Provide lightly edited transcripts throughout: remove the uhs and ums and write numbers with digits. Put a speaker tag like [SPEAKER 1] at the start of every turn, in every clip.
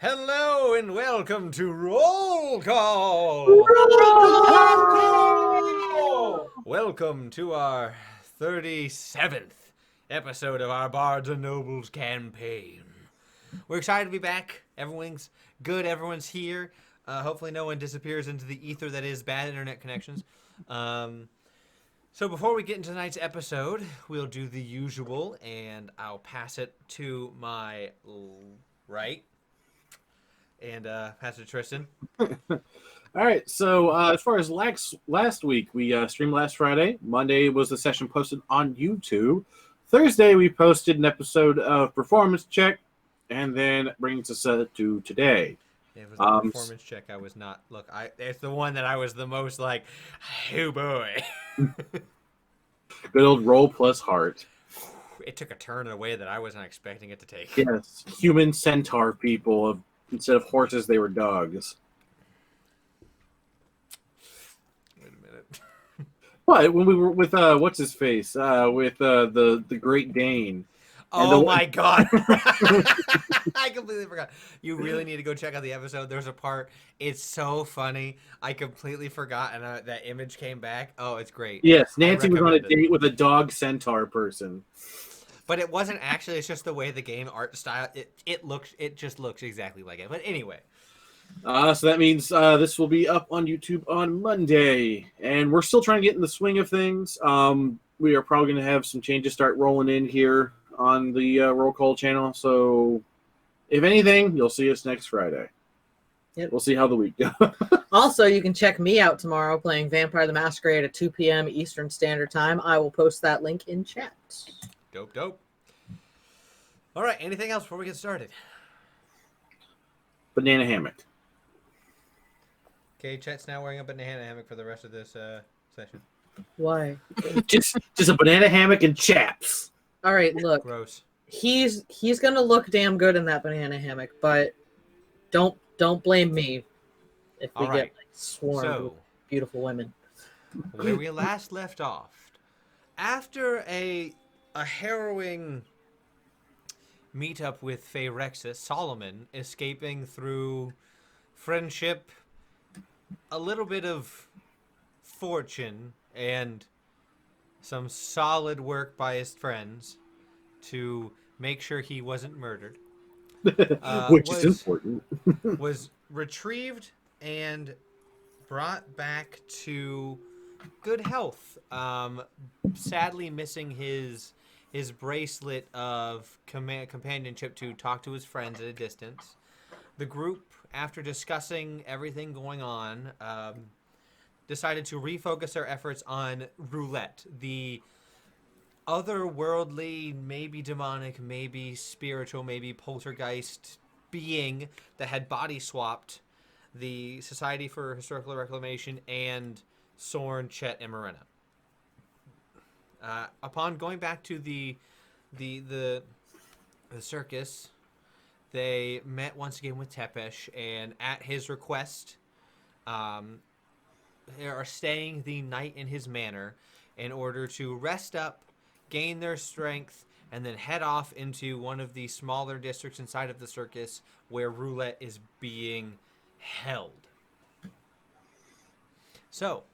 [SPEAKER 1] Hello and welcome to Roll Call!
[SPEAKER 2] Roll call!
[SPEAKER 1] Welcome to our 37th episode of our Bards and Nobles campaign. We're excited to be back. Everyone's good. Everyone's here. Hopefully no one disappears into the ether that is bad internet connections. So before we get into tonight's episode, we'll do the usual, and I'll pass it to my right. And pass it to Tristan.
[SPEAKER 2] All right, so as far as last week, we streamed last Friday. Monday was the session posted on YouTube. Thursday, we posted an episode of Performance Check, and then brings us to today.
[SPEAKER 1] It was the performance check. I was not. Look, it's the one that I was the most like, oh boy.
[SPEAKER 2] Good old roll plus heart.
[SPEAKER 1] It took a turn in a way that I wasn't expecting it to take.
[SPEAKER 2] Yes, human centaur people. Instead of horses, they were dogs.
[SPEAKER 1] Wait a minute.
[SPEAKER 2] What? When we were with what's his face? With the Great Dane.
[SPEAKER 1] Oh my god! I completely forgot. You really need to go check out the episode. There's a part. It's so funny. I completely forgot, and that image came back. Oh, it's great.
[SPEAKER 2] Yes, Nancy was on a date with a dog centaur person.
[SPEAKER 1] But it wasn't actually. It's just the way the game art style. It just looks exactly like it. But anyway.
[SPEAKER 2] So that means this will be up on YouTube on Monday, and we're still trying to get in the swing of things. We are probably going to have some changes start rolling in here on the Roll Call channel. So, if anything, you'll see us next Friday.
[SPEAKER 3] Yep.
[SPEAKER 2] We'll see how the week goes.
[SPEAKER 3] Also, you can check me out tomorrow playing Vampire the Masquerade at 2 p.m. Eastern Standard Time. I will post that link in chat.
[SPEAKER 1] Dope. All right, anything else before we get started?
[SPEAKER 2] Banana hammock.
[SPEAKER 1] Okay, Chet's now wearing a banana hammock for the rest of this session.
[SPEAKER 3] Why?
[SPEAKER 2] just a banana hammock and chaps.
[SPEAKER 3] All right, look.
[SPEAKER 1] Gross.
[SPEAKER 3] He's gonna look damn good in that banana hammock, but don't blame me if we get swarmed with beautiful women.
[SPEAKER 1] Where we last left off, after a harrowing meetup with Phyrexis, Solomon escaping through friendship, a little bit of fortune, and some solid work by his friends to make sure he wasn't murdered.
[SPEAKER 2] Which is important.
[SPEAKER 1] Was retrieved and brought back to good health. Sadly missing his bracelet of companionship to talk to his friends at a distance. The group, after discussing everything going on, decided to refocus their efforts on Roulette, the otherworldly, maybe demonic, maybe spiritual, maybe poltergeist being that had body swapped the Society for Historical Reclamation and Sorn, Chet, and Marina. Upon going back to the circus, they met once again with Tepesh, and at his request, they are staying the night in his manor in order to rest up, gain their strength, and then head off into one of the smaller districts inside of the circus where Roulette is being held. So,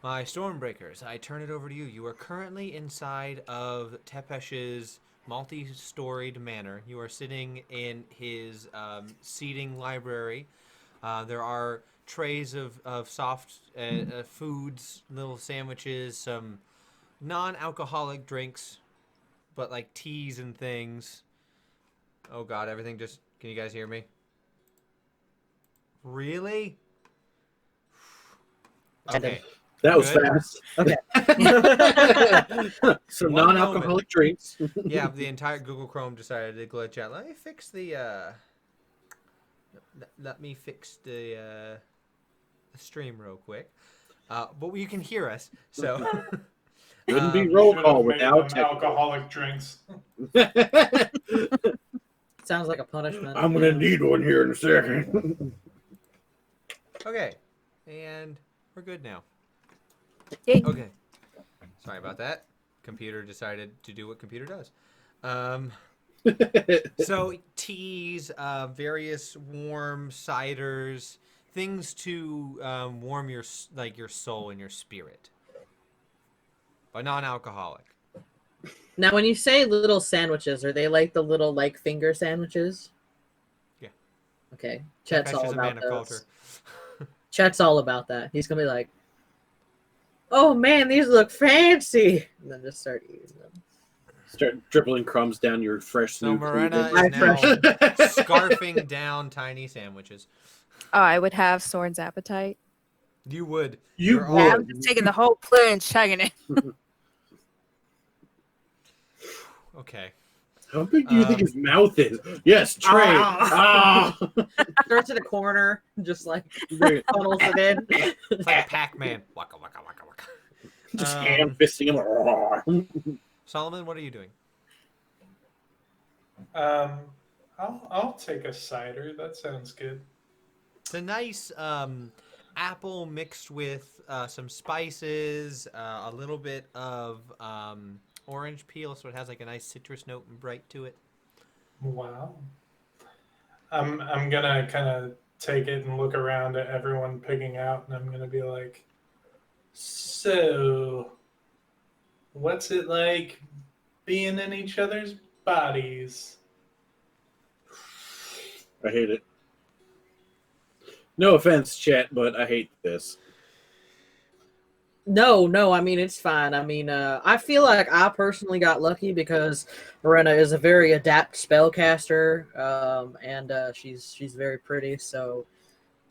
[SPEAKER 1] my Stormbreakers, I turn it over to you. You are currently inside of Tepesh's multi-storied manor. You are sitting in his seating library. There are trays of soft foods, little sandwiches, some non-alcoholic drinks, but like teas and things. Oh god, everything just... Can you guys hear me? Really? Okay.
[SPEAKER 2] That was
[SPEAKER 1] Good.
[SPEAKER 2] fast.
[SPEAKER 3] Okay.
[SPEAKER 2] Some
[SPEAKER 1] One
[SPEAKER 2] non-alcoholic
[SPEAKER 1] moment.
[SPEAKER 2] drinks.
[SPEAKER 1] Yeah, the entire Google Chrome decided to glitch out. Let me fix the let me fix the stream real quick. But you can hear us, so
[SPEAKER 2] Wouldn't be roll call without
[SPEAKER 4] them alcoholic drinks.
[SPEAKER 3] Sounds like a punishment.
[SPEAKER 2] I'm gonna need one here in a second.
[SPEAKER 1] okay, and we're good now.
[SPEAKER 3] Hey.
[SPEAKER 1] Okay, sorry about that. Computer decided to do what computer does. So teas, various warm ciders, things to warm your your soul and your spirit, but non-alcoholic.
[SPEAKER 3] Now, when you say little sandwiches, are they like the little like finger sandwiches?
[SPEAKER 1] Yeah.
[SPEAKER 3] Okay, Chet's
[SPEAKER 1] Tepesh
[SPEAKER 3] all
[SPEAKER 1] is a man
[SPEAKER 3] about
[SPEAKER 1] of culture.
[SPEAKER 3] those. Chet's all about that. He's gonna be like, "Oh man, these look fancy," and then just start eating them.
[SPEAKER 2] Start dribbling crumbs down your fresh
[SPEAKER 1] So
[SPEAKER 2] new
[SPEAKER 1] Morena
[SPEAKER 2] cleavage.
[SPEAKER 1] is now scarfing down tiny sandwiches.
[SPEAKER 4] Oh, I would have Soren's appetite.
[SPEAKER 1] You would.
[SPEAKER 2] You
[SPEAKER 1] You're
[SPEAKER 2] would.
[SPEAKER 4] Yeah,
[SPEAKER 1] all-
[SPEAKER 4] I'm just taking the whole plate and chugging it.
[SPEAKER 1] Okay.
[SPEAKER 2] How big do you think his mouth is? Yes, Trey. Ah.
[SPEAKER 3] Starts in a corner, just like funnels it in.
[SPEAKER 1] It's like Pac-Man. Waka waka waka waka.
[SPEAKER 2] Just hand fisting him.
[SPEAKER 1] Solomon, what are you doing?
[SPEAKER 5] I'll take a cider. That sounds good.
[SPEAKER 1] It's a nice apple mixed with some spices, a little bit of orange peel, so it has like a nice citrus note and bright to it.
[SPEAKER 5] Wow. I'm gonna kind of take it and look around at everyone picking out, and I'm gonna be like, so, what's it like being in each other's bodies?
[SPEAKER 2] I hate it. No offense, chat, but I hate this.
[SPEAKER 3] No, I mean it's fine. I mean, I feel like I personally got lucky because Morena is a very adept spellcaster, and she's very pretty. So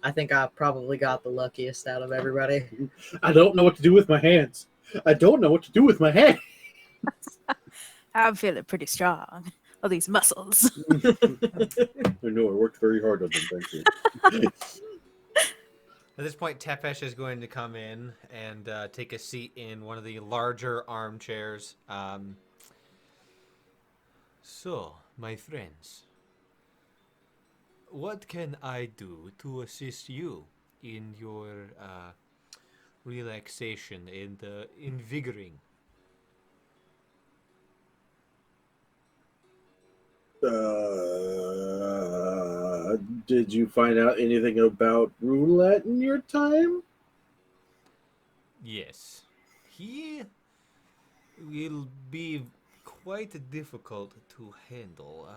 [SPEAKER 3] I think I probably got the luckiest out of everybody.
[SPEAKER 2] I don't know what to do with my hands. I don't know what to do with my hands.
[SPEAKER 4] I'm feeling pretty strong. All these muscles.
[SPEAKER 2] I know I worked very hard on them. Thank you.
[SPEAKER 1] At this point, Tepesh is going to come in and take a seat in one of the larger armchairs. So, my friends, what can I do to assist you in your relaxation and invigorating?
[SPEAKER 2] Did you find out anything about roulette in your time?
[SPEAKER 1] Yes. He will be quite difficult to handle.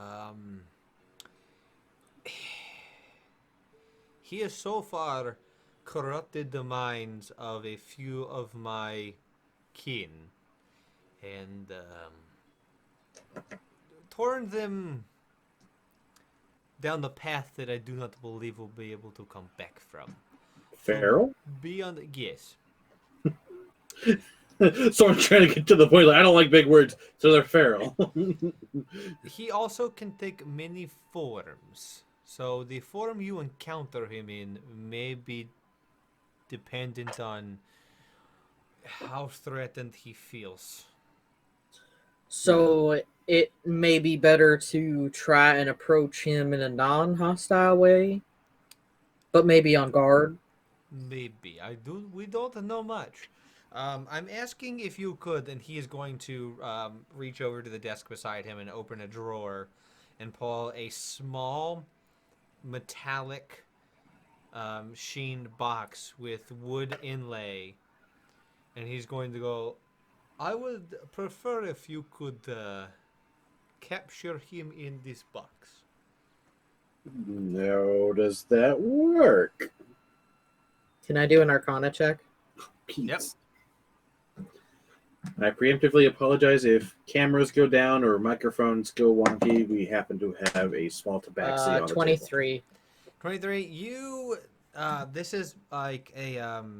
[SPEAKER 1] He has so far corrupted the minds of a few of my kin and torn them down the path that I do not believe will be able to come back from.
[SPEAKER 2] Feral?
[SPEAKER 1] Beyond, yes.
[SPEAKER 2] So I'm trying to get to the point. Like, I don't like big words, so they're feral.
[SPEAKER 1] He also can take many forms. So the form you encounter him in may be dependent on how threatened he feels.
[SPEAKER 3] So it may be better to try and approach him in a non-hostile way, but maybe on guard.
[SPEAKER 1] Maybe. We don't know much. I'm asking if you could, and he is going to reach over to the desk beside him and open a drawer and pull a small metallic sheened box with wood inlay. And he's going to go, I would prefer if you could capture him in this box.
[SPEAKER 2] No, does that work?
[SPEAKER 3] Can I do an Arcana check?
[SPEAKER 2] Peace.
[SPEAKER 1] Yep.
[SPEAKER 2] I preemptively apologize if cameras go down or microphones go wonky. We happen to have a small tabaxi on the
[SPEAKER 3] 23.
[SPEAKER 1] 23. You. This is like a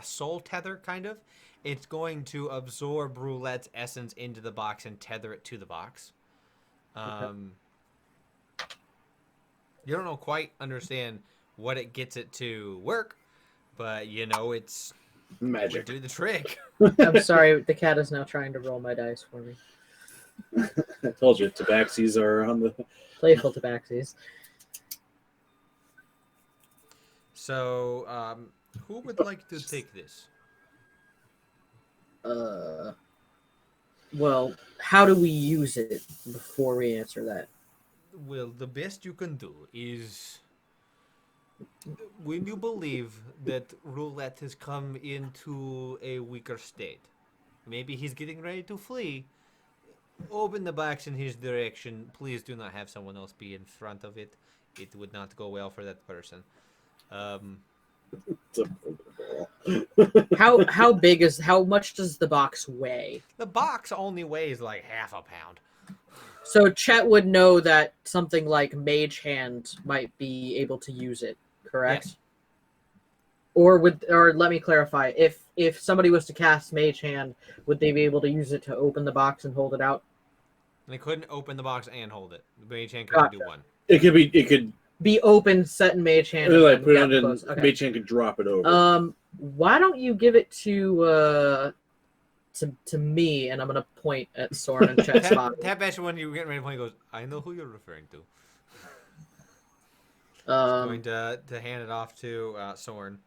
[SPEAKER 1] soul tether kind of. It's going to absorb Roulette's essence into the box and tether it to the box. You don't quite understand what it gets it to work, but you know it's
[SPEAKER 2] Magic.
[SPEAKER 1] do the trick.
[SPEAKER 3] I'm sorry, the cat is now trying to roll my dice for me.
[SPEAKER 2] I told you, tabaxis are on the...
[SPEAKER 3] Playful tabaxis.
[SPEAKER 1] So, who would like to take this?
[SPEAKER 3] Well, how do we use it before we answer that?
[SPEAKER 1] Well, the best you can do is when you believe that Roulette has come into a weaker state, maybe he's getting ready to flee, open the box in his direction. Please do not have someone else be in front of it. It would not go well for that person.
[SPEAKER 3] How much does the box weigh?
[SPEAKER 1] The box only weighs like half a pound.
[SPEAKER 3] So Chet would know that something like Mage Hand might be able to use it, correct?
[SPEAKER 1] Yes.
[SPEAKER 3] Or let me clarify, if somebody was to cast Mage Hand, would they be able to use it to open the box and hold it out?
[SPEAKER 1] They couldn't open the box and hold it. Mage Hand could do one.
[SPEAKER 2] It could
[SPEAKER 3] be open, set in Mage Hand.
[SPEAKER 2] Like put it in. Okay. Mage Hand could drop it over.
[SPEAKER 3] Why don't you give it to me, and I'm gonna point at Soren and Chet's body.
[SPEAKER 1] Tepesh, when you get ready to point, goes, I know who you're referring to. Going to hand it off to Soren.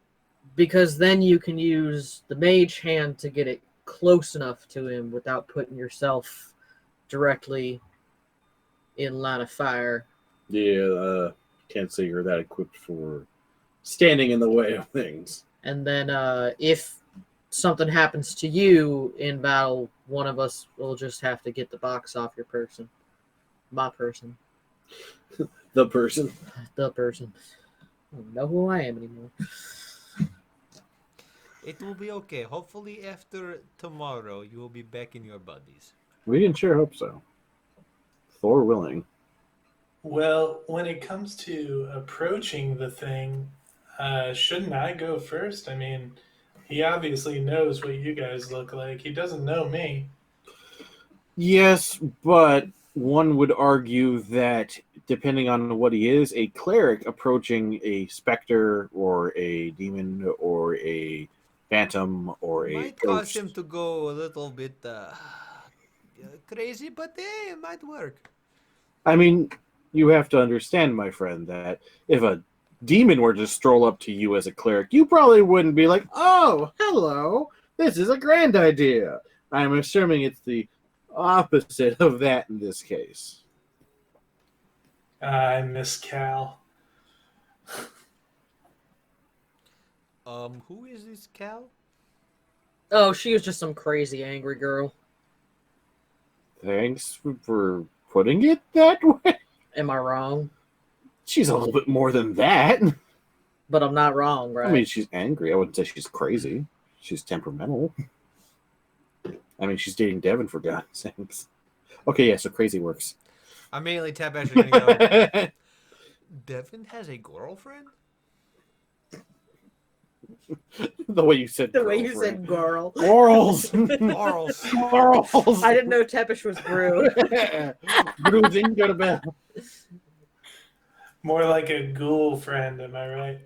[SPEAKER 3] Because then you can use the Mage Hand to get it close enough to him without putting yourself directly in line of fire.
[SPEAKER 2] Yeah, can't say you're that equipped for standing in the way of things.
[SPEAKER 3] And then if something happens to you in battle, one of us will just have to get the box off your person. My person.
[SPEAKER 2] The person.
[SPEAKER 3] The person. I don't know who I am anymore.
[SPEAKER 1] It will be okay. Hopefully after tomorrow, you will be back in your buddies.
[SPEAKER 2] We can sure hope so. Thor willing.
[SPEAKER 5] Well, when it comes to approaching the thing, shouldn't I go first? I mean, he obviously knows what you guys look like. He doesn't know me.
[SPEAKER 2] Yes, but one would argue that depending on what he is, a cleric approaching a specter or a demon or a phantom or a
[SPEAKER 1] might cause him to go a little bit crazy, but it might work.
[SPEAKER 2] I mean, you have to understand, my friend, that if a demon were to stroll up to you as a cleric, you probably wouldn't be like, oh, hello, this is a grand idea. I'm assuming it's the opposite of that in this case.
[SPEAKER 5] I miss Cal.
[SPEAKER 1] Who is this Cal?
[SPEAKER 3] Oh, she was just some crazy angry girl.
[SPEAKER 2] Thanks for putting it that way.
[SPEAKER 3] Am I wrong?
[SPEAKER 2] She's a little bit more than that.
[SPEAKER 3] But I'm not wrong, right?
[SPEAKER 2] I mean, she's angry. I wouldn't say she's crazy. She's temperamental. I mean, she's dating Devin, for God's sakes. Okay, yeah, so crazy works.
[SPEAKER 1] Immediately Tepesh is going to go, Devin has a girlfriend?
[SPEAKER 2] The way you said
[SPEAKER 3] way you said girl.
[SPEAKER 2] Girls.
[SPEAKER 1] Morals.
[SPEAKER 2] Girls.
[SPEAKER 3] I didn't know Tepesh was Brew.
[SPEAKER 2] Brew's in good about.
[SPEAKER 5] More like a ghoul friend, am I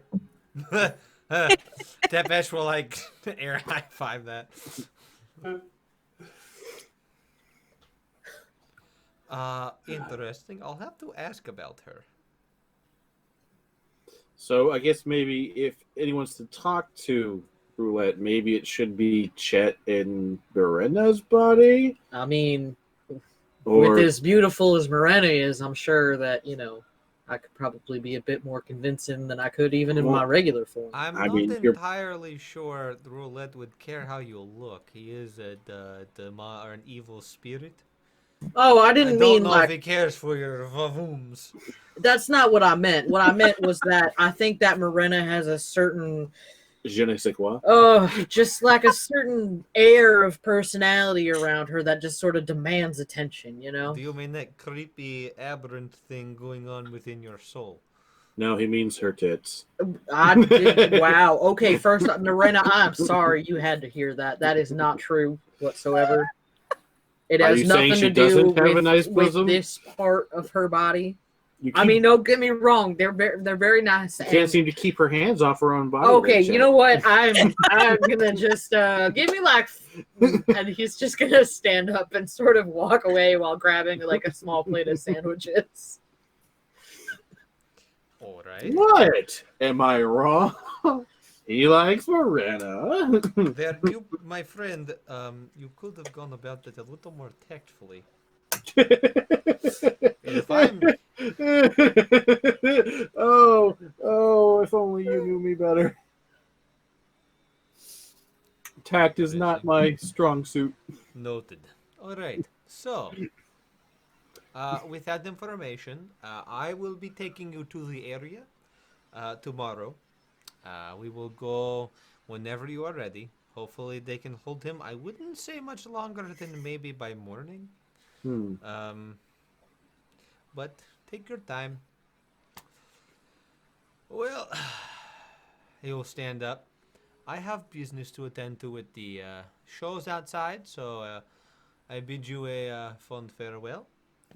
[SPEAKER 5] right?
[SPEAKER 1] Tepesh will air high five that. Interesting. I'll have to ask about her.
[SPEAKER 2] So I guess maybe if anyone wants to talk to Roulette, maybe it should be Chet in Berena's body.
[SPEAKER 3] I mean,
[SPEAKER 2] or...
[SPEAKER 3] with as beautiful as Morena is, I'm sure that, I could probably be a bit more convincing than I could even in my regular form.
[SPEAKER 1] I'm not entirely sure Roulette would care how you look. He is an evil spirit.
[SPEAKER 3] Oh, I didn't mean
[SPEAKER 1] know if he cares for your vavooms.
[SPEAKER 3] That's not what I meant. What I meant was that I think that Morena has a certain
[SPEAKER 2] je ne sais quoi.
[SPEAKER 3] Just like a certain air of personality around her that just sort of demands attention,
[SPEAKER 1] Do you mean that creepy aberrant thing going on within your soul?
[SPEAKER 2] No, he means her tits.
[SPEAKER 3] Wow. Okay, first, Morena, I'm sorry you had to hear that. That is not true whatsoever. It has nothing to do with this part of her body. I mean, don't get me wrong; they're very nice.
[SPEAKER 2] You can't seem to keep her hands off her own body.
[SPEAKER 3] Okay, you know what? I'm gonna just give me and he's just gonna stand up and sort of walk away while grabbing a small plate of sandwiches.
[SPEAKER 1] All right.
[SPEAKER 2] What? Am I wrong? He likes Morena.
[SPEAKER 1] There, you, my friend, you could have gone about it a little more tactfully. If I'm
[SPEAKER 2] oh, if only you knew me better. Tact is not my strong suit.
[SPEAKER 1] noted. All right. So, with that information, I will be taking you to the area tomorrow. We will go whenever you are ready. Hopefully, they can hold him. I wouldn't say much longer than maybe by morning.
[SPEAKER 2] Hmm.
[SPEAKER 1] But take your time. Well, he will stand up. I have business to attend to with the shows outside, so I bid you a fond farewell,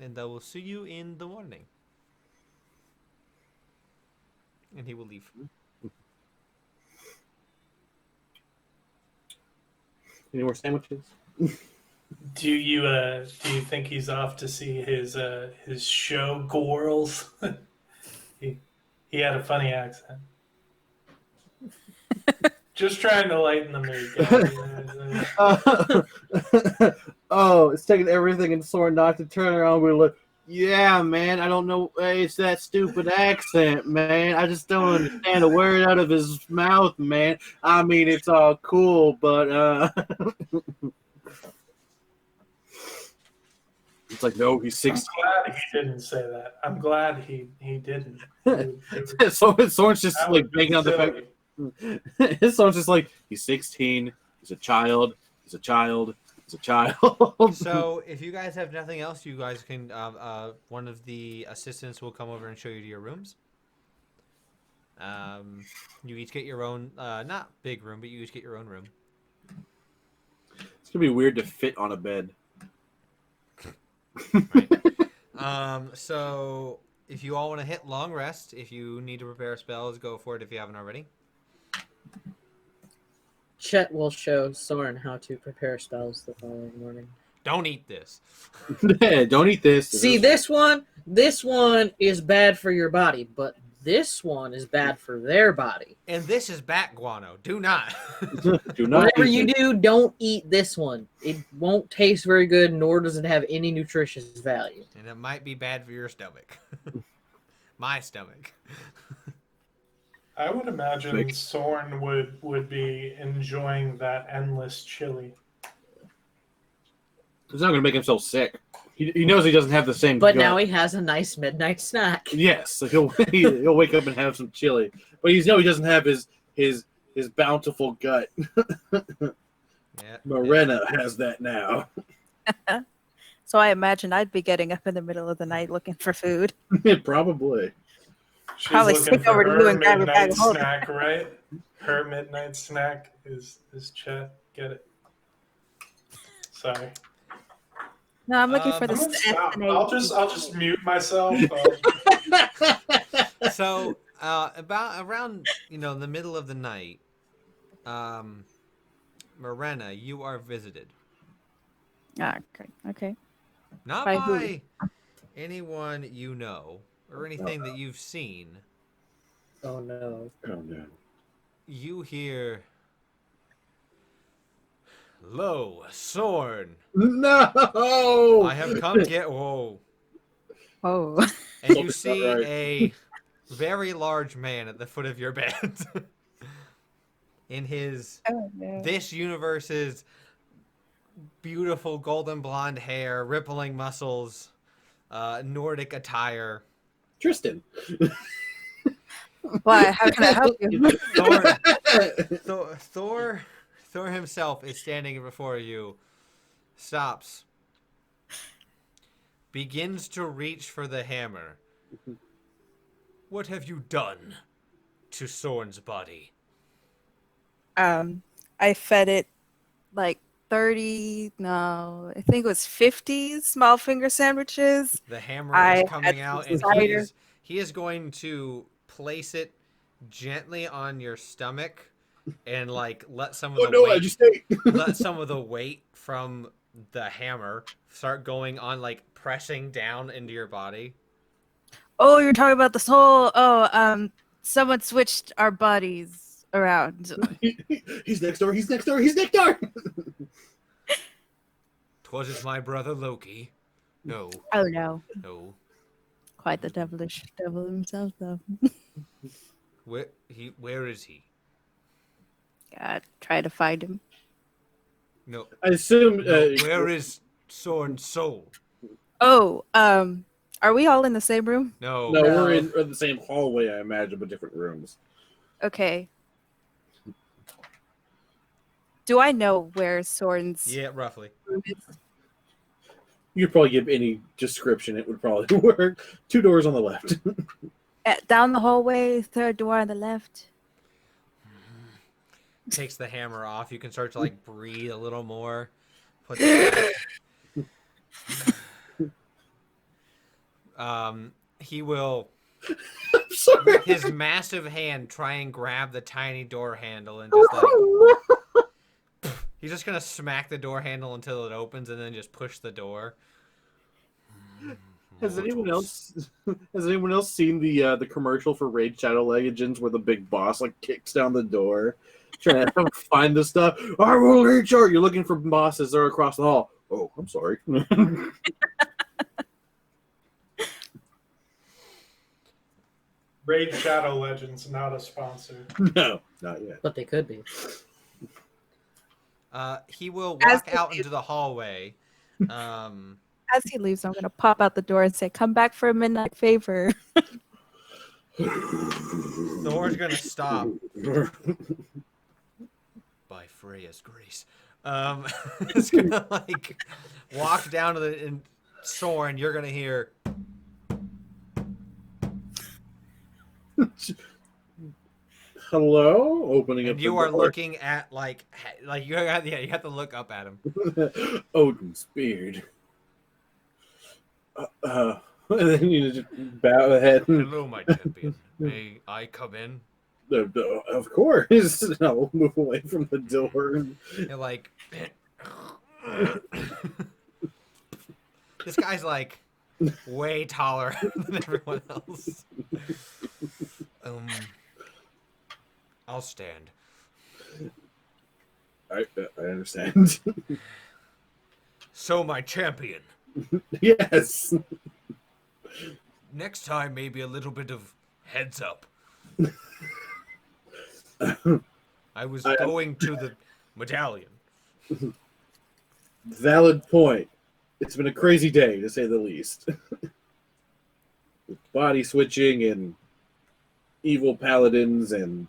[SPEAKER 1] and I will see you in the morning. And he will leave.
[SPEAKER 2] Any more sandwiches?
[SPEAKER 5] Do you think he's off to see his show girls? he had a funny accent. Just trying to lighten the mood, guys.
[SPEAKER 2] Oh, it's taking everything in Soren not to turn around. We're like, yeah, man, I don't know. It's that stupid accent, man. I just don't understand a word out of his mouth, man. I mean, it's all cool, but it's like, no, he's 16.
[SPEAKER 5] I'm glad he didn't say that. I'm glad he didn't.
[SPEAKER 2] Soren's just
[SPEAKER 5] That
[SPEAKER 2] like
[SPEAKER 5] would be
[SPEAKER 2] banging on the fact.
[SPEAKER 5] silly.
[SPEAKER 2] Soren's just like, he's 16. He's a child. He's a child. He's a child.
[SPEAKER 1] So, if you guys have nothing else, you guys can. One of the assistants will come over and show you to your rooms. You each get your own, not big room, but you each get your own room.
[SPEAKER 2] It's gonna be weird to fit on a bed.
[SPEAKER 1] Right. So if you all want to hit long rest, if you need to prepare spells, go for it if you haven't already.
[SPEAKER 3] Chet will show Soren how to prepare spells the following morning.
[SPEAKER 1] Don't eat this.
[SPEAKER 2] Don't eat this.
[SPEAKER 3] See, this one is bad for your body, but this one is bad for their body.
[SPEAKER 1] And this is bat guano. Do not.
[SPEAKER 2] Do not.
[SPEAKER 3] Whatever
[SPEAKER 2] eat
[SPEAKER 3] you
[SPEAKER 2] it.
[SPEAKER 3] do, don't eat this one. It won't taste very good, nor does it have any nutritious value.
[SPEAKER 1] And it might be bad for your stomach. My stomach.
[SPEAKER 5] I would imagine
[SPEAKER 2] Big.
[SPEAKER 5] Soren would be enjoying that endless chili.
[SPEAKER 2] He's not gonna make himself sick. He knows he doesn't have the same.
[SPEAKER 3] But
[SPEAKER 2] gut.
[SPEAKER 3] now he has a nice midnight snack.
[SPEAKER 2] Yes, so he'll wake up and have some chili, but he doesn't have his bountiful gut.
[SPEAKER 1] Yeah.
[SPEAKER 2] Morena has that now.
[SPEAKER 4] So I imagine I'd be getting up in the middle of the night looking for food.
[SPEAKER 2] Probably.
[SPEAKER 5] She's
[SPEAKER 4] Probably
[SPEAKER 5] looking
[SPEAKER 4] stick
[SPEAKER 5] for
[SPEAKER 4] over to
[SPEAKER 5] her
[SPEAKER 4] you and grab a bag
[SPEAKER 5] midnight
[SPEAKER 4] of hold.
[SPEAKER 5] snack, right? Her midnight snack is Chet. Get it? Sorry.
[SPEAKER 4] No, I'm looking for
[SPEAKER 1] I'm
[SPEAKER 4] the
[SPEAKER 5] I'm gonna stop.
[SPEAKER 4] SNA.
[SPEAKER 5] I'll just mute myself.
[SPEAKER 1] So about around the middle of the night, Morena, you are visited.
[SPEAKER 4] Ah, okay.
[SPEAKER 1] Not
[SPEAKER 4] By
[SPEAKER 1] by
[SPEAKER 4] who?
[SPEAKER 1] anyone you know or anything that you've seen.
[SPEAKER 3] Oh no.
[SPEAKER 2] Oh no.
[SPEAKER 1] You hear, "Lo, Sorn,
[SPEAKER 2] No.
[SPEAKER 1] I have come to get..." Whoa.
[SPEAKER 4] Oh.
[SPEAKER 1] And you
[SPEAKER 2] Something's
[SPEAKER 1] see
[SPEAKER 2] not right.
[SPEAKER 1] a very large man at the foot of your bed. In his
[SPEAKER 4] Oh, no.
[SPEAKER 1] this universe's beautiful golden blonde hair, rippling muscles, Nordic attire.
[SPEAKER 2] Tristan.
[SPEAKER 4] Why? How can I help you?
[SPEAKER 1] Thor himself is standing before you, stops, begins to reach for the hammer. What have you done to Sorn's body?
[SPEAKER 4] I fed it like 30, no, I think it was 50 small finger sandwiches.
[SPEAKER 1] The hammer
[SPEAKER 4] I
[SPEAKER 1] is coming
[SPEAKER 4] had
[SPEAKER 1] out,
[SPEAKER 4] some
[SPEAKER 1] and
[SPEAKER 4] cider.
[SPEAKER 1] he is going to place it gently on your stomach, and like let some of
[SPEAKER 2] Oh
[SPEAKER 1] the
[SPEAKER 2] no! I
[SPEAKER 1] weight
[SPEAKER 2] just ate.
[SPEAKER 1] let some of the weight from the hammer start going on, like pressing down into your body.
[SPEAKER 4] Oh, you're talking about the soul. Oh, someone switched our bodies around.
[SPEAKER 2] He's next door. He's next door. He's next door.
[SPEAKER 1] 'Twas it my brother Loki. No,
[SPEAKER 4] Oh no,
[SPEAKER 1] no.
[SPEAKER 4] quite the devilish devil himself, though.
[SPEAKER 1] Where is he?
[SPEAKER 4] Try to find him.
[SPEAKER 1] No.
[SPEAKER 2] I assume.
[SPEAKER 1] Where is Soren's soul?
[SPEAKER 4] Oh, are we all in the same room?
[SPEAKER 1] No.
[SPEAKER 2] No, we're in the same hallway, I imagine, but different rooms.
[SPEAKER 4] Okay. Do I know where Soren's
[SPEAKER 1] Yeah, roughly.
[SPEAKER 4] room is?
[SPEAKER 2] You could probably give any description; it would probably work. 2 doors on the left.
[SPEAKER 4] Down the hallway, third door on the left.
[SPEAKER 1] Takes the hammer off. You can start to like breathe a little more. Put it back. He will
[SPEAKER 2] I'm sorry.
[SPEAKER 1] with his massive hand try and grab the tiny door handle and just like he's just gonna smack the door handle until it opens and then just push the door.
[SPEAKER 2] Has anyone else seen the commercial for Raid Shadow Legends where the big boss like kicks down the door trying to find the stuff? I will reach out. You're looking for bosses. They're across the hall. Oh, I'm sorry.
[SPEAKER 5] Raid Shadow Legends, not a sponsor.
[SPEAKER 2] No, not yet.
[SPEAKER 3] But they could be.
[SPEAKER 1] He will
[SPEAKER 4] As
[SPEAKER 1] walk
[SPEAKER 4] he
[SPEAKER 1] out
[SPEAKER 4] leaves-
[SPEAKER 1] into the hallway.
[SPEAKER 4] As he leaves, I'm gonna pop out the door and say, "Come back for a midnight favor."
[SPEAKER 1] Thor's gonna stop by Freya's grace. It's gonna like walk down to the and Soren. You're gonna hear.
[SPEAKER 2] Hello, opening up.
[SPEAKER 1] And
[SPEAKER 2] the
[SPEAKER 1] you are
[SPEAKER 2] door.
[SPEAKER 1] looking at like you have to look up at him.
[SPEAKER 2] Odin's beard. And then you just bow the head. And,
[SPEAKER 1] Hello, my champion. May I come in?
[SPEAKER 2] of course. I'll move away from the door.
[SPEAKER 1] You're like this guy's like way taller than everyone else. I'll stand.
[SPEAKER 2] I understand.
[SPEAKER 1] So, my champion.
[SPEAKER 2] Yes.
[SPEAKER 1] Next time, maybe a little bit of heads up. I was going to the medallion.
[SPEAKER 2] Valid point. It's been a crazy day, to say the least. With body switching and evil paladins and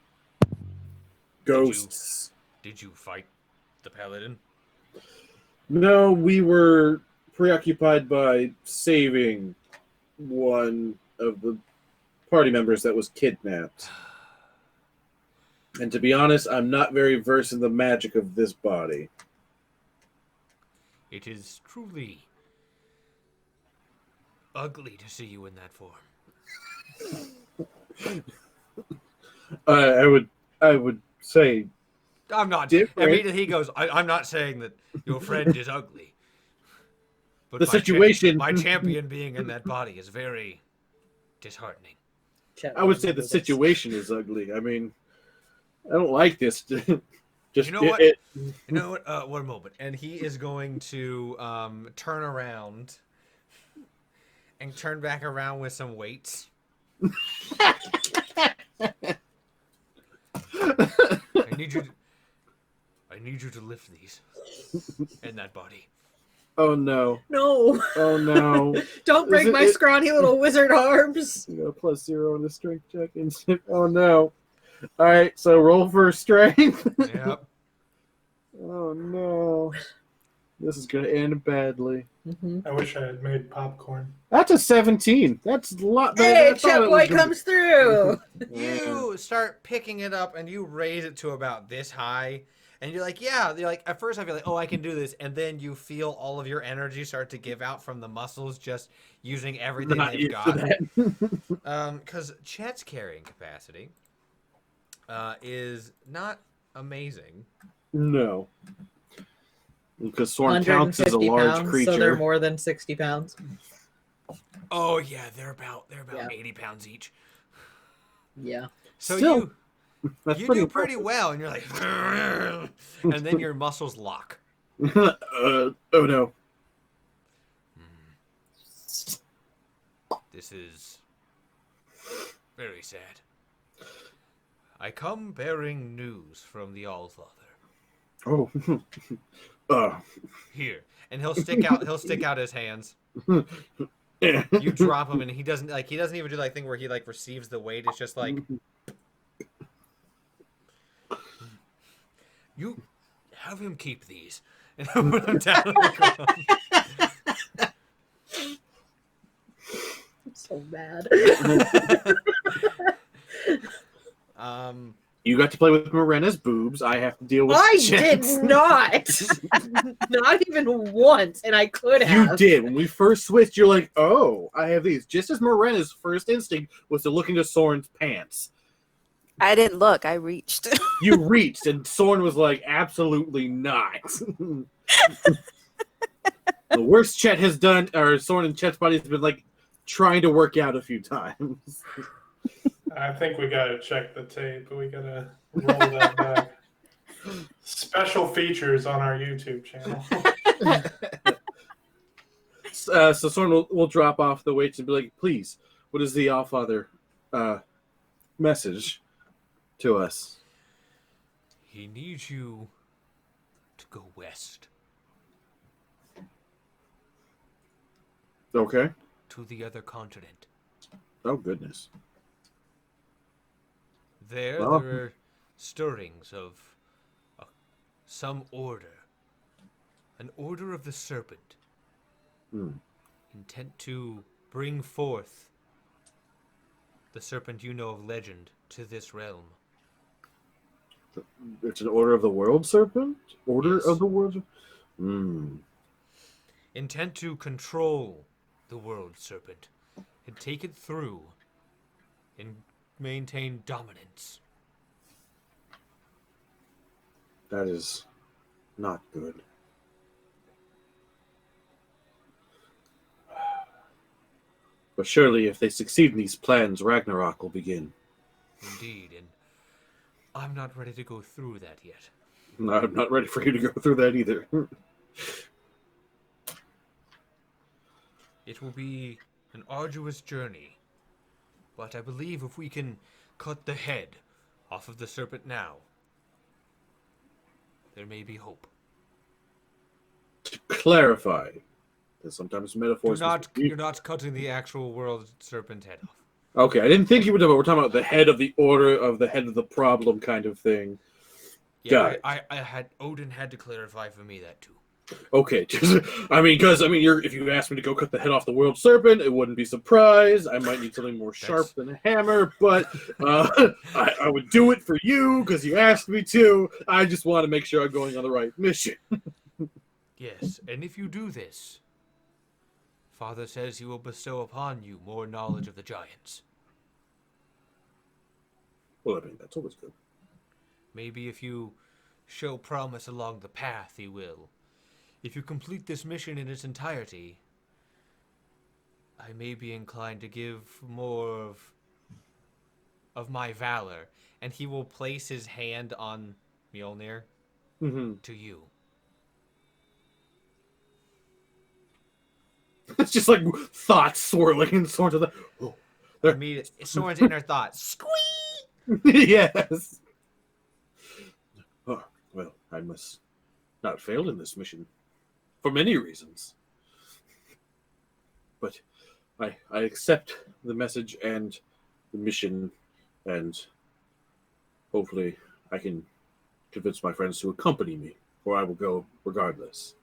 [SPEAKER 2] ghosts.
[SPEAKER 1] Did you fight the paladin?
[SPEAKER 2] No, we were preoccupied by saving one of the party members that was kidnapped. And to be honest, I'm not very versed in the magic of this body.
[SPEAKER 1] It is truly ugly to see you in that form.
[SPEAKER 2] I would say
[SPEAKER 1] I'm not.
[SPEAKER 2] Different.
[SPEAKER 1] Immediately he goes, I'm not saying that your friend is ugly. But
[SPEAKER 2] The
[SPEAKER 1] my
[SPEAKER 2] situation-
[SPEAKER 1] my champion being in that body is very disheartening.
[SPEAKER 2] I would say the situation is ugly. I mean, I don't like this. Just
[SPEAKER 1] You know what?
[SPEAKER 2] it-
[SPEAKER 1] You know what? One moment. And he is going to turn around and turn back around with some weights. I need you to lift these in that body.
[SPEAKER 2] Oh no!
[SPEAKER 3] No.
[SPEAKER 2] Oh no!
[SPEAKER 3] Don't break
[SPEAKER 2] Is it-
[SPEAKER 3] my scrawny little wizard arms.
[SPEAKER 2] You got +0 on the strength check. And oh no! All right, so roll for strength.
[SPEAKER 1] Yep.
[SPEAKER 2] Oh no! This is gonna end badly.
[SPEAKER 3] Mm-hmm.
[SPEAKER 5] I wish I had made popcorn.
[SPEAKER 2] That's a 17. That's a lot better.
[SPEAKER 3] Hey,
[SPEAKER 2] than I thought
[SPEAKER 3] Chet
[SPEAKER 2] it was
[SPEAKER 3] Boy
[SPEAKER 2] gonna
[SPEAKER 3] comes through.
[SPEAKER 2] be.
[SPEAKER 1] You start picking it up and you raise it to about this high. And you're like, yeah. You're like, at first I feel like, oh, I can do this. And then you feel all of your energy start to give out from the muscles, just using everything
[SPEAKER 2] Not
[SPEAKER 1] they've
[SPEAKER 2] used to
[SPEAKER 1] got.
[SPEAKER 2] that.
[SPEAKER 1] Because Chet's carrying capacity is not amazing.
[SPEAKER 2] No. Because Soren counts as a
[SPEAKER 3] 150
[SPEAKER 2] large
[SPEAKER 3] pounds,
[SPEAKER 2] creature.
[SPEAKER 3] so they're more than 60 pounds.
[SPEAKER 1] Oh yeah, they're about
[SPEAKER 3] Yeah.
[SPEAKER 1] 80 pounds each.
[SPEAKER 3] Yeah.
[SPEAKER 1] So
[SPEAKER 2] Still-
[SPEAKER 1] you
[SPEAKER 2] That's
[SPEAKER 1] You
[SPEAKER 2] pretty
[SPEAKER 1] do pretty
[SPEAKER 2] impressive.
[SPEAKER 1] well, and you're like, and then your muscles lock.
[SPEAKER 2] Oh no.
[SPEAKER 1] This is very sad. I come bearing news from the Allfather.
[SPEAKER 2] Oh.
[SPEAKER 1] Here, and he'll stick out his hands. You drop him, and he doesn't even do thing where he receives the weight. It's just like, you have him keep these, and I'll put them down on the ground.
[SPEAKER 3] I'm so mad.
[SPEAKER 2] You got to play with Morena's boobs. I have to deal with.
[SPEAKER 3] I
[SPEAKER 2] Jen's.
[SPEAKER 3] did not. Not even once, and I could have.
[SPEAKER 2] You did. When we first switched, you're like, oh, I have these. Just as Morena's first instinct was to look into Soren's pants.
[SPEAKER 4] I didn't look. I reached.
[SPEAKER 2] You reached, and Soren was like, absolutely not. The worst Chet has done, or Soren and Chet's body has been trying to work out a few times.
[SPEAKER 5] I think we gotta check the tape. We gotta roll that back. Special features on our YouTube channel.
[SPEAKER 2] So Soren will drop off the weights and be like, please, what is the Allfather message to us?
[SPEAKER 1] He needs you to go west.
[SPEAKER 2] Okay.
[SPEAKER 1] To the other continent.
[SPEAKER 2] Oh, goodness.
[SPEAKER 1] There
[SPEAKER 2] Well.
[SPEAKER 1] there are stirrings of some order. An order of the serpent. Intent to bring forth the serpent you know of legend to this realm.
[SPEAKER 2] It's an Order of the World Serpent? Order
[SPEAKER 1] Yes.
[SPEAKER 2] of the World?
[SPEAKER 1] Intent to control the world serpent and take it through and maintain dominance.
[SPEAKER 2] That is not good. But surely if they succeed in these plans, Ragnarok will begin.
[SPEAKER 1] Indeed, and I'm not ready to go through that yet.
[SPEAKER 2] I'm not ready for you to go through that either.
[SPEAKER 1] It will be an arduous journey, but I believe if we can cut the head off of the serpent now, there may be hope.
[SPEAKER 2] To clarify, because sometimes metaphors...
[SPEAKER 1] You're not cutting the actual world serpent head off.
[SPEAKER 2] Okay, I didn't think you were talking about... We're talking about the head of the order of the head of the problem kind of thing.
[SPEAKER 1] Yeah, Odin had to clarify for me that too.
[SPEAKER 2] Okay, because if you asked me to go cut the head off the world serpent, it wouldn't be surprised. I might need something more sharp than a hammer, but I would do it for you because you asked me to. I just want to make sure I'm going on the right mission.
[SPEAKER 1] Yes, and if you do this, Father says he will bestow upon you more knowledge of the giants.
[SPEAKER 2] Well, that's always good.
[SPEAKER 1] Maybe if you show promise along the path, he will. If you complete this mission in its entirety, I may be inclined to give more of my valor, and he will place his hand on Mjolnir to you.
[SPEAKER 2] It's just thoughts swirling and sort of
[SPEAKER 1] Soren's inner thoughts. Squeak!
[SPEAKER 2] Yes. Oh, well, I must not fail in this mission. For many reasons. But I accept the message and the mission, and hopefully I can convince my friends to accompany me, or I will go regardless.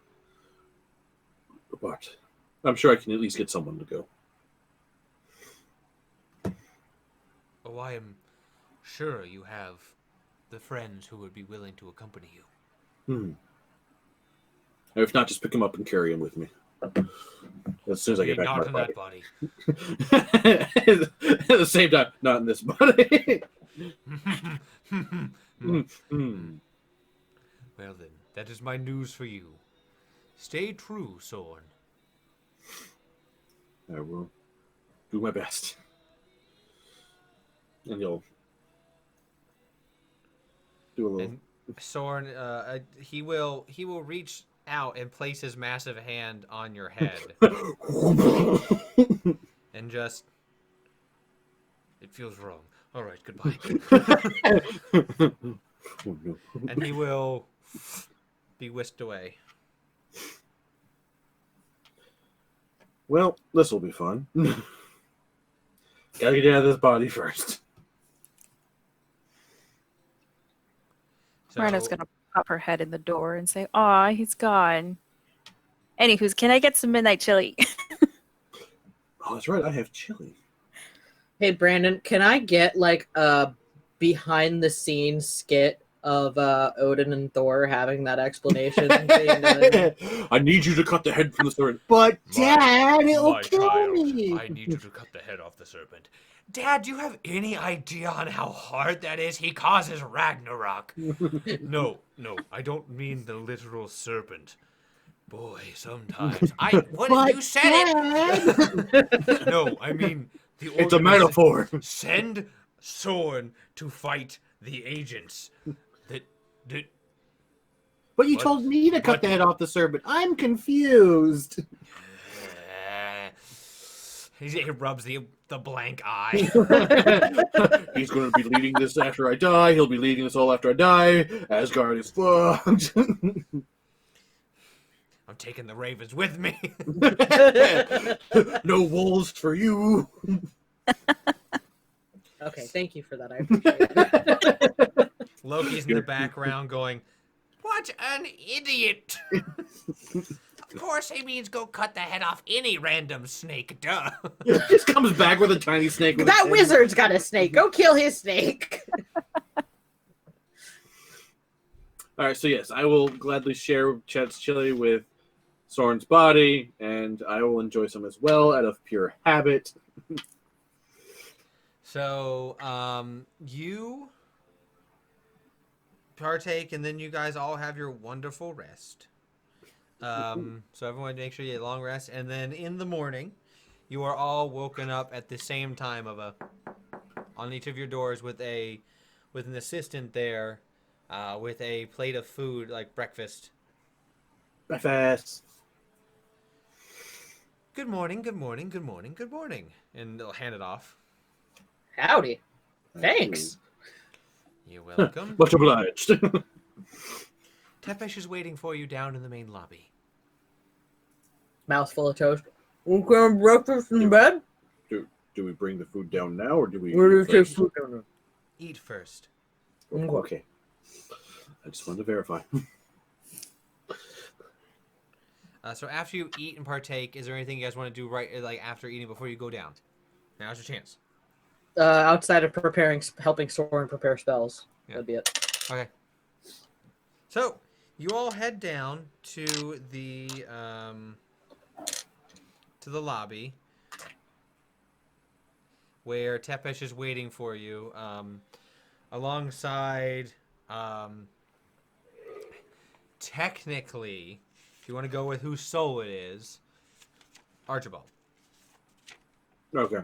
[SPEAKER 2] But I'm sure I can at least get someone to go.
[SPEAKER 1] Oh, I am sure you have the friends who would be willing to accompany you.
[SPEAKER 2] If not, just pick him up and carry him with me. As soon as I get back
[SPEAKER 1] Not
[SPEAKER 2] to
[SPEAKER 1] in
[SPEAKER 2] my
[SPEAKER 1] that body.
[SPEAKER 2] At the same time, not in this body.
[SPEAKER 1] Well then, that is my news for you. Stay true, Sorn.
[SPEAKER 2] I will do my best. And you'll Do a little.
[SPEAKER 1] And Soren, he will reach out and place his massive hand on your head and just. It feels wrong. All right, goodbye.
[SPEAKER 2] Oh, no.
[SPEAKER 1] And he will be whisked away.
[SPEAKER 2] Well, this will be fun. Gotta get out of this body first.
[SPEAKER 1] So,
[SPEAKER 4] Rena's gonna pop her head in the door and say, "Aw, he's gone." Anywho's, can I get some midnight chili?
[SPEAKER 2] Oh, that's right. I have chili.
[SPEAKER 3] Hey, Brandon, can I get like a behind the scenes skit of Odin and Thor having that explanation?
[SPEAKER 2] I need you to cut the head from the sword. But, Dad, it'll kill me.
[SPEAKER 1] I need you to cut the head off the serpent. Dad, do you have any idea on how hard that is? He causes Ragnarok. No, I don't mean the literal serpent. Boy, sometimes you said it. No, I mean the
[SPEAKER 2] It's a metaphor.
[SPEAKER 1] Send Soren to fight the agents.
[SPEAKER 2] But you
[SPEAKER 1] What?
[SPEAKER 2] told me to cut
[SPEAKER 1] What?
[SPEAKER 2] the head off the serpent. I'm confused.
[SPEAKER 1] He rubs the blank eye.
[SPEAKER 2] He's going to be leading this after I die. He'll be leading this all after I die. Asgard is fucked.
[SPEAKER 1] I'm taking the ravens with me.
[SPEAKER 2] No wolves for you.
[SPEAKER 3] Okay, thank you for that. I appreciate it.
[SPEAKER 1] Loki's in the background going, "What an idiot!" Of course he means go cut the head off any random snake, duh.
[SPEAKER 2] Just comes back with a tiny snake. With
[SPEAKER 3] That wizard's got a snake. Go kill his snake.
[SPEAKER 2] All right, so yes, I will gladly share Chet's chili with Soren's body, and I will enjoy some as well out of pure habit.
[SPEAKER 1] So, you partake, and then you guys all have your wonderful rest. So everyone make sure you get a long rest, and then in the morning, you are all woken up at the same time on each of your doors with an assistant there, with a plate of food like breakfast.
[SPEAKER 2] Breakfast.
[SPEAKER 1] Good morning, good morning, good morning, good morning, and they'll hand it off.
[SPEAKER 3] Howdy. Thanks.
[SPEAKER 1] You're welcome.
[SPEAKER 2] Much obliged.
[SPEAKER 1] Tepesh is waiting for you down in the main lobby.
[SPEAKER 3] Mouthful of toast. Okay, breakfast in bed?
[SPEAKER 2] Do we bring the food down now, or do we?
[SPEAKER 3] Where does this
[SPEAKER 2] first?
[SPEAKER 3] food go?
[SPEAKER 1] Eat first.
[SPEAKER 2] Okay. I just wanted to verify.
[SPEAKER 1] So after you eat and partake, is there anything you guys want to do after eating before you go down? Now's your chance.
[SPEAKER 3] Outside of helping Soren prepare spells.
[SPEAKER 1] Yeah.
[SPEAKER 3] That'd be it.
[SPEAKER 1] Okay. So you all head down to the lobby where Tepesh is waiting for you, alongside. Technically, if you want to go with whose soul it is, Archibald.
[SPEAKER 2] Okay.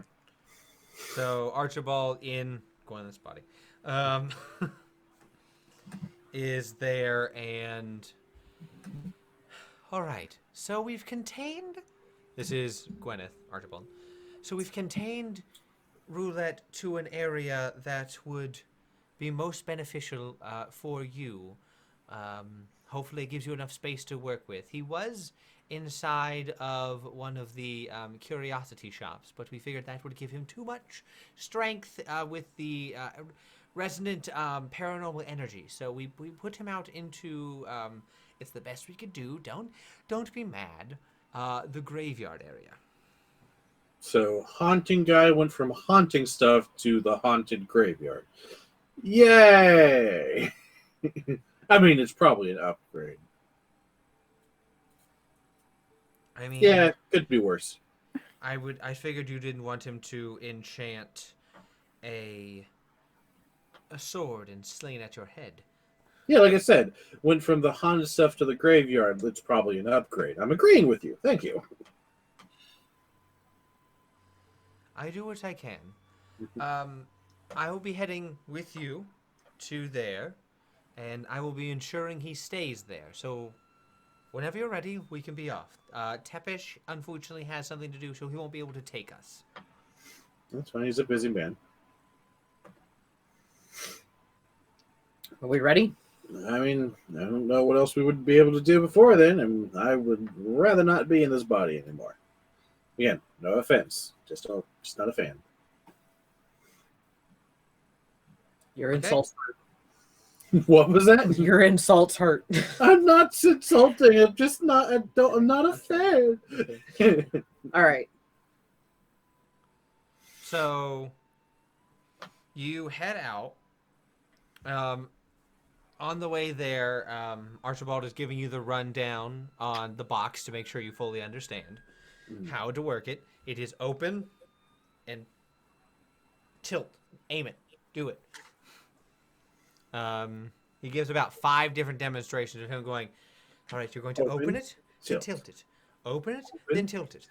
[SPEAKER 1] So Archibald in Gwyneth's body is there, and all right. So we've contained. This is Gwyneth Archibald. So we've contained Roulette to an area that would be most beneficial for you. Hopefully, it gives you enough space to work with. He was inside of one of the curiosity shops, but we figured that would give him too much strength with the resonant paranormal energy. So we put him out into it's the best we could do. Don't be mad. The graveyard area.
[SPEAKER 2] So haunting guy went from haunting stuff to the haunted graveyard. Yay! I mean, it's probably an upgrade.
[SPEAKER 1] I mean,
[SPEAKER 2] Yeah, could be worse.
[SPEAKER 1] I figured you didn't want him to enchant a sword and sling it at your head.
[SPEAKER 2] Yeah, like I said, went from the haunted stuff to the graveyard. It's probably an upgrade. I'm agreeing with you. Thank you.
[SPEAKER 1] I do what I can. I will be heading with you to there. and I will be ensuring he stays there. So, whenever you're ready, we can be off. Tepesh, unfortunately, has something to do, so he won't be able to take us.
[SPEAKER 2] That's fine. He's a busy man.
[SPEAKER 3] Are we ready?
[SPEAKER 2] I mean, I don't know what else we would be able to do before then, and I would rather not be in this body anymore. Again, no offense. Just not a fan.
[SPEAKER 3] Your
[SPEAKER 1] Okay.
[SPEAKER 3] insults.
[SPEAKER 2] What was that?
[SPEAKER 3] Your insults hurt.
[SPEAKER 2] I'm not insulting. I'm just not. I'm not a fan.
[SPEAKER 3] All right.
[SPEAKER 1] So, you head out. On the way there, Archibald is giving you the rundown on the box to make sure you fully understand how to work it. It is open and tilt, aim it, do it. He gives about 5 different demonstrations of him going, all right, you're going to open it, then tilt it. Open it, then tilt it.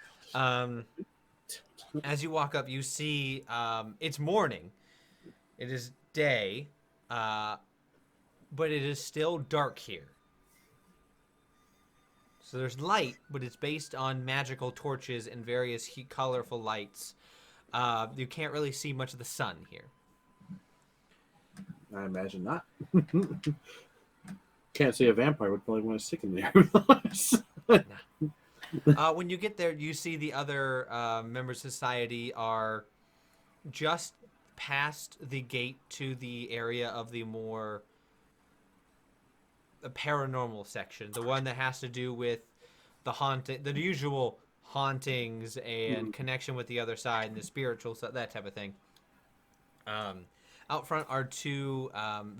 [SPEAKER 1] As you walk up, you see it's morning. It is day, but it is still dark here. So there's light, but it's based on magical torches and various colorful lights. You can't really see much of the sun here.
[SPEAKER 2] I imagine not. Can't see a vampire would probably want to stick in there.
[SPEAKER 1] When you get there, you see the other members of society are just past the gate to the area of the more paranormal section, the one that has to do with the usual hauntings and connection with the other side and the spiritual stuff, that type of thing. Out front are 2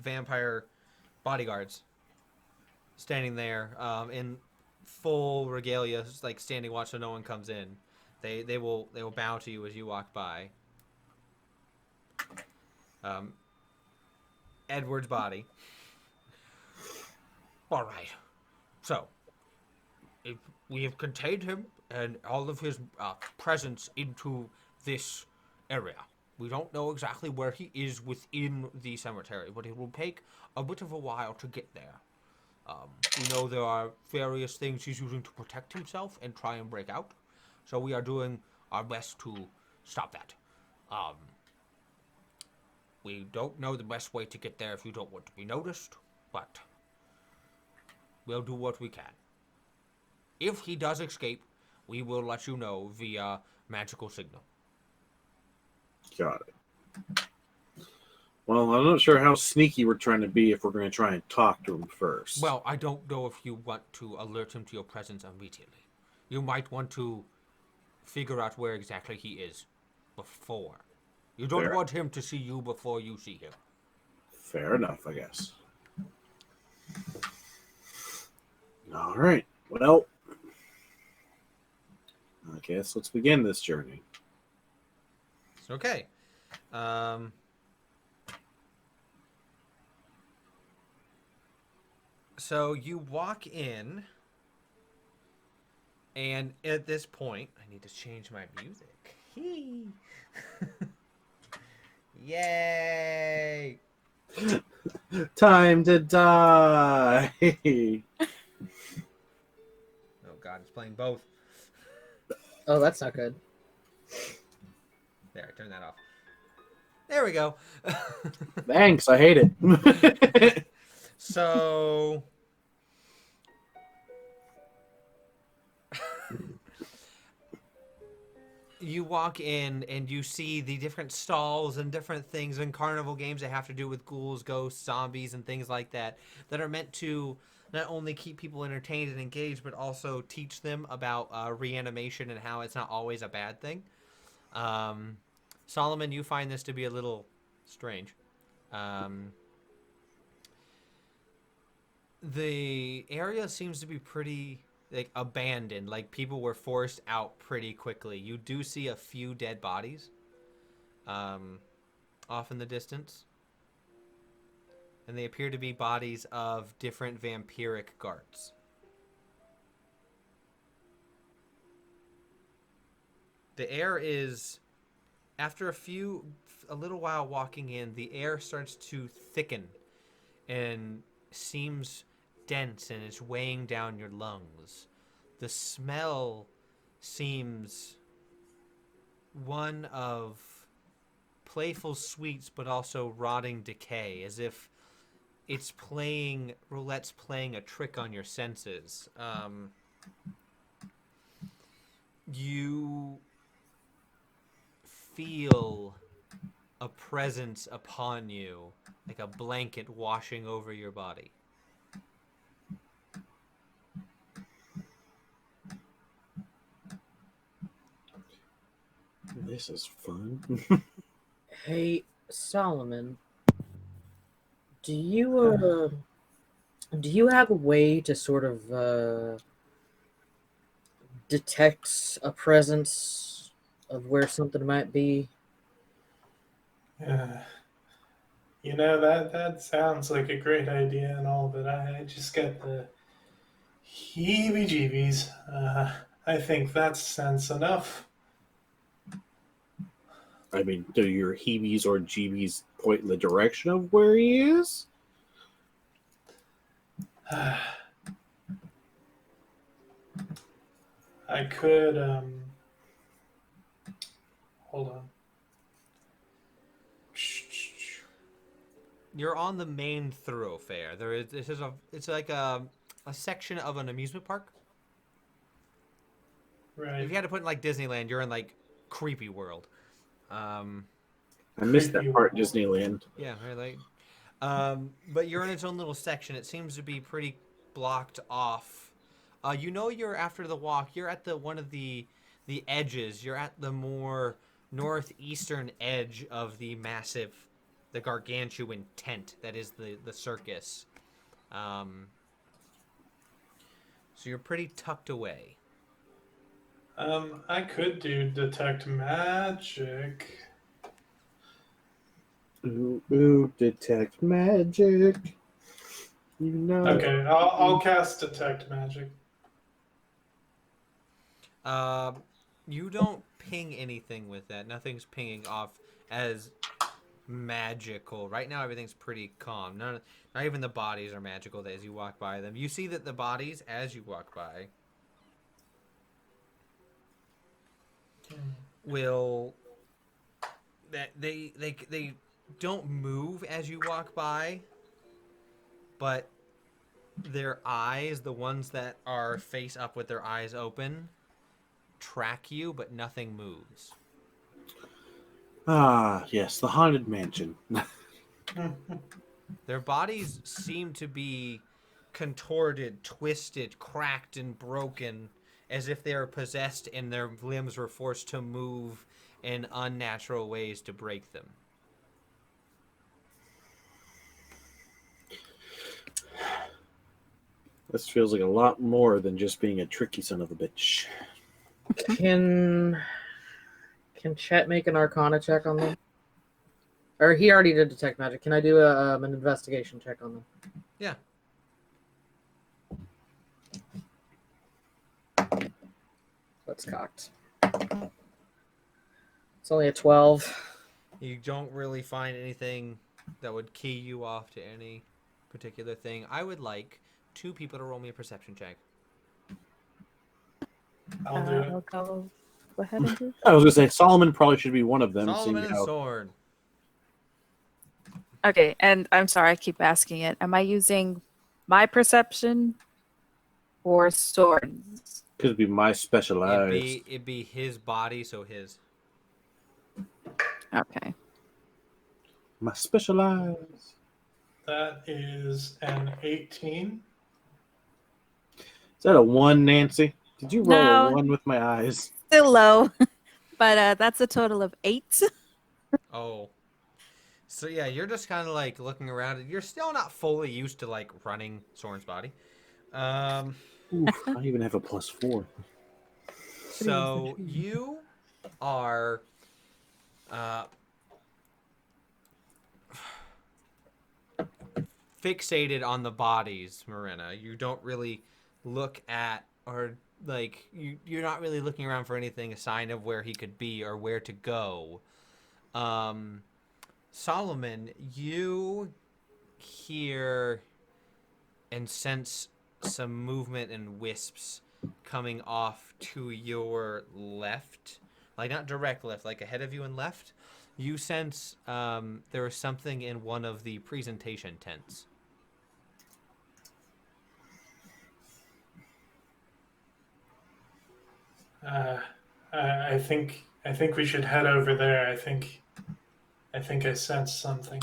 [SPEAKER 1] vampire bodyguards standing there in full regalia, like standing watch so no one comes in. They will bow to you as you walk by. Edward's body. All right. So, we have contained him and all of his presence into this area. We don't know exactly where he is within the cemetery, but it will take a bit of a while to get there. We know there are various things he's using to protect himself and try and break out, so we are doing our best to stop that. We don't know the best way to get there if you don't want to be noticed, but we'll do what we can. If he does escape, we will let you know via magical signal.
[SPEAKER 2] Got it. Well, I'm not sure how sneaky we're trying to be if we're going to try and talk to him first.
[SPEAKER 1] Well, I don't know if you want to alert him to your presence immediately. You might want to figure out where exactly he is before. You don't want him to see you before you see him.
[SPEAKER 2] Fair enough, I guess. All right. Well, I guess let's begin this journey.
[SPEAKER 1] It's okay. So you walk in, and at this point, I need to change my music. Yay!
[SPEAKER 2] Time to die.
[SPEAKER 1] Oh God, it's playing both.
[SPEAKER 3] Oh, that's not good.
[SPEAKER 1] There, turn that off. There we go.
[SPEAKER 2] Thanks, I hate it.
[SPEAKER 1] So, you walk in and you see the different stalls and different things and carnival games that have to do with ghouls, ghosts, zombies, and things like that that are meant to not only keep people entertained and engaged, but also teach them about reanimation and how it's not always a bad thing. Solomon, you find this to be a little strange. The area seems to be pretty like abandoned, like people were forced out pretty quickly. You do see a few dead bodies off in the distance, and they appear to be bodies of different vampiric guards. The air is, after a little while walking in, the air starts to thicken and seems dense and it's weighing down your lungs. The smell seems one of playful sweets but also rotting decay, as if roulette's playing a trick on your senses. You feel a presence upon you, like a blanket washing over your body.
[SPEAKER 2] This is fun.
[SPEAKER 3] Hey, Solomon, do you have a way to sort of detect a presence of where something might be?
[SPEAKER 5] You know, that sounds like a great idea and all, but I just got the heebie-jeebies. I think that's sense enough.
[SPEAKER 2] I mean, do your heebies or jeebies point in the direction of where he is?
[SPEAKER 5] I could, hold on.
[SPEAKER 1] You're on the main thoroughfare. It's like a section of an amusement park.
[SPEAKER 5] Right.
[SPEAKER 1] If you had to put in like Disneyland, you're in like Creepy World.
[SPEAKER 2] I missed that part, Disneyland.
[SPEAKER 1] Yeah, right. But you're in its own little section. It seems to be pretty blocked off. You're after the walk. You're at one of the edges. You're at the more northeastern edge of the gargantuan tent that is the circus. So you're pretty tucked away.
[SPEAKER 5] I could do detect magic.
[SPEAKER 2] Ooh, detect magic. You know.
[SPEAKER 5] Okay, I'll cast detect magic.
[SPEAKER 1] You don't ping anything with that. Nothing's pinging off as magical. Right now, everything's pretty calm. Not even the bodies are magical as you walk by them. You see that the bodies, as you walk by, will that they don't move as you walk by, but their eyes, the ones that are face up with their eyes open, track you, but nothing moves.
[SPEAKER 2] Ah, yes, the haunted mansion.
[SPEAKER 1] Their bodies seem to be contorted, twisted, cracked, and broken, as if they are possessed and their limbs were forced to move in unnatural ways to break them.
[SPEAKER 2] This feels like a lot more than just being a tricky son of a bitch.
[SPEAKER 3] Can Chet make an Arcana check on them? Or he already did detect magic. Can I do an investigation check on them?
[SPEAKER 1] Yeah.
[SPEAKER 3] That's cocked. It's only a 12.
[SPEAKER 1] You don't really find anything that would key you off to any particular thing. I would like 2 people to roll me a perception check.
[SPEAKER 5] I'll do it.
[SPEAKER 4] I'll go ahead and do
[SPEAKER 2] I was going to say, Solomon probably should be one of them.
[SPEAKER 1] Solomon and Sword.
[SPEAKER 4] Okay, and I'm sorry, I keep asking it. Am I using my perception or swords?
[SPEAKER 2] Could be my specialized.
[SPEAKER 1] It'd be his body, so his.
[SPEAKER 4] Okay.
[SPEAKER 2] My specialized.
[SPEAKER 5] That is an 18.
[SPEAKER 2] Is that a 1, Nancy? Did you roll
[SPEAKER 4] No.
[SPEAKER 2] a 1 with my eyes?
[SPEAKER 4] Still low, but that's a total of 8.
[SPEAKER 1] Oh. So yeah, you're just kind of like looking around. You're still not fully used to like running Soren's body.
[SPEAKER 2] Oof, I even have a +4.
[SPEAKER 1] So you are fixated on the bodies, Marina. You don't really look at or like you're not really looking around for anything, a sign of where he could be or where to go. Solomon, you hear and sense some movement and wisps coming off to your left, like not direct left, like ahead of you and left. You sense there is something in one of the presentation tents.
[SPEAKER 5] I think we should head over there. I think I sense something.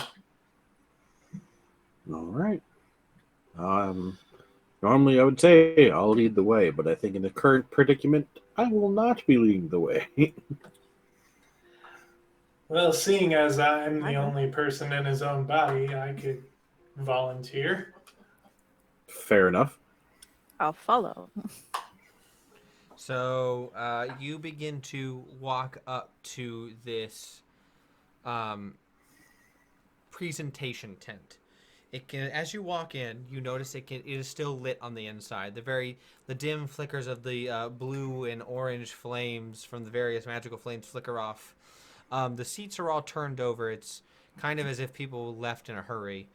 [SPEAKER 2] All right. Normally I would say I'll lead the way, but I think in the current predicament, I will not be leading the way.
[SPEAKER 5] Well, seeing as I'm
[SPEAKER 4] I
[SPEAKER 5] the
[SPEAKER 4] go.
[SPEAKER 5] only person in his own body, I could volunteer.
[SPEAKER 2] Fair enough.
[SPEAKER 4] I'll follow.
[SPEAKER 1] So you begin to walk up to this presentation tent. It can, as you walk in, you notice it is still lit on the inside. The dim flickers of the blue and orange flames from the various magical flames flicker off. The seats are all turned over. It's kind of as if people left in a hurry.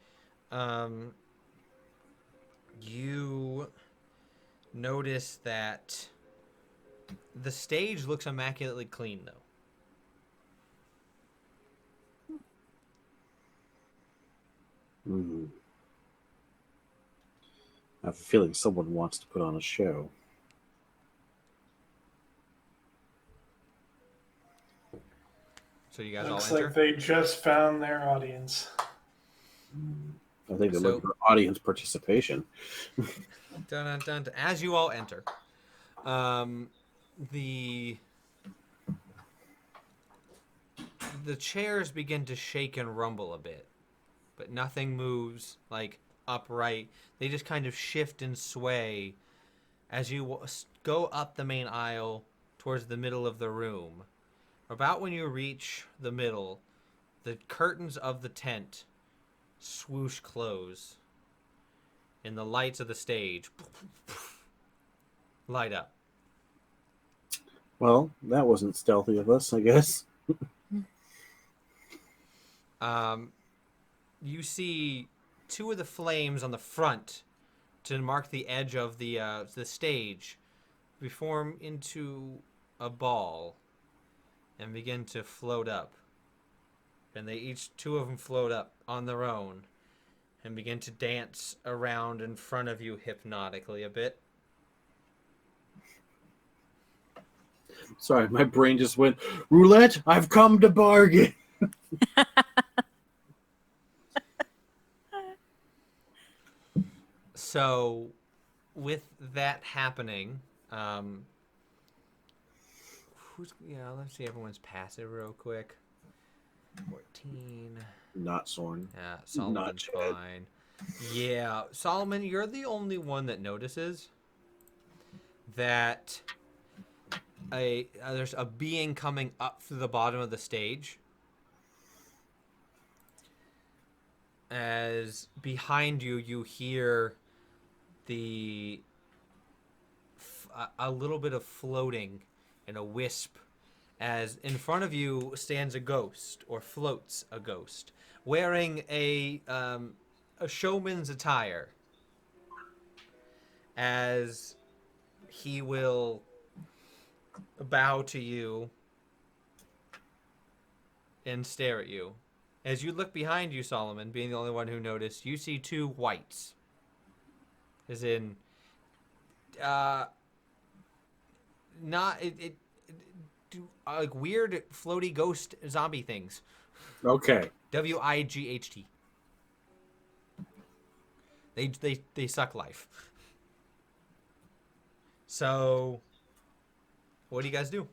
[SPEAKER 1] You notice that the stage looks immaculately clean, though.
[SPEAKER 2] Hmm. I have a feeling someone wants to put on a show.
[SPEAKER 1] So you guys
[SPEAKER 5] Looks
[SPEAKER 1] all enter?
[SPEAKER 5] like they just found their audience.
[SPEAKER 2] I think they're
[SPEAKER 1] So-
[SPEAKER 2] looking for audience participation.
[SPEAKER 1] Dun, dun, dun, dun. As you all enter, the chairs begin to shake and rumble a bit, but nothing moves like upright. They just kind of shift and sway as you go up the main aisle towards the middle of the room. About when you reach the middle, the curtains of the tent swoosh close, and the lights of the stage light up.
[SPEAKER 2] Well, that wasn't stealthy of us, I guess.
[SPEAKER 1] You see two of the flames on the front to mark the edge of the stage form into a ball and begin to float up. And two of them float up on their own and begin to dance around in front of you hypnotically a bit.
[SPEAKER 2] Sorry, my brain just went, roulette, I've come to bargain.
[SPEAKER 1] So, with that happening, let's see everyone's passive real quick. 14.
[SPEAKER 2] Not Soren.
[SPEAKER 1] Yeah, Solomon's
[SPEAKER 2] Chad.
[SPEAKER 1] fine. Yeah, Solomon, you're the only one that notices that there's a being coming up through the bottom of the stage. As behind you, you hear a little bit of floating and a wisp, as in front of you stands a ghost, or floats a ghost, wearing a showman's attire, as he will bow to you and stare at you. As you look behind you, Solomon, being the only one who noticed, you see two whites. As in, like weird floaty ghost zombie things.
[SPEAKER 2] Okay.
[SPEAKER 1] WIGHT. They suck life. So, what do you guys do?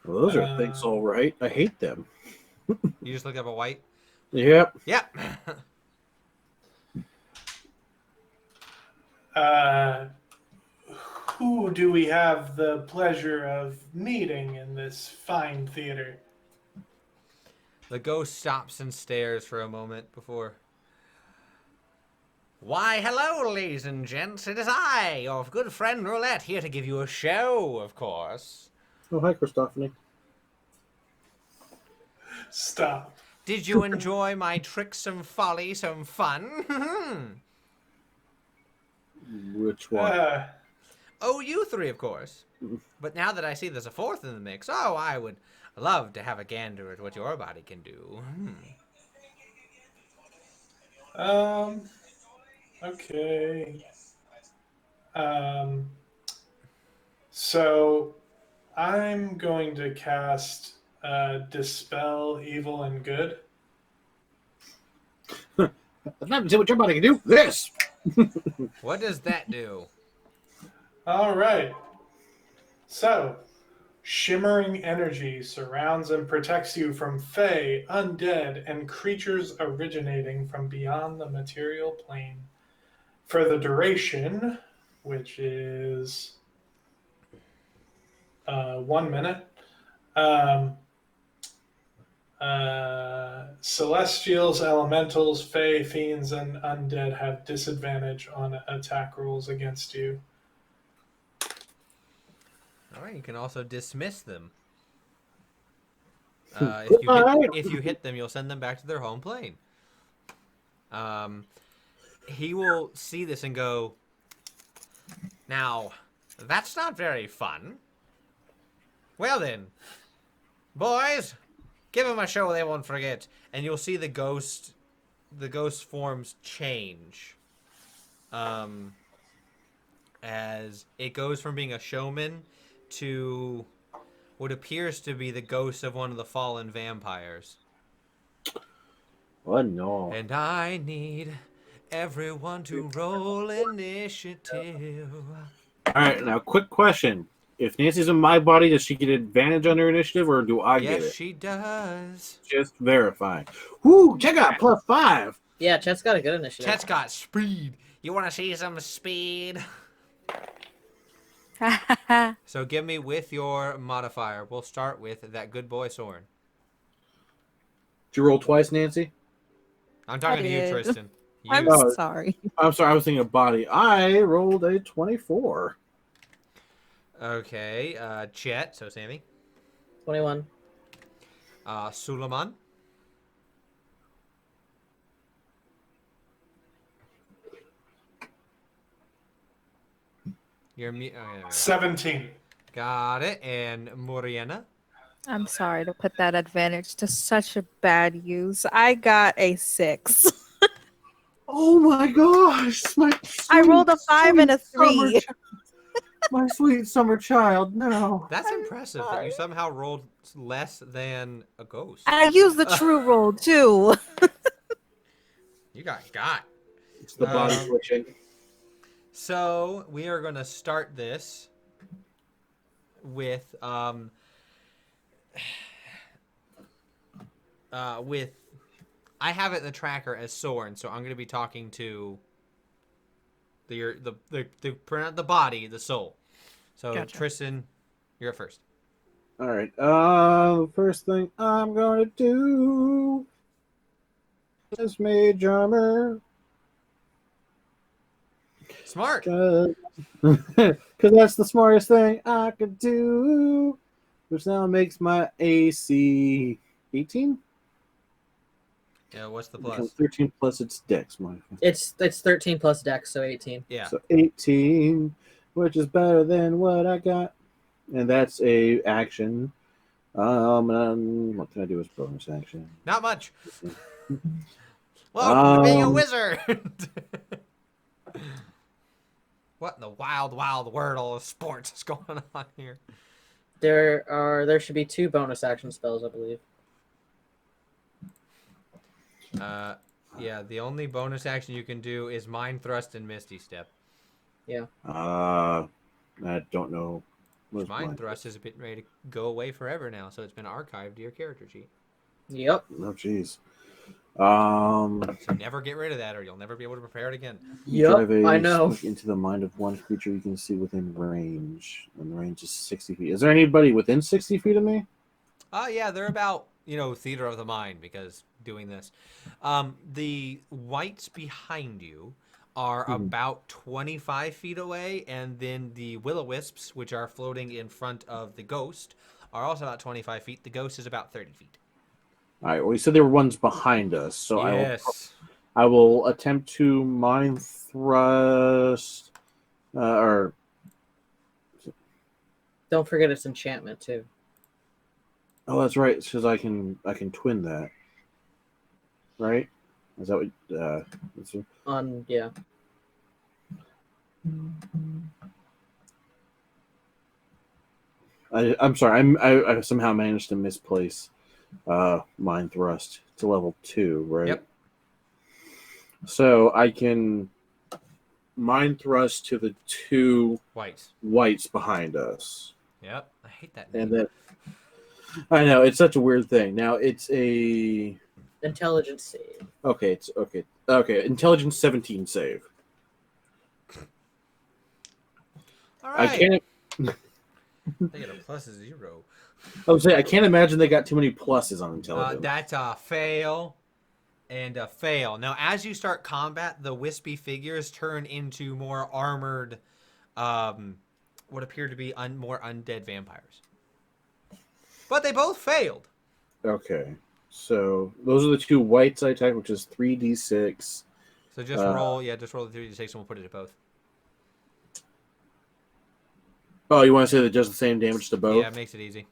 [SPEAKER 2] Well, those are things all right. I hate them.
[SPEAKER 1] You just look up a white?
[SPEAKER 2] Yep.
[SPEAKER 1] Yep.
[SPEAKER 5] Who do we have the pleasure of meeting in this fine theater?
[SPEAKER 1] The ghost stops and stares for a moment before. Why, hello, ladies and gents. It is I, your good friend Roulette, here to give you a show, of course.
[SPEAKER 2] Oh, hi, Christophany.
[SPEAKER 5] Stop.
[SPEAKER 1] Did you enjoy my tricksome folly, some fun?
[SPEAKER 2] Which one?
[SPEAKER 1] Oh, you three, of course. But now that I see there's a fourth in the mix, oh, I would love to have a gander at what your body can do.
[SPEAKER 5] Okay. Um, so I'm going to cast Dispel Evil and Good.
[SPEAKER 2] I'd love to see what your body can do. This.
[SPEAKER 1] What does that do?
[SPEAKER 5] All right. So, shimmering energy surrounds and protects you from fae, undead, and creatures originating from beyond the material plane. For the duration, which is 1 minute, celestials, elementals, fae, fiends, and undead have disadvantage on attack rolls against you.
[SPEAKER 1] All right, you can also dismiss them.
[SPEAKER 2] Goodbye.
[SPEAKER 1] If you hit them, you'll send them back to their home plane. He will see this and go, now, that's not very fun. Well then, boys, give them a show they won't forget. And you'll see the ghost forms change. As it goes from being a showman to what appears to be the ghost of one of the fallen vampires.
[SPEAKER 2] Oh no.
[SPEAKER 1] And I need everyone to roll initiative.
[SPEAKER 2] All right, now quick question: if Nancy's in my body, does she get advantage on her initiative, or do I get
[SPEAKER 1] Yes,
[SPEAKER 2] it?
[SPEAKER 1] she does.
[SPEAKER 2] Just verifying. Woo! Check out +5.
[SPEAKER 3] Yeah, Chet's got a good initiative.
[SPEAKER 1] Chet's got speed. You want to see some speed? So give me with your modifier. We'll start with that good boy Soren.
[SPEAKER 2] Did you roll twice, Nancy?
[SPEAKER 1] I'm talking to you,
[SPEAKER 4] did.
[SPEAKER 1] Tristan. You.
[SPEAKER 4] I'm
[SPEAKER 2] Oh.
[SPEAKER 4] sorry.
[SPEAKER 2] I'm sorry, I was thinking of body. I rolled a 24.
[SPEAKER 1] Okay, Chet, so Sammy.
[SPEAKER 3] 21.
[SPEAKER 1] Suleiman. You're me. Okay, there we go.
[SPEAKER 5] 17.
[SPEAKER 1] Got it. And Moriana.
[SPEAKER 4] I'm sorry to put that advantage to such a bad use. I got a 6.
[SPEAKER 2] Oh my gosh!
[SPEAKER 4] I rolled a 5 and a 3.
[SPEAKER 2] My sweet summer child. No.
[SPEAKER 1] That's
[SPEAKER 4] I'm
[SPEAKER 1] impressive that
[SPEAKER 4] sorry.
[SPEAKER 1] you somehow rolled less than a ghost.
[SPEAKER 4] I used the true roll too.
[SPEAKER 1] You got.
[SPEAKER 2] It's the body
[SPEAKER 1] Um,
[SPEAKER 2] glitching.
[SPEAKER 1] So we are going to start this with I have it in the tracker as Soren, so I'm going to be talking to the body, the soul. So
[SPEAKER 4] Gotcha.
[SPEAKER 1] Tristan, you're up first.
[SPEAKER 2] All right. The first thing I'm going to do is mage armor.
[SPEAKER 1] Smart.
[SPEAKER 2] Because that's the smartest thing I could do. Which now makes my AC 18.
[SPEAKER 1] Yeah, what's the
[SPEAKER 2] Becomes
[SPEAKER 1] plus?
[SPEAKER 2] 13 plus its dex.
[SPEAKER 3] It's 13 plus dex, so 18.
[SPEAKER 1] Yeah.
[SPEAKER 2] So 18, which is better than what I got. And that's a action. And what can I do as bonus action?
[SPEAKER 1] Not much. Welcome to being a
[SPEAKER 2] Um,
[SPEAKER 1] wizard. What in the wild world of sports is going on here?
[SPEAKER 3] There should be 2 bonus action spells, I believe.
[SPEAKER 1] Yeah, the only bonus action you can do is Mind Thrust and Misty Step.
[SPEAKER 2] I don't know. What's
[SPEAKER 1] Mind
[SPEAKER 2] mine?
[SPEAKER 1] Thrust is a bit ready to go away forever now, so it's been archived to your character sheet.
[SPEAKER 3] Yep.
[SPEAKER 2] Oh, jeez.
[SPEAKER 1] So never get rid of that, or you'll never be able to prepare it again.
[SPEAKER 2] Drive
[SPEAKER 3] Yep,
[SPEAKER 2] a
[SPEAKER 3] I know.
[SPEAKER 2] spike into the mind of one creature you can see within range. And the range is 60 feet. Is there anybody within 60 feet of me?
[SPEAKER 1] Yeah, they're about, theater of the mind because doing this. The whites behind you are about 25 feet away, and then the will-o-wisps, which are floating in front of the ghost, are also about 25 feet. The ghost is about 30 feet.
[SPEAKER 2] All right. Well, you said there were ones behind us, so
[SPEAKER 1] Yes.
[SPEAKER 2] I will attempt to mind thrust, or
[SPEAKER 3] Don't forget its enchantment too.
[SPEAKER 2] oh, that's right. It says I can twin that. Right? Is that what?
[SPEAKER 3] Yeah.
[SPEAKER 2] I'm sorry. I somehow managed to misplace mind thrust to level 2. Right.
[SPEAKER 1] Yep.
[SPEAKER 2] So I can mind thrust to the 2 whites behind us.
[SPEAKER 1] Yep. I hate that name.
[SPEAKER 2] And then I know it's such a weird thing. Now it's a
[SPEAKER 3] Intelligence save.
[SPEAKER 2] okay. It's okay. Okay, intelligence 17 save.
[SPEAKER 1] All right.
[SPEAKER 2] I can't.
[SPEAKER 1] They get a plus 0.
[SPEAKER 2] I would say I can't imagine they got too many pluses on intelligence.
[SPEAKER 1] That's a fail and a fail. Now, as you start combat, the wispy figures turn into more armored, what appear to be more undead vampires. But they both failed.
[SPEAKER 2] Okay, so those are the 2 whites I typed, which is 3d6.
[SPEAKER 1] So just roll, just roll the 3d6 and we'll put it to both.
[SPEAKER 2] Oh, you want to say that does the same damage to both?
[SPEAKER 1] Yeah, it makes it easy.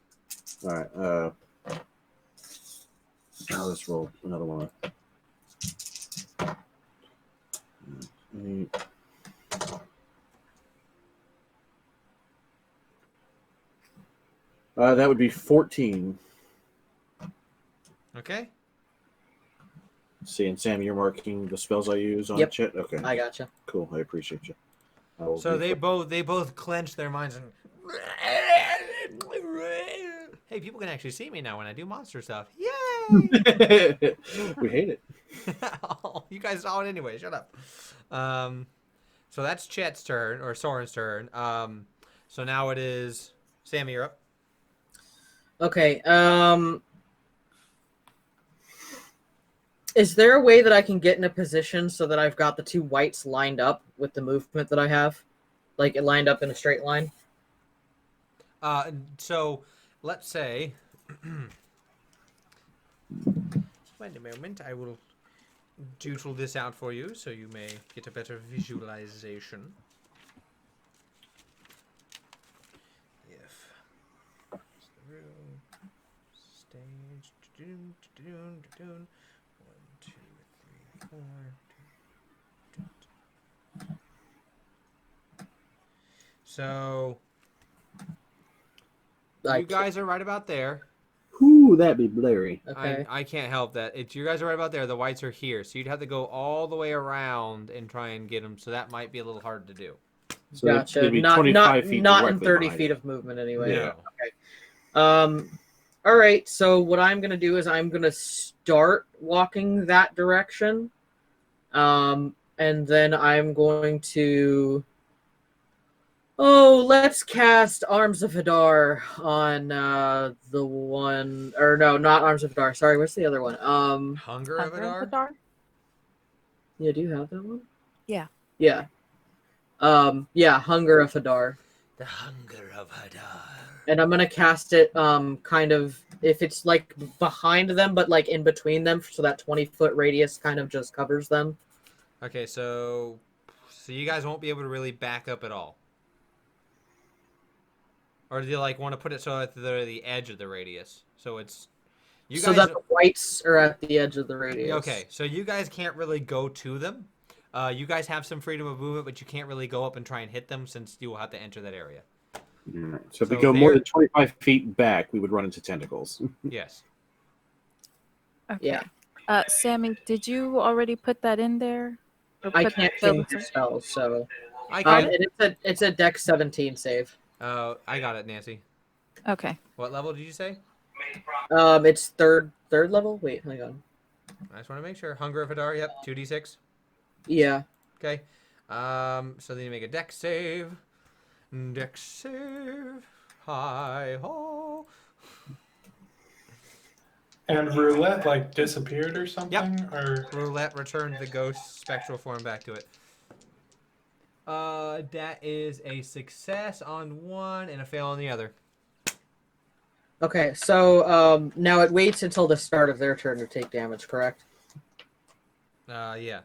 [SPEAKER 2] All right. Now let's roll another one. That would be 14.
[SPEAKER 1] Okay.
[SPEAKER 2] See, and Sam, you're marking the spells I use on
[SPEAKER 3] Yep.
[SPEAKER 2] chat. Okay,
[SPEAKER 3] I gotcha.
[SPEAKER 2] cool. I appreciate you.
[SPEAKER 1] So they both clench their minds and hey, people can actually see me now when I do monster stuff. Yay!
[SPEAKER 2] We hate it.
[SPEAKER 1] Oh, you guys saw it anyway. Shut up. So that's Chet's turn or Soren's turn. So now it is Sammy. You're up.
[SPEAKER 3] Okay. Is there a way that I can get in a position so that I've got the 2 whites lined up with the movement that I have? Like it lined up in a straight line?
[SPEAKER 1] So let's say. Wait a moment. I will doodle this out for you so you may get a better visualization. If room stage 1, 2, 3, 4. So you guys are right about there.
[SPEAKER 2] Ooh, that'd be blurry.
[SPEAKER 3] Okay.
[SPEAKER 1] I can't help that. It's you guys are right about there. The whites are here, so you'd have to go all the way around and try and get them. So that might be a little hard to do.
[SPEAKER 2] So
[SPEAKER 3] Gotcha.
[SPEAKER 2] it'd be
[SPEAKER 3] Not
[SPEAKER 2] 25 feet
[SPEAKER 3] in
[SPEAKER 2] directly
[SPEAKER 3] 30
[SPEAKER 2] behind
[SPEAKER 3] feet
[SPEAKER 2] it.
[SPEAKER 3] of movement anyway.
[SPEAKER 1] Yeah.
[SPEAKER 3] Okay. All right. So what I'm gonna do is I'm gonna start walking that direction, and then I'm going to. Oh, let's cast Arms of Hadar on the one, or no, not Arms of Hadar. Sorry, what's the other one?
[SPEAKER 1] Hunger of Adar?
[SPEAKER 4] Hadar?
[SPEAKER 3] Yeah, do you have that one?
[SPEAKER 4] Yeah.
[SPEAKER 3] Yeah. Yeah, Hunger of Hadar.
[SPEAKER 1] The Hunger of Hadar.
[SPEAKER 3] And I'm gonna cast it kind of if it's like behind them but like in between them so that 20-foot radius kind of just covers them.
[SPEAKER 1] Okay, so you guys won't be able to really back up at all. Or do you like want to put it so at the edge of the radius? So it's you
[SPEAKER 3] So
[SPEAKER 1] guys
[SPEAKER 3] that the whites are at the edge of the radius.
[SPEAKER 1] Okay, so you guys can't really go to them. You guys have some freedom of movement, but you can't really go up and try and hit them since you will have to enter that area.
[SPEAKER 2] Right. So if we
[SPEAKER 1] So
[SPEAKER 2] go more
[SPEAKER 1] they're-
[SPEAKER 2] than 25 feet back, we would run into tentacles.
[SPEAKER 1] Yes.
[SPEAKER 4] Okay.
[SPEAKER 3] Yeah.
[SPEAKER 4] Sammy, did you already put that in there? Or
[SPEAKER 3] I
[SPEAKER 4] put
[SPEAKER 3] can't
[SPEAKER 4] the-
[SPEAKER 3] change your spells, so
[SPEAKER 1] I can.
[SPEAKER 3] and it's a Dex 17 save.
[SPEAKER 1] I got it, Nancy.
[SPEAKER 4] Okay.
[SPEAKER 1] What level did you say?
[SPEAKER 3] It's third level. Wait, hang on.
[SPEAKER 1] I just want to make sure. Hunger of Hadar. Yep, 2d6.
[SPEAKER 3] Yeah.
[SPEAKER 1] Okay. So then you make a dex save. Dex save. Hi ho.
[SPEAKER 5] And roulette like disappeared or something?
[SPEAKER 1] Yep.
[SPEAKER 5] Or
[SPEAKER 1] Roulette returned the ghost spectral form back to it. That is a success on one and a fail on the other.
[SPEAKER 3] Okay, so now it waits until the start of their turn to take damage, correct?
[SPEAKER 1] Yeah.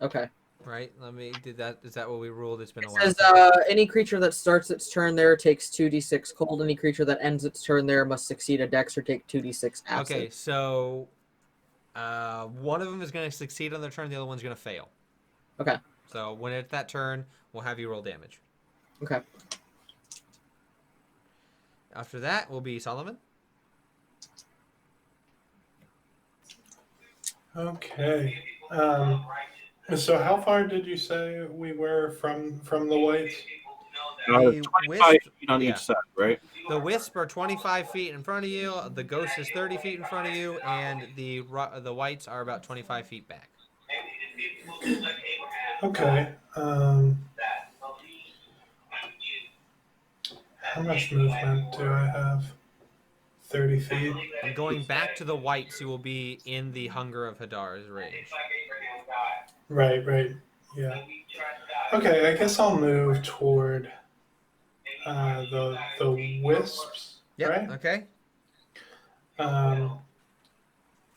[SPEAKER 3] Okay.
[SPEAKER 1] Right. Let me. Is that what we ruled? It's been a
[SPEAKER 3] It
[SPEAKER 1] while.
[SPEAKER 3] says any creature that starts its turn there takes 2d6 cold. Any creature that ends its turn there must succeed a dex or take 2d6 acid.
[SPEAKER 1] Okay, so one of them is going to succeed on their turn. The other one's going to fail.
[SPEAKER 3] Okay.
[SPEAKER 1] So when it's that turn, we'll have you roll damage.
[SPEAKER 3] Okay.
[SPEAKER 1] After that will be Solomon.
[SPEAKER 5] Okay. So how far did you say we were from the whites?
[SPEAKER 1] The
[SPEAKER 2] 25
[SPEAKER 1] wisp,
[SPEAKER 2] feet on
[SPEAKER 1] yeah.
[SPEAKER 2] each side, right?
[SPEAKER 1] The wisp are 25 feet in front of you. The ghost is 30 feet in front of you, and the whites are about 25 feet back.
[SPEAKER 5] Okay. How much movement do I have? 30 feet.
[SPEAKER 1] And going back to the whites, you will be in the Hunger of Hadar's range.
[SPEAKER 5] Right. Yeah. Okay, I guess I'll move toward the wisps.
[SPEAKER 1] Yep.
[SPEAKER 5] Right.
[SPEAKER 1] Okay.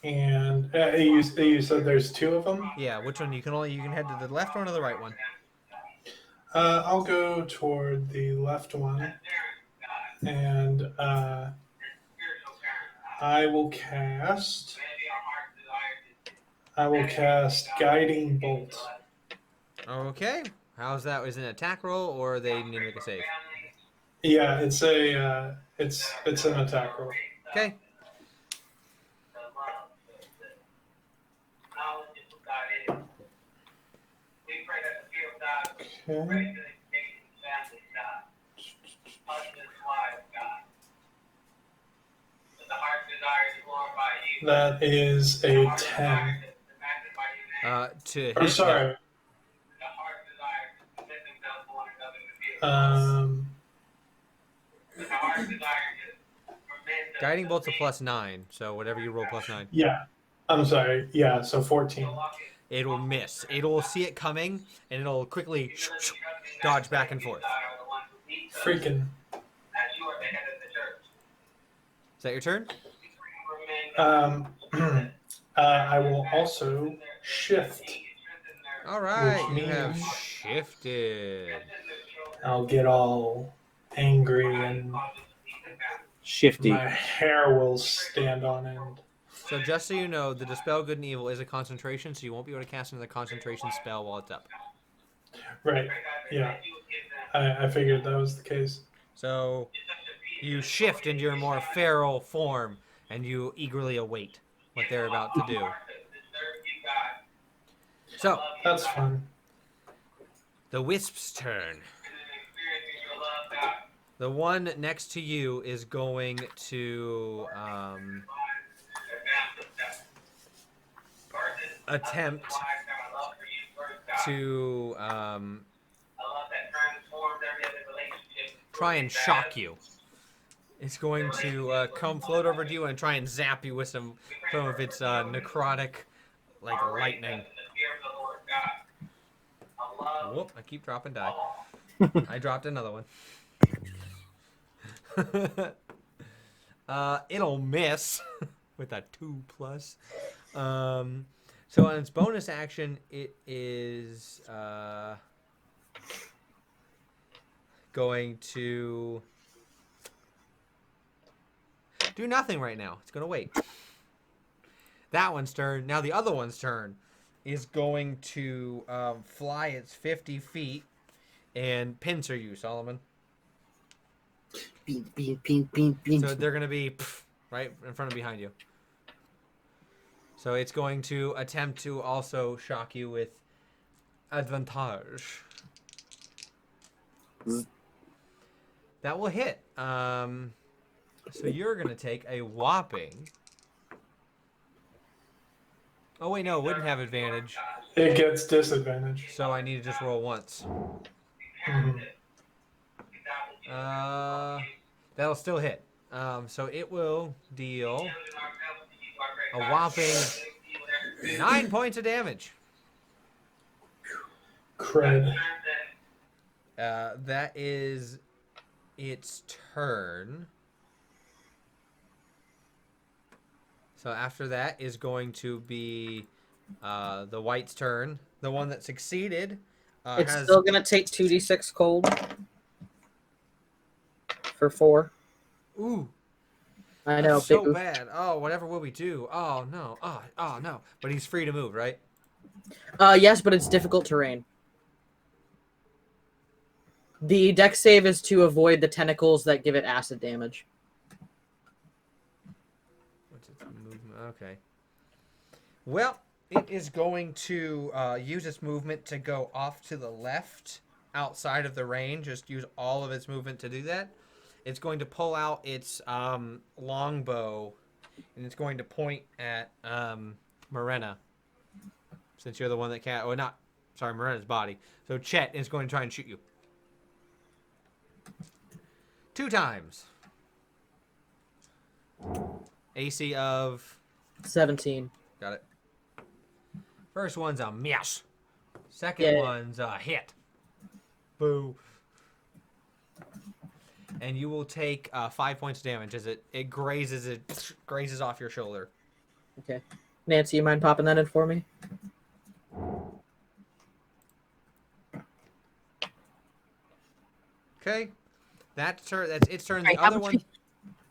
[SPEAKER 5] And you said there's two of them.
[SPEAKER 1] Yeah. Which one? You can head to the left one or the right one.
[SPEAKER 5] I'll go toward the left one, and I will cast Guiding Bolt.
[SPEAKER 1] Okay. How's that? Is it an attack roll or they need to make a save?
[SPEAKER 5] Yeah, it's an attack roll.
[SPEAKER 1] Okay.
[SPEAKER 5] Okay. That is a 10.
[SPEAKER 1] To hit.
[SPEAKER 5] Or sorry.
[SPEAKER 1] Guiding bolt's a +9, so whatever you roll +9.
[SPEAKER 5] Yeah. I'm sorry. Yeah, so 14.
[SPEAKER 1] It'll miss. It'll see it coming, and it'll quickly dodge back and forth.
[SPEAKER 5] Freaking.
[SPEAKER 1] Is that your turn?
[SPEAKER 5] I will also shift.
[SPEAKER 1] All right,
[SPEAKER 5] Which
[SPEAKER 1] you have
[SPEAKER 5] means-
[SPEAKER 1] shifted.
[SPEAKER 5] I'll get all angry and
[SPEAKER 2] Shifty.
[SPEAKER 5] my hair will stand on end.
[SPEAKER 1] So just so you know, the Dispel Good and Evil is a concentration, so you won't be able to cast another concentration spell while it's up.
[SPEAKER 5] Right. Yeah. I figured that was the case.
[SPEAKER 1] So you shift into your more feral form, and you eagerly await what they're about to do. So,
[SPEAKER 5] That's fun.
[SPEAKER 1] the Wisp's turn. The one next to you is going to attempt to try and shock you. It's going to come float over to you and try and zap you with some of its necrotic, like lightning. Whoop! I keep dropping die. I dropped another one. It'll miss with a 2+. So on its bonus action, it is going to do nothing right now. It's going to wait. That one's turn. Now the other one's turn is going to fly its 50 feet and pincer you, Solomon. So they're going to be right in front and behind you. So it's going to attempt to also shock you with advantage. That will hit. So you're going to take a whopping... Oh, wait, no, it wouldn't have advantage.
[SPEAKER 5] It gets disadvantage.
[SPEAKER 1] So I need to just roll once.
[SPEAKER 5] Mhm.
[SPEAKER 1] That'll still hit. So it will deal a whopping 9 points of damage.
[SPEAKER 5] Cred.
[SPEAKER 1] That is its turn. So after that is going to be the White's turn. The one that succeeded
[SPEAKER 3] It's
[SPEAKER 1] has...
[SPEAKER 3] still gonna take 2d6 cold for 4.
[SPEAKER 1] Ooh,
[SPEAKER 3] I
[SPEAKER 1] that's
[SPEAKER 3] know,
[SPEAKER 1] so
[SPEAKER 3] big oof.
[SPEAKER 1] bad. Oh, whatever will we do? Oh, no. Oh, no. But he's free to move, right?
[SPEAKER 3] Yes, but it's difficult terrain. The dex save is to avoid the tentacles that give it acid damage.
[SPEAKER 1] What's its movement? Okay. Well, it is going to use its movement to go off to the left outside of the range. Just use all of its movement to do that. It's going to pull out its longbow, and it's going to point at Morena, since you're the one that can't... Oh, not... Sorry, Morena's body. So Chet is going to try and shoot you. 2 times. AC of...
[SPEAKER 3] 17.
[SPEAKER 1] Got it. First one's a miss. Second
[SPEAKER 3] Yeah.
[SPEAKER 1] one's a hit. Boo. And you will take 5 points of damage as it grazes off your shoulder.
[SPEAKER 3] Okay. Nancy, you mind popping that in for me?
[SPEAKER 1] Okay. That's its turn.
[SPEAKER 4] Right,
[SPEAKER 1] The
[SPEAKER 4] how
[SPEAKER 1] other
[SPEAKER 4] much
[SPEAKER 1] one...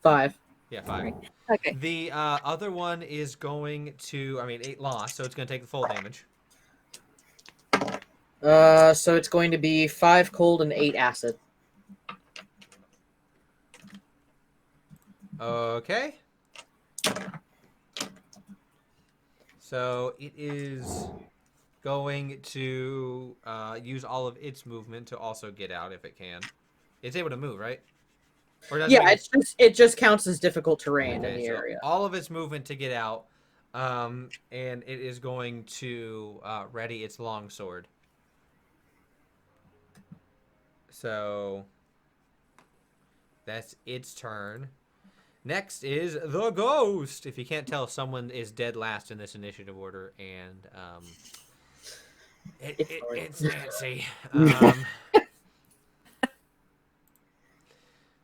[SPEAKER 3] 5.
[SPEAKER 1] Yeah, 5.
[SPEAKER 4] Okay.
[SPEAKER 1] The other one is going to... I mean, 8 lost, so it's going to take the full damage.
[SPEAKER 3] So it's going to be 5 cold and 8 acid.
[SPEAKER 1] Okay. So it is going to use all of its movement to also get out if it can. It's able to move, right? Or does
[SPEAKER 3] Yeah, it just counts as difficult terrain in the
[SPEAKER 1] so
[SPEAKER 3] area.
[SPEAKER 1] all of its movement to get out, and it is going to ready its longsword. So that's its turn. Next is the ghost. If you can't tell, someone is dead last in this initiative order, and it's Nancy.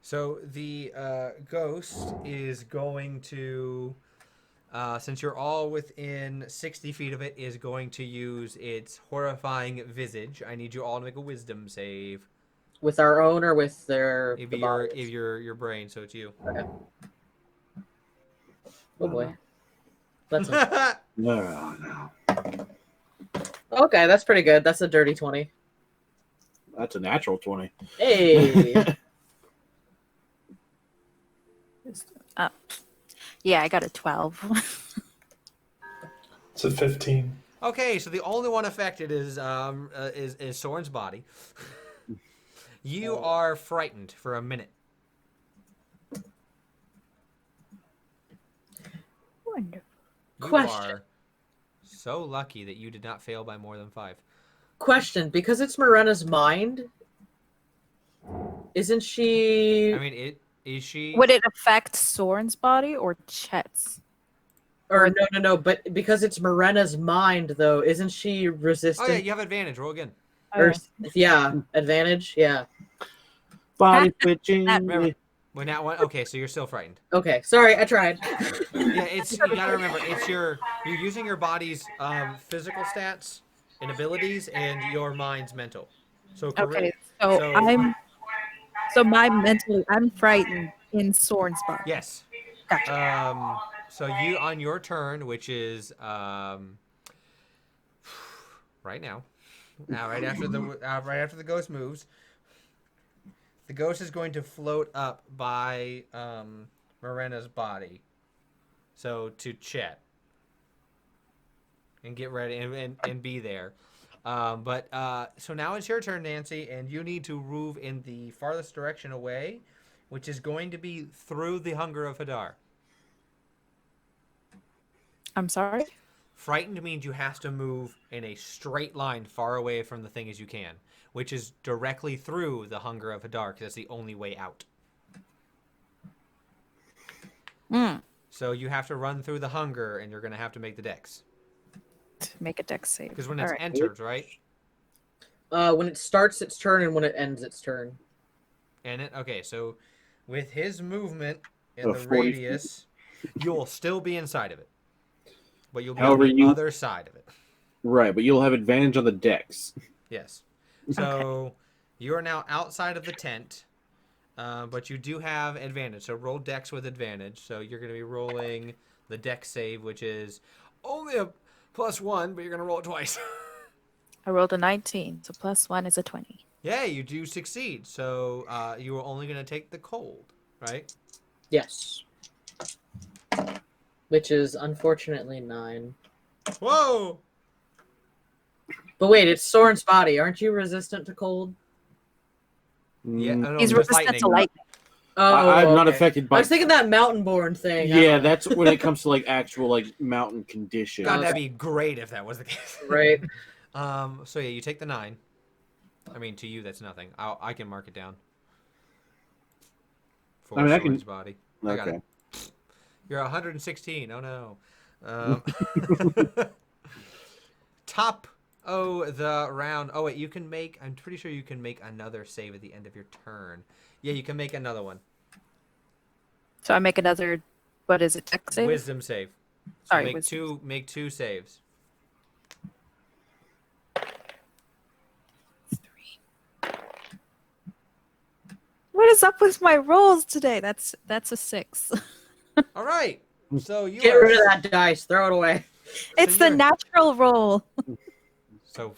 [SPEAKER 1] So the ghost is going to, since you're all within 60 feet of it, is going to use its horrifying visage. I need you all to make a wisdom save.
[SPEAKER 3] With our own or with
[SPEAKER 1] If
[SPEAKER 3] the
[SPEAKER 1] your brain, so it's you.
[SPEAKER 3] Okay. Oh boy. That's a...
[SPEAKER 2] No.
[SPEAKER 3] Okay, that's pretty good. That's a dirty 20.
[SPEAKER 2] That's a natural 20.
[SPEAKER 3] Hey.
[SPEAKER 4] Yeah, I got a 12.
[SPEAKER 5] It's a 15.
[SPEAKER 1] Okay, so the only one affected is Soren's body. You are frightened for a minute.
[SPEAKER 4] Wonderful.
[SPEAKER 1] You
[SPEAKER 3] Question.
[SPEAKER 1] are so lucky that you did not fail by more than 5.
[SPEAKER 3] Question, because it's Morena's mind, isn't she...
[SPEAKER 1] I mean, is she...
[SPEAKER 4] Would it affect Soren's body or Chet's?
[SPEAKER 3] Or no, but because it's Morena's mind, though, isn't she resistant?
[SPEAKER 1] Oh, yeah, you have advantage. Roll again.
[SPEAKER 3] Or,
[SPEAKER 4] Okay.
[SPEAKER 3] yeah, advantage, yeah.
[SPEAKER 2] Body twitching.
[SPEAKER 1] Remember, when that one... Okay, so you're still frightened.
[SPEAKER 3] Okay, sorry, I tried.
[SPEAKER 1] Yeah, you gotta remember, you're using your body's physical stats and abilities and your mind's mental. So
[SPEAKER 4] Okay, so I'm frightened in Soren's body.
[SPEAKER 1] Yes.
[SPEAKER 4] Gotcha.
[SPEAKER 1] So you on your turn, which is right now, right after the ghost moves, the ghost is going to float up by Morena's body, so to Chet, and get ready and be there. So now it's your turn, Nancy, and you need to move in the farthest direction away, which is going to be through the Hunger of Hadar.
[SPEAKER 4] I'm sorry?
[SPEAKER 1] Frightened means you have to move in a straight line far away from the thing as you can, which is directly through the Hunger of Hadar, because that's the only way out. So you have to run through the Hunger, and you're going to have to make the dex.
[SPEAKER 4] Make a dex save.
[SPEAKER 1] Because when it's
[SPEAKER 4] All right.
[SPEAKER 1] entered, right?
[SPEAKER 3] When it starts its turn and when it ends its turn.
[SPEAKER 1] Okay, so with his movement in the
[SPEAKER 2] 40
[SPEAKER 1] radius, You'll still be inside of it, but you'll be
[SPEAKER 2] However,
[SPEAKER 1] on the other side of it.
[SPEAKER 2] Right, but you'll have advantage on the dex.
[SPEAKER 1] Yes. So you are now outside of the tent, but you do have advantage. So roll dex with advantage. So you're going to be rolling the dex save, which is only a +1, but you're going to roll it twice.
[SPEAKER 4] I rolled a 19, so +1 is a 20.
[SPEAKER 1] Yeah, you do succeed. So you are only going to take the cold, right?
[SPEAKER 3] Yes. Which is unfortunately 9.
[SPEAKER 1] Whoa!
[SPEAKER 3] But wait, it's Soren's body. Aren't you resistant to cold?
[SPEAKER 1] Yeah, no,
[SPEAKER 4] He's
[SPEAKER 1] just
[SPEAKER 4] resistant to lightning.
[SPEAKER 3] Oh,
[SPEAKER 2] I'm not
[SPEAKER 3] okay.
[SPEAKER 2] affected by.
[SPEAKER 3] I was thinking that mountain-born thing.
[SPEAKER 2] Yeah, that's when it comes to like actual like mountain conditions.
[SPEAKER 1] God, that'd be great if that was the case.
[SPEAKER 3] Right.
[SPEAKER 1] So yeah, you take the 9. I mean, to you, that's nothing. I can mark it down. For
[SPEAKER 2] I mean, I
[SPEAKER 1] Soren's
[SPEAKER 2] can-
[SPEAKER 1] body. I got
[SPEAKER 2] Okay.
[SPEAKER 1] it. You're 116. Oh no. Top the round. Oh wait, you can make. I'm pretty sure you can make another save at the end of your turn. Yeah, you can make another one.
[SPEAKER 4] So I make another, what is it, dex save?
[SPEAKER 1] Wisdom save. So
[SPEAKER 4] Sorry,
[SPEAKER 1] make
[SPEAKER 4] wisdom.
[SPEAKER 1] two saves.
[SPEAKER 4] 3. What is up with my rolls today? That's a 6.
[SPEAKER 1] All right. So you
[SPEAKER 3] Get
[SPEAKER 1] are,
[SPEAKER 3] rid of that dice. Throw it away.
[SPEAKER 4] It's the
[SPEAKER 1] you're-
[SPEAKER 4] natural roll.
[SPEAKER 1] So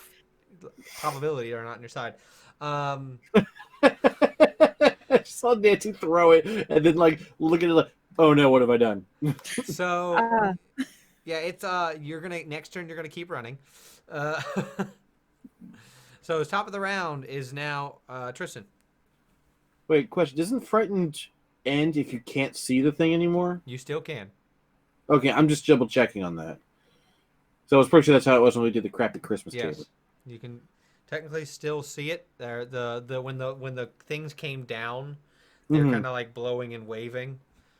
[SPEAKER 1] probability are not on your side.
[SPEAKER 2] I saw Nancy throw it and then like look at it like, oh no, what have I done?
[SPEAKER 1] So
[SPEAKER 4] Ah.
[SPEAKER 1] yeah, it's you're gonna next turn you're gonna keep running. So top of the round is now Tristan.
[SPEAKER 2] Wait, question: doesn't frightened end if you can't see the thing anymore?
[SPEAKER 1] You still can.
[SPEAKER 2] Okay, I'm just double checking on that. So I was pretty sure that's how it was when we did the crappy Christmas
[SPEAKER 1] Yes,
[SPEAKER 2] table.
[SPEAKER 1] you can technically still see it. There, when the things came down, they're
[SPEAKER 2] Mhm.
[SPEAKER 1] kind of like blowing and waving,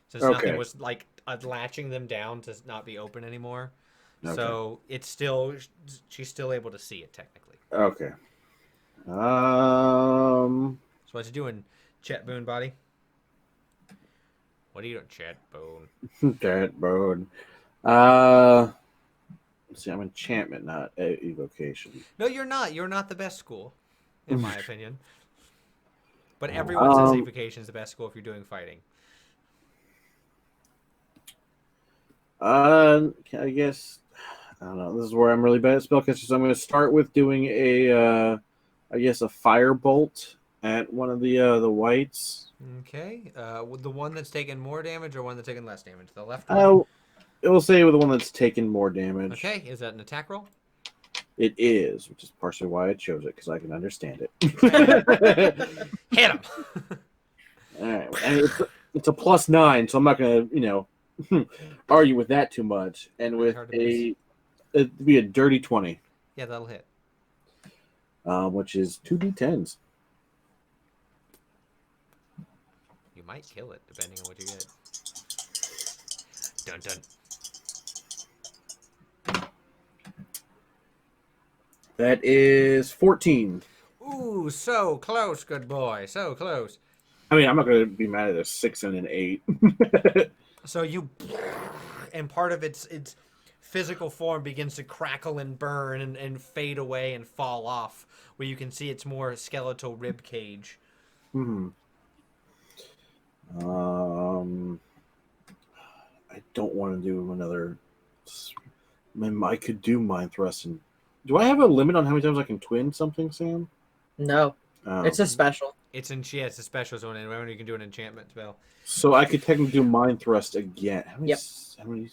[SPEAKER 1] since
[SPEAKER 2] Okay.
[SPEAKER 1] nothing was like latching them down to not be open anymore.
[SPEAKER 2] Okay.
[SPEAKER 1] So it's still she's still able to see it technically.
[SPEAKER 2] Okay.
[SPEAKER 1] So what you doing, Chet Boone body? What are you doing, Chet Boone?
[SPEAKER 2] That bone. Let's see, I'm enchantment, not evocation.
[SPEAKER 1] No, you're not. You're not the best school, in my opinion. But everyone says evocation is the best school if you're doing fighting.
[SPEAKER 2] I guess I don't know. This is where I'm really bad at spellcasters. So I'm going to start with doing a, I guess, a firebolt at one of the whites.
[SPEAKER 1] Okay. The one that's taking more damage or one that's taking less damage? The left one?
[SPEAKER 2] Oh, it will say with the one that's taking more damage.
[SPEAKER 1] Okay. Is that an attack roll?
[SPEAKER 2] It is, which is partially why I chose it because I can understand it.
[SPEAKER 1] Hit him.
[SPEAKER 2] All right, and it's a +9, so I'm not going to argue with that too much. And with
[SPEAKER 1] Hard to miss.
[SPEAKER 2] it'd be a dirty 20,
[SPEAKER 1] Yeah, that'll hit.
[SPEAKER 2] which is 2d10s.
[SPEAKER 1] You might kill it, depending on what you get. Dun dun.
[SPEAKER 2] That is 14.
[SPEAKER 1] Ooh, so close, good boy. So close.
[SPEAKER 2] I mean, I'm not going to be mad at a 6 and an 8.
[SPEAKER 1] So you, and part of its physical form begins to crackle and burn and fade away and fall off, where you can see its more skeletal rib cage.
[SPEAKER 2] I don't want to do another. I could do mind thrust. And do I have a limit on how many times I can twin something, Sam?
[SPEAKER 3] No,
[SPEAKER 2] Oh.
[SPEAKER 3] it's a special.
[SPEAKER 1] It's a special zone, and when you can do an enchantment spell.
[SPEAKER 2] So I could technically do mind thrust again. How many?
[SPEAKER 3] Yep.
[SPEAKER 2] How many?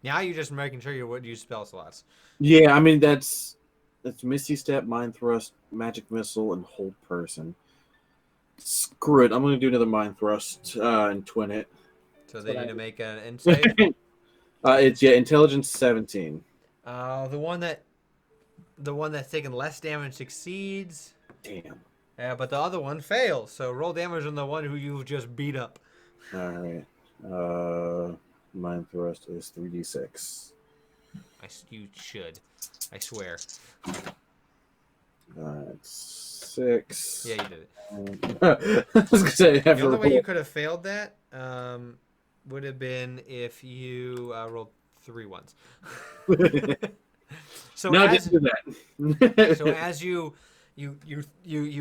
[SPEAKER 1] Now you're just making sure you would use spell slots.
[SPEAKER 2] Yeah, I mean that's Misty Step, Mind Thrust, Magic Missile, and Hold Person. Screw it, I'm going to do another Mind Thrust and twin it.
[SPEAKER 1] So they
[SPEAKER 3] what
[SPEAKER 1] need
[SPEAKER 3] I
[SPEAKER 1] to
[SPEAKER 3] do.
[SPEAKER 1] make an insight.
[SPEAKER 2] It's Intelligence 17.
[SPEAKER 1] The one that's taking less damage succeeds.
[SPEAKER 2] Damn.
[SPEAKER 1] But the other one fails. So roll damage on the one who you've just beat up.
[SPEAKER 2] All right. Mind Thrust is 3d6.
[SPEAKER 1] You should. I swear.
[SPEAKER 2] It's 6.
[SPEAKER 1] Yeah, you did it.
[SPEAKER 2] I was going to say, I have
[SPEAKER 1] The
[SPEAKER 2] to
[SPEAKER 1] only way
[SPEAKER 2] roll.
[SPEAKER 1] you could have failed that would have been if you rolled 3 ones. So
[SPEAKER 2] No,
[SPEAKER 1] as
[SPEAKER 2] didn't do that.
[SPEAKER 1] so as you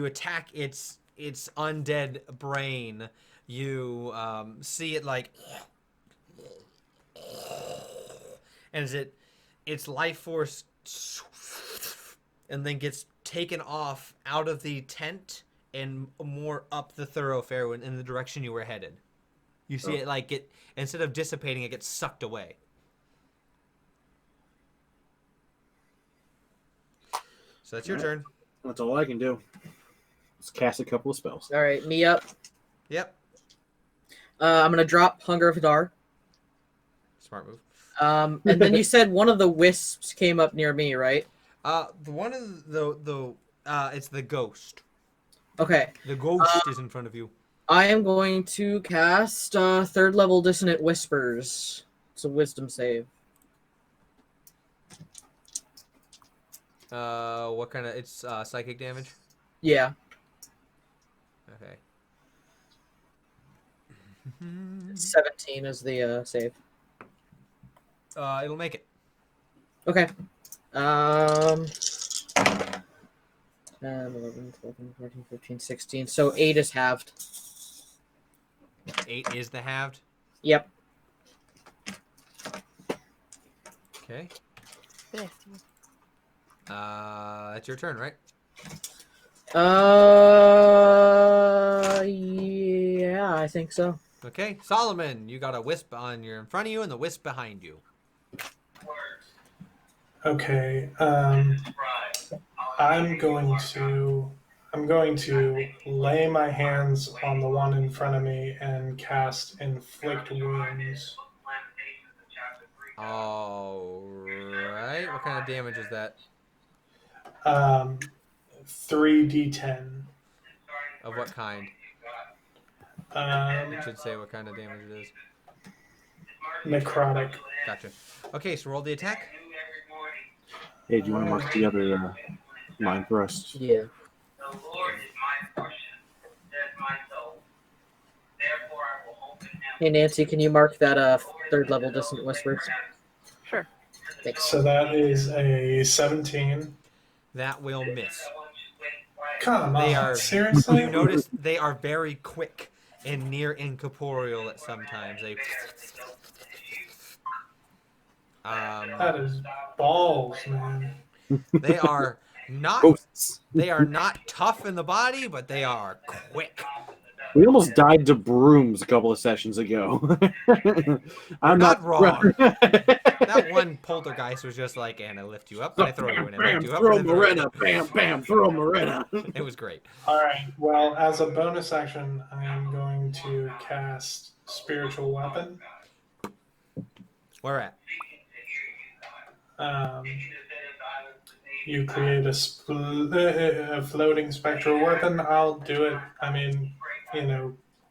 [SPEAKER 1] attack its undead brain, you see it like, and as its life force and then gets taken off out of the tent and more up the thoroughfare in the direction you were headed. You see it like instead of dissipating, it gets sucked away. So that's your turn.
[SPEAKER 2] That's all I can do. Let's cast a couple of spells.
[SPEAKER 3] All right, me up.
[SPEAKER 1] Yep.
[SPEAKER 3] I'm gonna drop Hunger of Hadar.
[SPEAKER 1] Smart move.
[SPEAKER 3] And then you said one of the wisps came up near me, right?
[SPEAKER 1] The one of the it's the ghost.
[SPEAKER 3] Okay.
[SPEAKER 1] The ghost is in front of you.
[SPEAKER 3] I am going to cast third level Dissonant Whispers. It's a wisdom save.
[SPEAKER 1] What kind of? It's psychic damage.
[SPEAKER 3] Yeah.
[SPEAKER 1] Okay.
[SPEAKER 3] 17 is the save.
[SPEAKER 1] It'll make it.
[SPEAKER 3] Okay. 10, 11, 12, 14, 15, 16. So 8 is halved.
[SPEAKER 1] 8 is the halved.
[SPEAKER 3] Yep.
[SPEAKER 1] Okay.
[SPEAKER 4] 50.
[SPEAKER 1] That's your turn, right?
[SPEAKER 3] Yeah, I think so.
[SPEAKER 1] Okay, Solomon, you got a wisp in front of you and the wisp behind you.
[SPEAKER 5] Okay. I'm going to lay my hands on the one in front of me and cast Inflict Wounds.
[SPEAKER 1] All right. What kind of damage is that?
[SPEAKER 5] 3d10.
[SPEAKER 1] Of what kind?
[SPEAKER 5] Um,
[SPEAKER 1] It should say what kind of damage it is.
[SPEAKER 5] necrotic.
[SPEAKER 1] Gotcha. Okay, so roll the attack.
[SPEAKER 2] Hey, do you want to mark the other line thrust?
[SPEAKER 3] Yeah.
[SPEAKER 6] The Lord is my portion, says my soul. Therefore I will hope in him.
[SPEAKER 3] Hey, Nancy, can you mark that third level Dissonant Whispers?
[SPEAKER 4] Sure.
[SPEAKER 3] Thanks.
[SPEAKER 5] So that is a 17.
[SPEAKER 1] That will miss.
[SPEAKER 5] Come
[SPEAKER 1] They
[SPEAKER 5] on,
[SPEAKER 1] are-
[SPEAKER 5] seriously?
[SPEAKER 1] You notice they are very quick and near incorporeal at sometimes.
[SPEAKER 5] That is balls, man.
[SPEAKER 1] They are not
[SPEAKER 2] Ghosts.
[SPEAKER 1] they are not tough in the body, but they are quick.
[SPEAKER 2] We almost died to brooms a couple of sessions ago. I'm
[SPEAKER 1] not
[SPEAKER 2] not
[SPEAKER 1] wrong. That one poltergeist was just like, and I lift you up, and I throw you in, and I
[SPEAKER 2] Bam,
[SPEAKER 1] lift you up,
[SPEAKER 2] throw
[SPEAKER 1] and I throw you
[SPEAKER 2] Morena. Bam, bam, throw Morena.
[SPEAKER 1] in. It was great.
[SPEAKER 5] All right. Well, as a bonus action, I am going to cast Spiritual Weapon.
[SPEAKER 1] Where at?
[SPEAKER 5] You create a floating spectral weapon. I'll do it. I mean,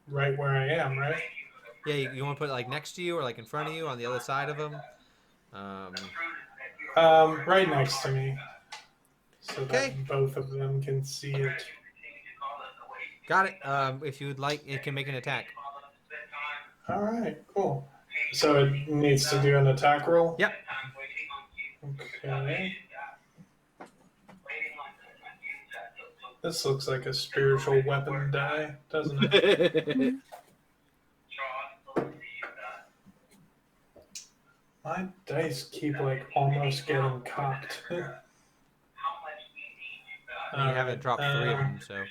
[SPEAKER 5] right where I am, right?
[SPEAKER 1] Yeah, you want to put it like next to you or like in front of you on the other side of them?
[SPEAKER 5] Right next to me, so
[SPEAKER 1] Okay.
[SPEAKER 5] that both of them can see it.
[SPEAKER 1] Got it. If you would like, it can make an attack.
[SPEAKER 5] All right, cool. So it needs to do an attack roll.
[SPEAKER 1] Yep.
[SPEAKER 5] Okay. This looks like a spiritual weapon die, doesn't it? My dice keep like almost getting cocked.
[SPEAKER 1] You haven't dropped 3 of them, so.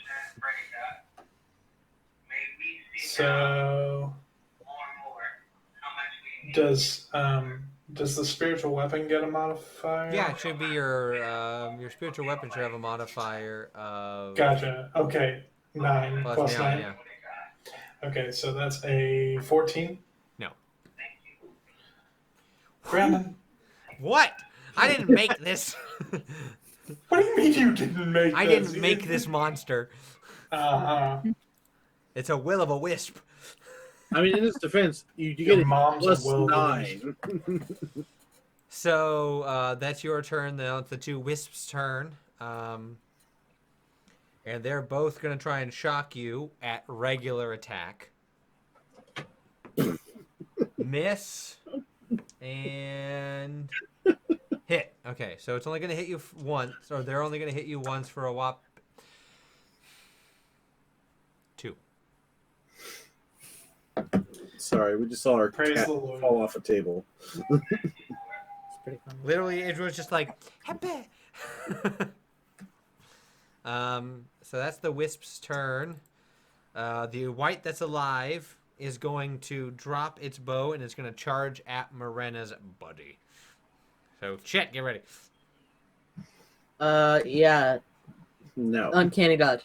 [SPEAKER 5] So does the spiritual weapon get a modifier?
[SPEAKER 1] Yeah, it should be your spiritual weapon should have a modifier of
[SPEAKER 5] Gotcha. Okay. 9 plus 9.
[SPEAKER 1] yeah.
[SPEAKER 5] Okay, so that's a 14.
[SPEAKER 1] No.
[SPEAKER 5] Brandon,
[SPEAKER 1] What? I didn't make this.
[SPEAKER 5] what do you mean you didn't make
[SPEAKER 1] I
[SPEAKER 5] this?
[SPEAKER 1] didn't make this monster. It's a will of a wisp.
[SPEAKER 2] I mean, in his defense, you
[SPEAKER 5] Your
[SPEAKER 2] get a
[SPEAKER 5] mom's
[SPEAKER 2] plus
[SPEAKER 5] will
[SPEAKER 2] 9.
[SPEAKER 1] So that's your turn. Now it's the 2 wisps' turn. And they're both going to try and shock you at regular attack. Miss. And hit. Okay, so it's only going to hit you once, or they're only going to hit you once for a whop. 2.
[SPEAKER 2] Sorry, we just saw our
[SPEAKER 5] Praise
[SPEAKER 2] cat
[SPEAKER 5] the Lord.
[SPEAKER 2] fall off a table.
[SPEAKER 3] It's pretty funny.
[SPEAKER 1] Literally, everyone's just like, happy. So that's the Wisp's turn. The white that's alive is going to drop its bow and it's going to charge at Morena's buddy. So, Chet, get ready.
[SPEAKER 3] Yeah,
[SPEAKER 2] No.
[SPEAKER 3] uncanny dodge.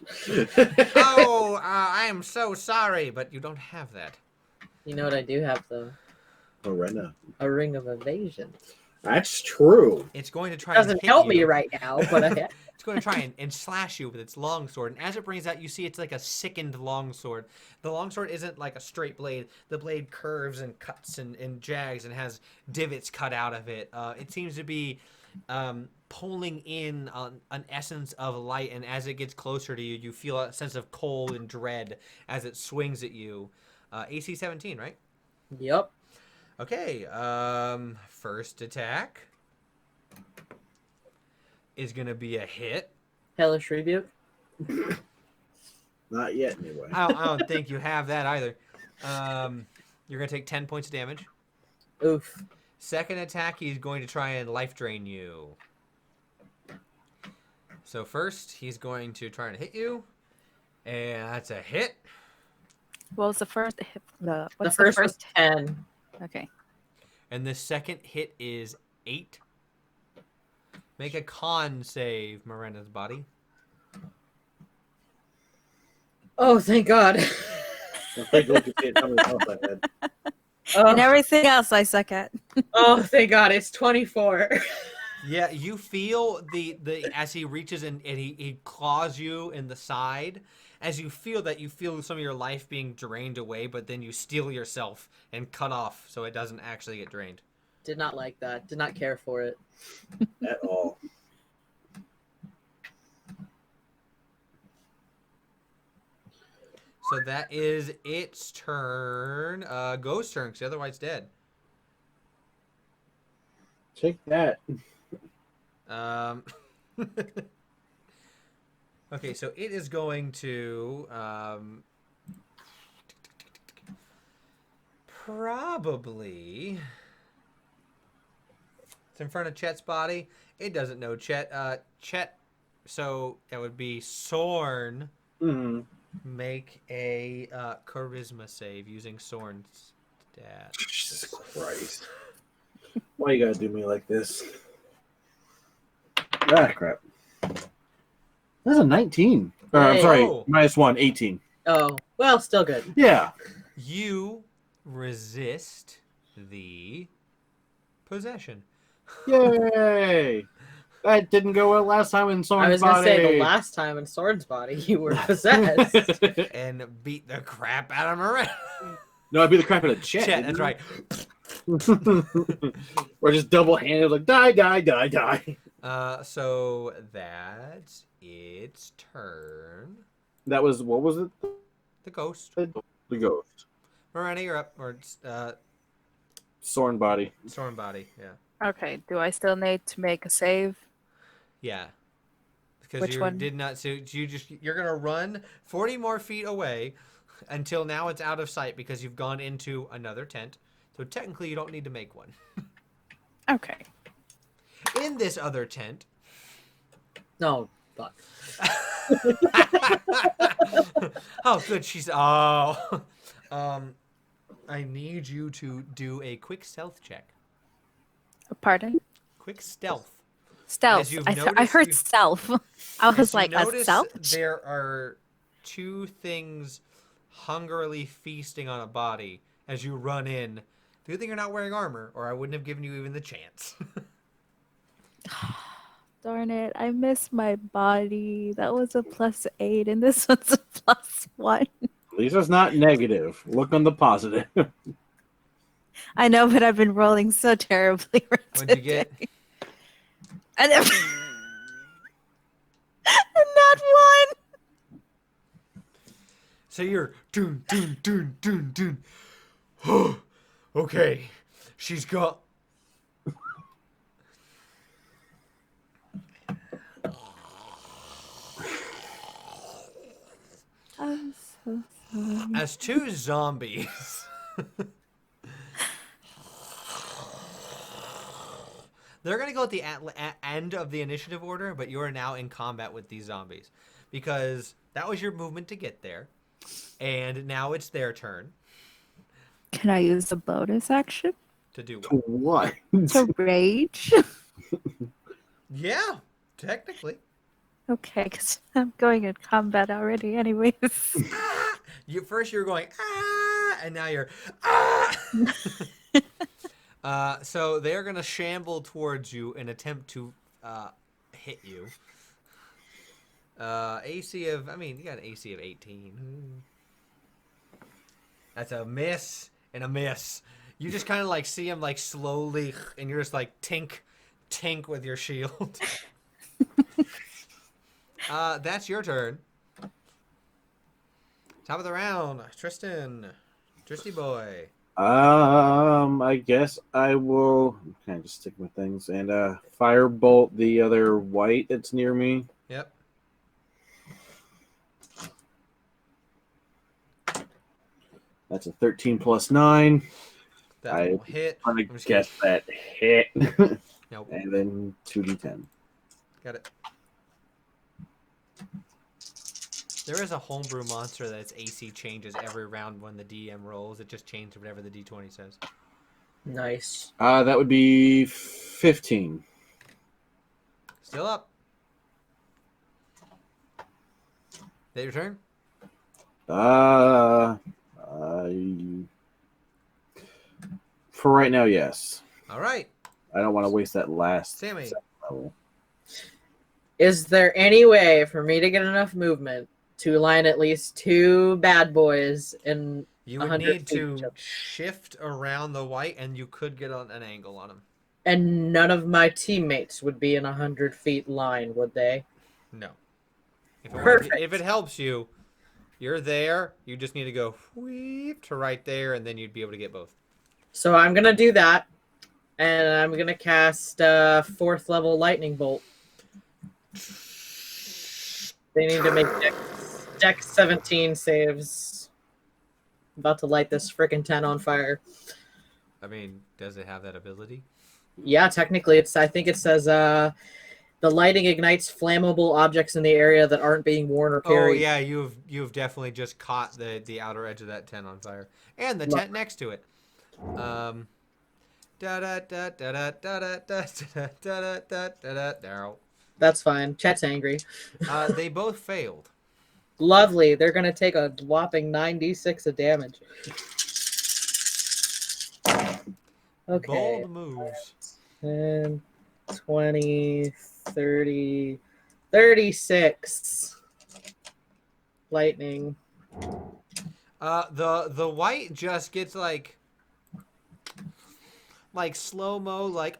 [SPEAKER 1] Oh, I am so sorry, but you don't have that.
[SPEAKER 3] You know what I do have though?
[SPEAKER 2] Morena.
[SPEAKER 3] A ring of evasion.
[SPEAKER 2] That's true.
[SPEAKER 1] It's going to try and
[SPEAKER 3] Doesn't
[SPEAKER 1] hit
[SPEAKER 3] help
[SPEAKER 1] you.
[SPEAKER 3] me right now, but
[SPEAKER 1] It's going to try and slash you with its longsword. And as it brings out, you see it's like a sickened longsword. The longsword isn't like a straight blade. The blade curves and cuts and jags and has divots cut out of it. It seems to be pulling in an essence of light. And as it gets closer to you, you feel a sense of cold and dread as it swings at you. AC 17, right?
[SPEAKER 3] Yep.
[SPEAKER 1] Okay. First attack is going to be a hit.
[SPEAKER 3] Hellish rebuke.
[SPEAKER 2] Not yet, anyway.
[SPEAKER 1] I don't think you have that either. You're going to take 10 points of damage.
[SPEAKER 3] Oof.
[SPEAKER 1] Second attack, he's going to try and life drain you. So first, he's going to try and hit you. And that's a hit.
[SPEAKER 4] What was the first? What's
[SPEAKER 3] The first was 10.
[SPEAKER 4] Okay.
[SPEAKER 1] And the second hit is 8. Make a con save, Miranda's body.
[SPEAKER 3] Oh, thank God.
[SPEAKER 2] Take a look at it. How many health I had.
[SPEAKER 4] And
[SPEAKER 3] Oh,
[SPEAKER 4] everything else I suck at.
[SPEAKER 3] oh, thank God. It's 24.
[SPEAKER 1] Yeah, you feel the as he reaches and he claws you in the side. As you feel that, you feel some of your life being drained away, but then you steel yourself and cut off so it doesn't actually get drained.
[SPEAKER 3] Did not like that. Did not care for it.
[SPEAKER 2] At all.
[SPEAKER 1] So that is its turn. Ghost turn, because otherwise dead.
[SPEAKER 2] Take that.
[SPEAKER 1] Okay, so it is going to probably. It's in front of Chet's body. It doesn't know Chet. Chet. So that would be Sorn.
[SPEAKER 2] Mm-hmm.
[SPEAKER 1] Make a charisma save using Sorn's stat.
[SPEAKER 2] Jesus Christ. Why you gotta do me like this? Ah, crap. That's a 19. I'm
[SPEAKER 3] Hey.
[SPEAKER 2] sorry,
[SPEAKER 1] Oh.
[SPEAKER 2] -1, 18.
[SPEAKER 3] Oh, well, still good.
[SPEAKER 2] Yeah.
[SPEAKER 1] You resist the possession.
[SPEAKER 2] Yay! That didn't go well last time in
[SPEAKER 3] I
[SPEAKER 2] Soren's
[SPEAKER 3] was going to say the
[SPEAKER 2] body.
[SPEAKER 3] last time in Sword's body, you were possessed.
[SPEAKER 1] And beat the crap out of Miranda.
[SPEAKER 2] No, I beat the crap out of Chet.
[SPEAKER 1] Chet, that's right.
[SPEAKER 2] Or just double-handed, like, die, die, die, die.
[SPEAKER 1] So that's its turn.
[SPEAKER 2] That was, what was it?
[SPEAKER 1] The ghost.
[SPEAKER 2] The ghost.
[SPEAKER 1] Miranda, you're up. Or
[SPEAKER 2] Soren body.
[SPEAKER 1] Storm body. Yeah.
[SPEAKER 4] Okay. Do I still need to make a save?
[SPEAKER 1] Yeah. Because
[SPEAKER 4] Which
[SPEAKER 1] you
[SPEAKER 4] one?
[SPEAKER 1] did not. So you're gonna run 40 more feet away until now it's out of sight because you've gone into another tent. So technically, you don't need to make one.
[SPEAKER 4] Okay.
[SPEAKER 1] In this other tent.
[SPEAKER 3] No, fuck.
[SPEAKER 1] Oh, good. She's. Oh. I need you to do a quick stealth check.
[SPEAKER 4] Pardon?
[SPEAKER 1] Quick stealth.
[SPEAKER 4] Stealth.
[SPEAKER 1] you've
[SPEAKER 4] I
[SPEAKER 1] noticed,
[SPEAKER 4] heard
[SPEAKER 1] you-
[SPEAKER 4] stealth. I
[SPEAKER 1] As
[SPEAKER 4] was
[SPEAKER 1] you
[SPEAKER 4] like, a
[SPEAKER 1] notice,
[SPEAKER 4] stealth?
[SPEAKER 1] there are 2 things hungrily feasting on a body as you run in. The good thing you're not wearing armor, or I wouldn't have given you even the chance.
[SPEAKER 4] Darn it. I missed my body. That was a +8, and this one's a +1.
[SPEAKER 2] At least it's not negative. Look on the positive.
[SPEAKER 4] I know, but I've been rolling so terribly right
[SPEAKER 1] What'd you get?
[SPEAKER 4] today. And then... Not one.
[SPEAKER 1] So you're doon doon doon doon doon. Okay, she's got.
[SPEAKER 4] I'm so sorry.
[SPEAKER 1] As two zombies. They're going to go at the end of the initiative order, but you are now in combat with these zombies. Because that was your movement to get there. And now it's their turn.
[SPEAKER 4] Can I use a bonus action
[SPEAKER 1] To do
[SPEAKER 2] To
[SPEAKER 1] what?
[SPEAKER 2] what?
[SPEAKER 4] to rage?
[SPEAKER 1] Yeah, technically.
[SPEAKER 4] Okay, because I'm going in combat already, anyways.
[SPEAKER 1] First you were going, ah, and now you're, ah. So they're going to shamble towards you and attempt to hit you. AC of, you got an AC of 18. That's a miss and a miss. You just kind of like see him like slowly, and you're just like tink with your shield. That's your turn. Top of the round, Tristan. Tristy boy.
[SPEAKER 2] I guess I will kind of just stick with things and firebolt the other white that's near me.
[SPEAKER 1] Yep.
[SPEAKER 2] That's a 13 plus 9.
[SPEAKER 1] That will hit.
[SPEAKER 2] I'm
[SPEAKER 1] I'm
[SPEAKER 2] gonna
[SPEAKER 1] just
[SPEAKER 2] guess that hit.
[SPEAKER 1] Nope.
[SPEAKER 2] And then 2d10.
[SPEAKER 1] Got it. There is a homebrew monster that its AC changes every round when the DM rolls. It just changes whatever the D20 says.
[SPEAKER 3] Nice.
[SPEAKER 2] That would be 15.
[SPEAKER 1] Still up. That your turn?
[SPEAKER 2] For right now, yes.
[SPEAKER 1] All right.
[SPEAKER 2] I don't want to waste that last
[SPEAKER 1] Sammy.
[SPEAKER 2] level.
[SPEAKER 3] Is there any way for me to get enough movement to line at least 2 bad boys in
[SPEAKER 1] You would
[SPEAKER 3] 100
[SPEAKER 1] need
[SPEAKER 3] feet
[SPEAKER 1] to
[SPEAKER 3] each other?
[SPEAKER 1] shift around the white, and you could get on an angle on him.
[SPEAKER 3] And none of my teammates would be in 100 feet line, would they?
[SPEAKER 1] No.
[SPEAKER 3] Perfect.
[SPEAKER 1] If it helps you, you're there. You just need to go wheep to right there, and then you'd be able to get both.
[SPEAKER 3] So I'm going to do that. And I'm going to cast 4th level lightning bolt. They need to make dex 17 saves. I'm about to light this frickin' tent on fire.
[SPEAKER 1] Does it have that ability?
[SPEAKER 3] Yeah, technically, I think it says the lighting ignites flammable objects in the area that aren't being worn or
[SPEAKER 1] Oh
[SPEAKER 3] carried.
[SPEAKER 1] yeah, you've definitely just caught the outer edge of that tent on fire, and the tent next to it.
[SPEAKER 3] That's fine. Chet's angry.
[SPEAKER 1] They both failed.
[SPEAKER 3] Lovely. They're going to take a whopping 9d6 of damage. Okay.
[SPEAKER 1] Bold moves.
[SPEAKER 3] 10, 20, 30, 36. Lightning.
[SPEAKER 1] The white just gets like slow-mo, like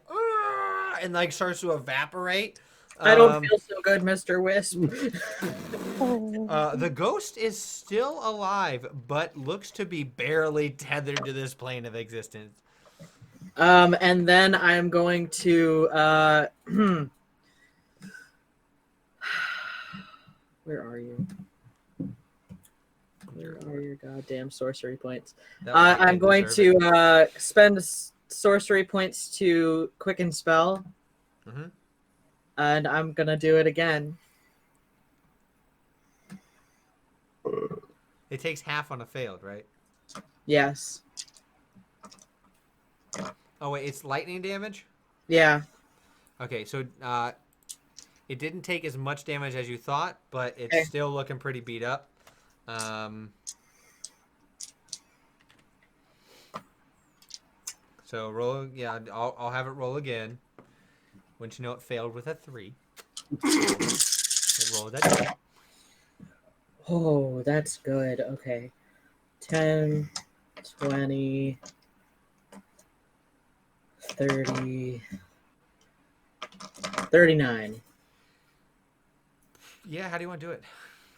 [SPEAKER 1] and like starts to evaporate.
[SPEAKER 3] I don't feel so good, Mr. Wisp.
[SPEAKER 1] The ghost is still alive, but looks to be barely tethered to this plane of existence.
[SPEAKER 3] And then I'm going to where are you? Where are your goddamn sorcery points? I'm going to spend sorcery points to quicken spell.
[SPEAKER 1] Mm-hmm.
[SPEAKER 3] And I'm going to do it again.
[SPEAKER 1] It takes half on a failed, right?
[SPEAKER 3] Yes.
[SPEAKER 1] Oh, wait, it's lightning damage?
[SPEAKER 3] Yeah.
[SPEAKER 1] Okay, so it didn't take as much damage as you thought, but it's still looking pretty beat up. So roll, yeah, I'll have it roll again. Wouldn't you know it failed with a 3. It rolled that.
[SPEAKER 3] Oh, that's good. Okay. 10, 20, 30, 39.
[SPEAKER 1] Yeah, how do you want to do it?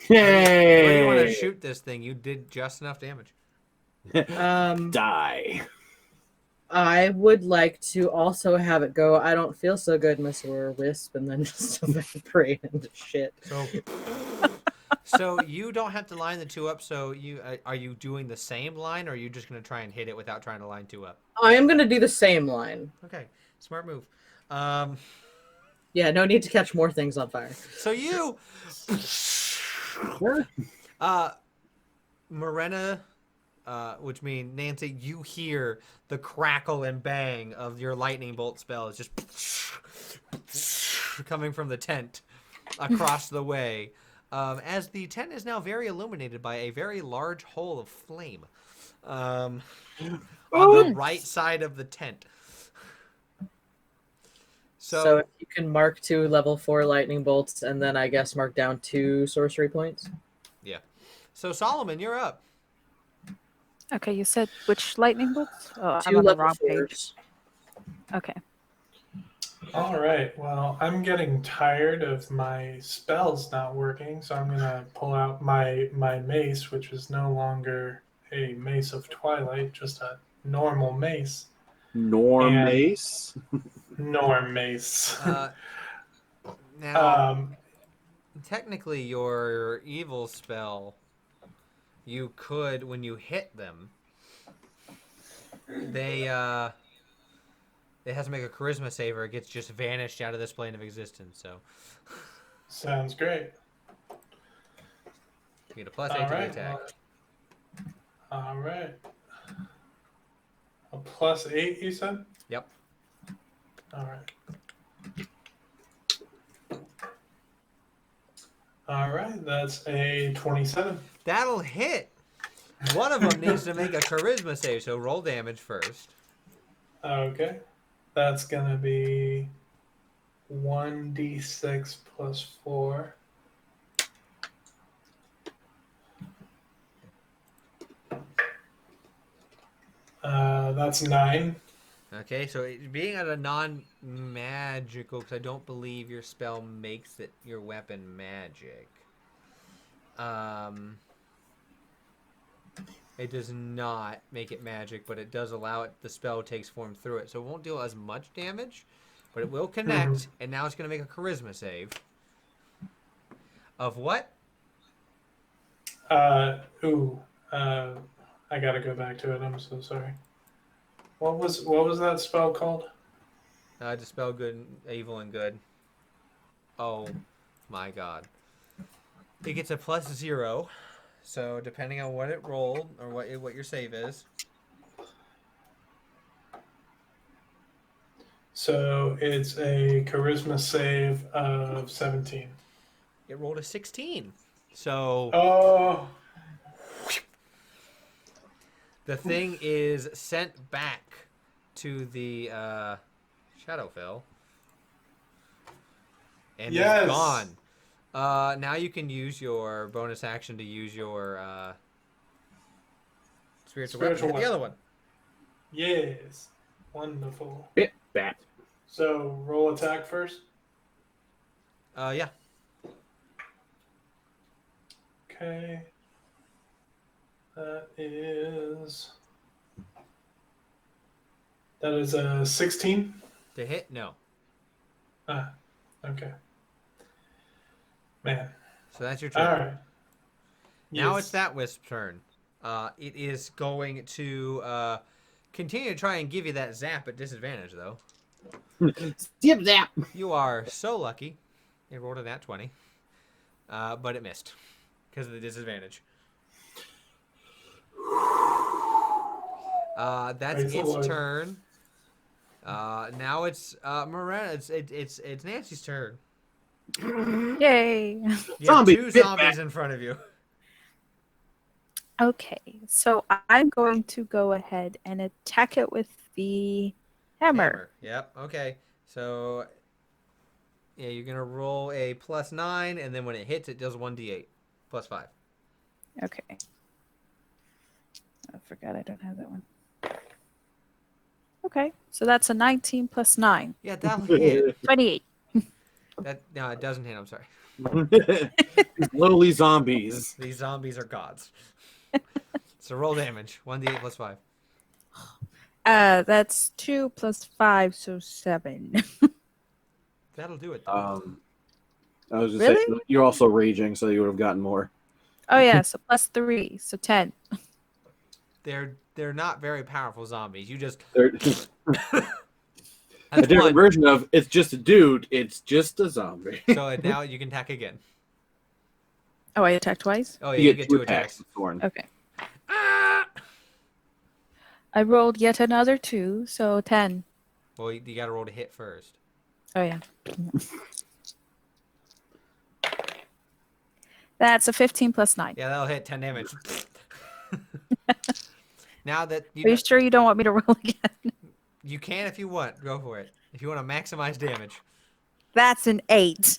[SPEAKER 2] Yay!
[SPEAKER 1] Where do you want to shoot this thing? You did just enough damage.
[SPEAKER 2] Die.
[SPEAKER 3] I would like to also have it go. I don't feel so good, Miss Aurora Wisp, and then just evaporate into shit.
[SPEAKER 1] So you don't have to line the two up. So you are you doing the same line, or are you just going to try and hit it without trying to line two up?
[SPEAKER 3] I am gonna do the same line.
[SPEAKER 1] Okay, smart move.
[SPEAKER 3] Yeah, no need to catch more things on fire.
[SPEAKER 1] So you, Morena, which means Nancy, you hear the crackle and bang of your lightning bolt spell. It's just coming from the tent across the way. As the tent is now very illuminated by a very large hole of flame on the right side of the tent.
[SPEAKER 3] So if you can mark 2 level 4 lightning bolts, and then I guess mark down 2 sorcery points.
[SPEAKER 1] Yeah. So Solomon, you're up.
[SPEAKER 4] Okay, you said which lightning bolts? Oh,
[SPEAKER 3] 2
[SPEAKER 4] I'm on the
[SPEAKER 3] level
[SPEAKER 4] wrong
[SPEAKER 3] 4s.
[SPEAKER 4] page. Okay.
[SPEAKER 5] All right. Well, I'm getting tired of my spells not working, so I'm gonna pull out my mace, which is no longer a mace of twilight, just a normal mace.
[SPEAKER 2] Norm
[SPEAKER 5] And-
[SPEAKER 2] Mace.
[SPEAKER 5] Norm mace.
[SPEAKER 1] Now, technically, your evil spell, you could, when you hit them, they have to make a charisma save, or it gets just vanished out of this plane of existence. So
[SPEAKER 5] Sounds great.
[SPEAKER 1] you get a +8
[SPEAKER 5] All
[SPEAKER 1] to the
[SPEAKER 5] right.
[SPEAKER 1] attack.
[SPEAKER 5] All right. A +8, you said?
[SPEAKER 1] Yep.
[SPEAKER 5] All right. All right. That's a 27.
[SPEAKER 1] That'll hit. One of them needs to make a charisma save, so roll damage first.
[SPEAKER 5] Okay. That's going to be 1d6 plus 4. That's 9.
[SPEAKER 1] Okay, so being at a non-magical, because I don't believe your spell makes it your weapon magic. It does not make it magic, but it does allow it. The spell takes form through it, so it won't deal as much damage, but it will connect. And now it's going to make a charisma save. Of what?
[SPEAKER 5] I gotta go back to it. I'm so sorry. What was that spell called?
[SPEAKER 1] Dispel good, evil, and good. Oh my god! It gets a +0, so depending on what it rolled or what your save is.
[SPEAKER 5] So it's a charisma save of 17.
[SPEAKER 1] It rolled a 16. So
[SPEAKER 5] Oh,
[SPEAKER 1] the thing is sent back to the Shadowfell. And
[SPEAKER 5] Yes.
[SPEAKER 1] it's gone. Now you can use your bonus action to use your spiritual weapon.
[SPEAKER 5] Spiritual
[SPEAKER 1] Hit the other one.
[SPEAKER 5] yes. Wonderful.
[SPEAKER 2] Bit bat.
[SPEAKER 5] So roll attack first.
[SPEAKER 1] Yeah.
[SPEAKER 5] Okay. That is a 16.
[SPEAKER 1] To hit? No.
[SPEAKER 5] Ah, okay. Man.
[SPEAKER 1] So that's your turn.
[SPEAKER 5] All right.
[SPEAKER 1] Now
[SPEAKER 5] Yes.
[SPEAKER 1] it's that Wisp's turn. It is going to continue to try and give you that zap at disadvantage, though.
[SPEAKER 2] Zip zap.
[SPEAKER 1] You are so lucky. It rolled a nat 20. But it missed because of the disadvantage. That's
[SPEAKER 5] Praise the
[SPEAKER 1] its
[SPEAKER 5] Lord.
[SPEAKER 1] turn. Now it's Morena. It's Nancy's turn.
[SPEAKER 4] Yay.
[SPEAKER 1] You have
[SPEAKER 2] Zombie,
[SPEAKER 1] 2
[SPEAKER 2] bit
[SPEAKER 1] zombies
[SPEAKER 2] back.
[SPEAKER 1] in front of you.
[SPEAKER 4] Okay, so I'm going to go ahead and attack it with the hammer.
[SPEAKER 1] Yep. Okay. So yeah, you're gonna roll a +9, and then when it hits, it does 1d8 +5.
[SPEAKER 4] Okay. I forgot I don't have that one. Okay, so that's a 19 plus 9.
[SPEAKER 1] Yeah, that'll hit.
[SPEAKER 4] 28.
[SPEAKER 1] No, it doesn't hit. I'm sorry.
[SPEAKER 2] These lowly zombies.
[SPEAKER 1] These zombies are gods. So roll damage. 1d8 +5.
[SPEAKER 4] That's 2 plus 5, so 7.
[SPEAKER 1] That'll do it, though.
[SPEAKER 2] I was just saying,
[SPEAKER 4] Really?
[SPEAKER 2] you're also raging, so you would have gotten more.
[SPEAKER 4] Oh yeah, so plus 3, so 10.
[SPEAKER 1] They're not very powerful zombies. You just
[SPEAKER 2] They're a
[SPEAKER 1] that's
[SPEAKER 2] different
[SPEAKER 1] one.
[SPEAKER 2] version of it's just a dude, it's just a zombie.
[SPEAKER 1] So now you can attack again.
[SPEAKER 4] Oh, I attacked twice?
[SPEAKER 1] Oh yeah,
[SPEAKER 2] You
[SPEAKER 1] you
[SPEAKER 2] get
[SPEAKER 1] get 2
[SPEAKER 2] attacks
[SPEAKER 1] attacks.
[SPEAKER 2] with Thorn.
[SPEAKER 4] Okay. I rolled yet another 2, so 10.
[SPEAKER 1] Well, you got to roll to hit first.
[SPEAKER 4] Oh yeah. That's a 15 plus 9.
[SPEAKER 1] Yeah, that'll hit 10 damage. Now that
[SPEAKER 4] Are you sure you don't want me to roll again?
[SPEAKER 1] you can if you want, go for it. If you want to maximize damage.
[SPEAKER 4] That's an 8.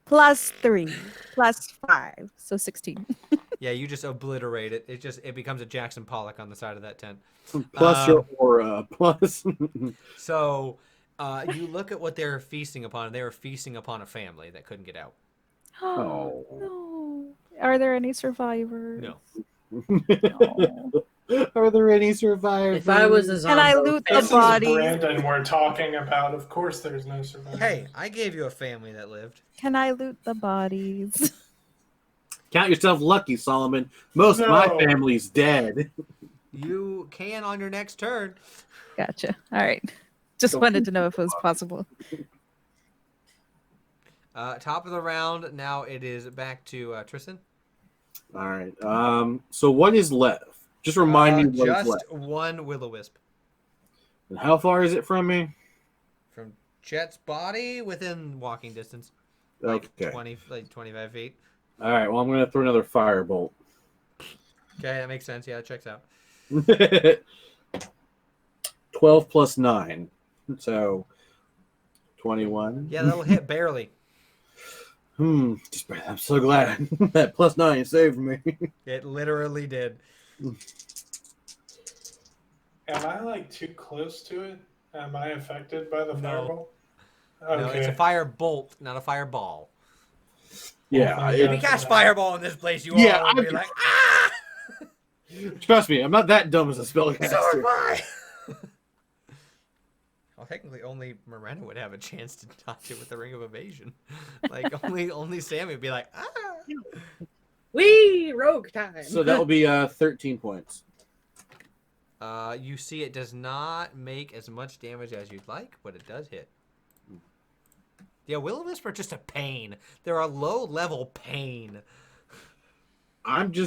[SPEAKER 4] Plus 3, plus 5, so 16.
[SPEAKER 1] Yeah, you just obliterate it. It becomes a Jackson Pollock on the side of that tent.
[SPEAKER 2] Plus your aura, plus
[SPEAKER 1] So you look at what they're feasting upon. They were feasting upon a family that couldn't get out.
[SPEAKER 2] Oh.
[SPEAKER 4] No. Are there any survivors?
[SPEAKER 1] No.
[SPEAKER 4] No.
[SPEAKER 2] Are there any survivors?
[SPEAKER 3] If I was a zombie,
[SPEAKER 4] Can I loot the
[SPEAKER 5] This is
[SPEAKER 4] bodies?
[SPEAKER 5] Brandon we're talking about. Of course there's no survivors.
[SPEAKER 1] Hey, I gave you a family that lived.
[SPEAKER 4] Can I loot the bodies?
[SPEAKER 2] Count yourself lucky, Solomon. Most of my
[SPEAKER 5] No.
[SPEAKER 2] family's dead.
[SPEAKER 1] You can on your next turn.
[SPEAKER 4] Gotcha. All right. Just wanted to know if it was possible.
[SPEAKER 1] Top of the round. Now it is back to Tristan.
[SPEAKER 2] All right. So what is left? Just remind me what is
[SPEAKER 1] Just
[SPEAKER 2] left.
[SPEAKER 1] one will-o-wisp.
[SPEAKER 2] And how far is it from me?
[SPEAKER 1] From Chet's body within walking distance. Like
[SPEAKER 2] Okay.
[SPEAKER 1] 25 feet.
[SPEAKER 2] All right. Well, I'm going to throw another firebolt.
[SPEAKER 1] Okay, that makes sense. Yeah, that checks out.
[SPEAKER 2] 12 plus 9. So 21.
[SPEAKER 1] Yeah, that'll hit barely.
[SPEAKER 2] I'm so glad that plus 9 saved me.
[SPEAKER 1] It literally did.
[SPEAKER 5] Am I like too close to it? Am I affected by the
[SPEAKER 1] No.
[SPEAKER 5] fireball?
[SPEAKER 1] No, it's a fire bolt, not a fireball.
[SPEAKER 2] Yeah.
[SPEAKER 5] Oh,
[SPEAKER 1] If
[SPEAKER 5] yeah.
[SPEAKER 1] you cast fireball in this place, you
[SPEAKER 2] Yeah,
[SPEAKER 1] all will be
[SPEAKER 2] I'm-
[SPEAKER 1] like, ah!
[SPEAKER 2] Trust me, I'm not that dumb as a
[SPEAKER 1] So am
[SPEAKER 2] spellcaster.
[SPEAKER 1] I! Well, technically, only Morena would have a chance to dodge it with the Ring of Evasion. Like, only Sammy would be like, ah!
[SPEAKER 3] Wee rogue time.
[SPEAKER 2] So that will be 13 points.
[SPEAKER 1] You see, it does not make as much damage as you'd like, but it does hit. Yeah, Will-O-Wisp are just a pain. They're a low-level pain.
[SPEAKER 2] I
[SPEAKER 1] They